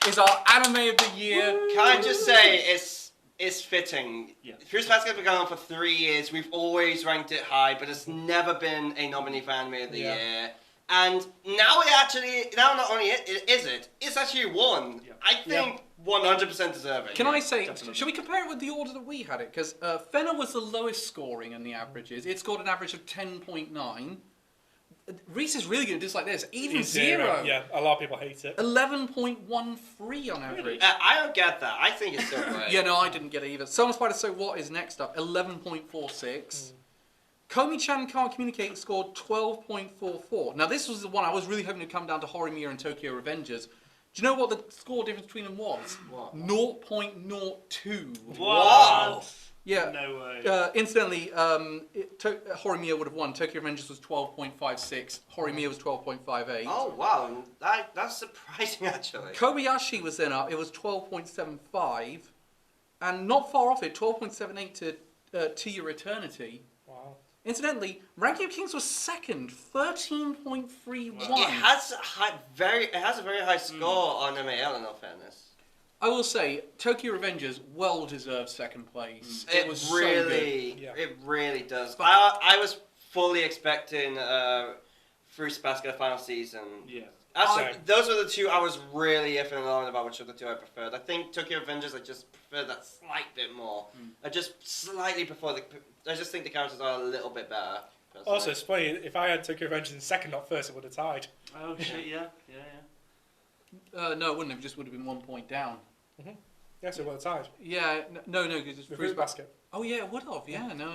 is our anime of the year. Can I just say it's fitting. Yeah. Fruits Basket's been going on for 3 years. We've always ranked it high, but it's never been a nominee for Anime of the Year. And now not only is it, it's actually won. Yeah. I think 100% deserving. Can I say, Definitely. shall we compare it with the order that we had it? Because Fena was the lowest scoring in the averages. It scored an average of 10.9. Reese is really going to dislike this. Even 0. Yeah, a lot of people hate it. 11.13 on average. I don't get that. I think it's still great. Yeah, no, I didn't get it either. Summer Spider So What is next up, 11.46. Komi Can't Communicate scored 12.44. Now, this was the one I was really hoping to come down to Horimiya and Tokyo Revengers. Do you know what the score difference between them was? What? 0.02. Wow. Yeah. No way. Incidentally, Horimiya would have won. Tokyo Revengers was 12.56. Horimiya was 12.58. Oh wow, that's surprising actually. Kobayashi was then up. It was 12.75. And not far off it, 12.78 to Your Eternity. Wow. Incidentally, Ranking of Kings was second, 13.31. It has a very high score on MAL, in all fairness. I will say, Tokyo Revengers well-deserved second place. It was really, so good. Yeah. it really does. I was fully expecting Fruits Basket final season. Yeah. Actually, Same. those were the two I was really iffing on about which of the two I preferred. I think Tokyo Revengers, I just prefer that slight bit more. I just slightly prefer I just think the characters are a little bit better. Personally. Also, it's funny, if I had Tokyo Revengers in second, not first, it would have tied. Oh shit! Yeah. No, it wouldn't have. Just would have been 1 point down. Yes, it would have tied. Yeah, no, because it's The Fruits Fruit Basket. Oh yeah, it would have. Yeah, no,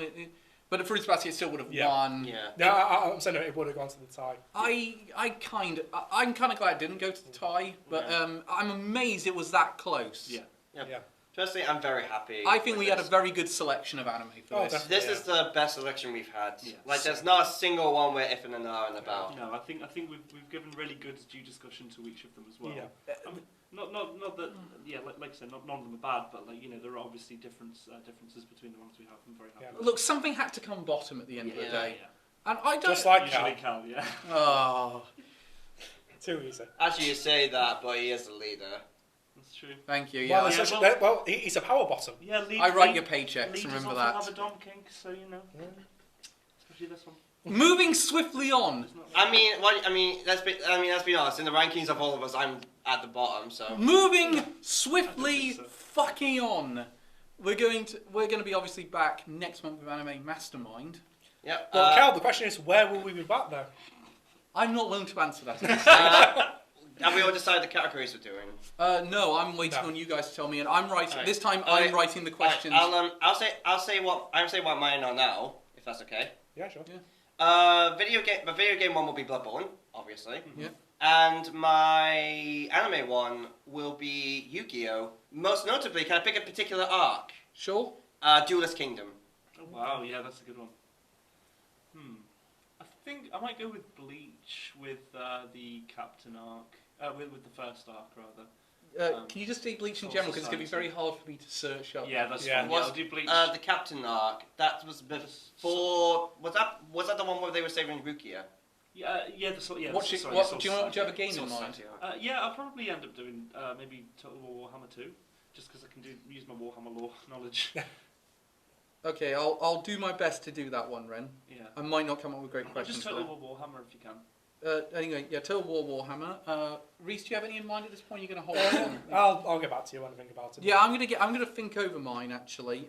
but the Fruits Basket still would have Yeah. won. Yeah. No, I'm saying it would have gone to the tie. I'm kind of glad it didn't go to the tie, but I'm amazed it was that close. Yeah. Yeah. Personally, I'm very happy. I think with we had a this. very good selection of anime for Oh, this. definitely. This is the best selection we've had. Yeah. Like, there's not a single one we're iffing and ahhing about. No, I think we've given really good due discussion to each of them as well. Yeah. Not that like I said, none of them are bad, but there are obviously differences between the ones we have. I'm very happy. Yeah. with. Look, something had to come bottom at the end of the Yeah. day, Yeah. and I don't. Just like Usually Cal. Cal, yeah. Oh, Too easy. Actually, you say that, but he is the leader. That's true. thank you. Well, Yeah, it's Yeah, actually- well, he's a power bottom. Yeah, lead, I write lead- your paychecks. leaders Remember often that. have a dom kink, so especially this one. Moving swiftly on. It's not Let's be honest. In the rankings of all of us, I'm at the bottom. So Moving swiftly I don't think so. fucking on. We're going to be obviously back next month with Anime Mastermind. yep. Well, Cal, the question is, where will we be back though? I'm not willing to answer that. Have we all decided the categories we're doing? No, I'm waiting No. on you guys to tell me, and I'm writing. Alright. This time, Alright. I'm writing the questions. I'll say what mine are now, if that's okay. Yeah, sure. My video game one will be Bloodborne, obviously. Yeah. And my anime one will be Yu-Gi-Oh! Most notably, can I pick a particular arc? Sure. Duelist Kingdom. Oh, wow, yeah, that's a good one. I think I might go with Bleach with the Captain arc, with the first arc rather. Can you just say Bleach in Soul general, because it's going to be very Society. hard for me to search up. Yeah, that's Yeah. fine. Yeah, I'll do Bleach. The Captain arc. That was before. Was that the one where they were saving Rukia? yeah, do you have a game in Soul mind? Society arc. Yeah, I'll probably end up doing maybe Total War Warhammer 2, just because I can use my Warhammer lore knowledge. Okay, I'll do my best to do that one, Ren. Yeah. I might not come up with great questions. Just for Total that. War Warhammer if you can. Anyway, yeah, Total War Warhammer. Reese, do you have any in mind at this point? You're going to hold on. I'll get back to you when I think about it. Yeah, I'm gonna think over mine actually.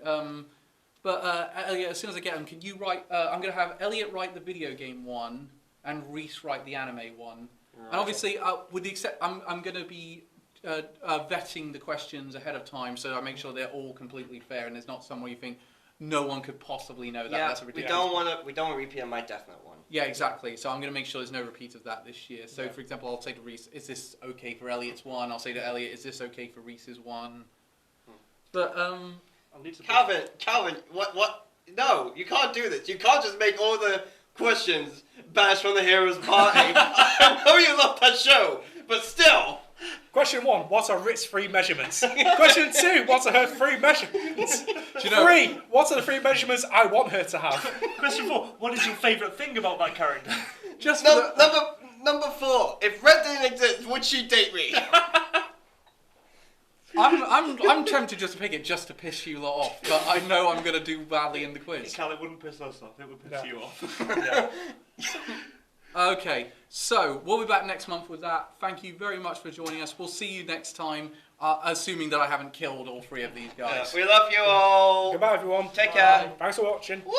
But Elliot, as soon as I get them, can you write? I'm gonna have Elliot write the video game one and Reese write the anime one. Right. And obviously, with the I'm gonna be vetting the questions ahead of time, so I make sure they're all completely fair and there's not somewhere you think no one could possibly know that. Yeah, That's a we ridiculous. don't want to repeat on my Death Note one. Yeah, exactly. So I'm going to make sure there's no repeat of that this year. So, Yeah. for example, I'll say to Reese, is this okay for Elliot's one? I'll say to Elliot, is this okay for Reese's one? But, I'll need to. Calvin, what? No, you can't do this. You can't just make all the questions banished from the hero's party. I know you love that show, but still. Question 1, what are Rit's 3 measurements? Question 2, what are her 3 measurements? do you know, 3, what are the 3 measurements I want her to have? Question 4: what is your favourite thing about that character? just for the, Number 4. If Red didn't exist, would she date me? I'm tempted just to pick it just to piss you lot off, but I know I'm going to do badly in the quiz. Cal, it wouldn't piss us off. It would piss No. you off. Yeah. Okay, so we'll be back next month with that. Thank you very much for joining us. We'll see you next time, assuming that I haven't killed all 3 of these guys. We love you all. Goodbye, everyone. Take care. Thanks for watching. Woo!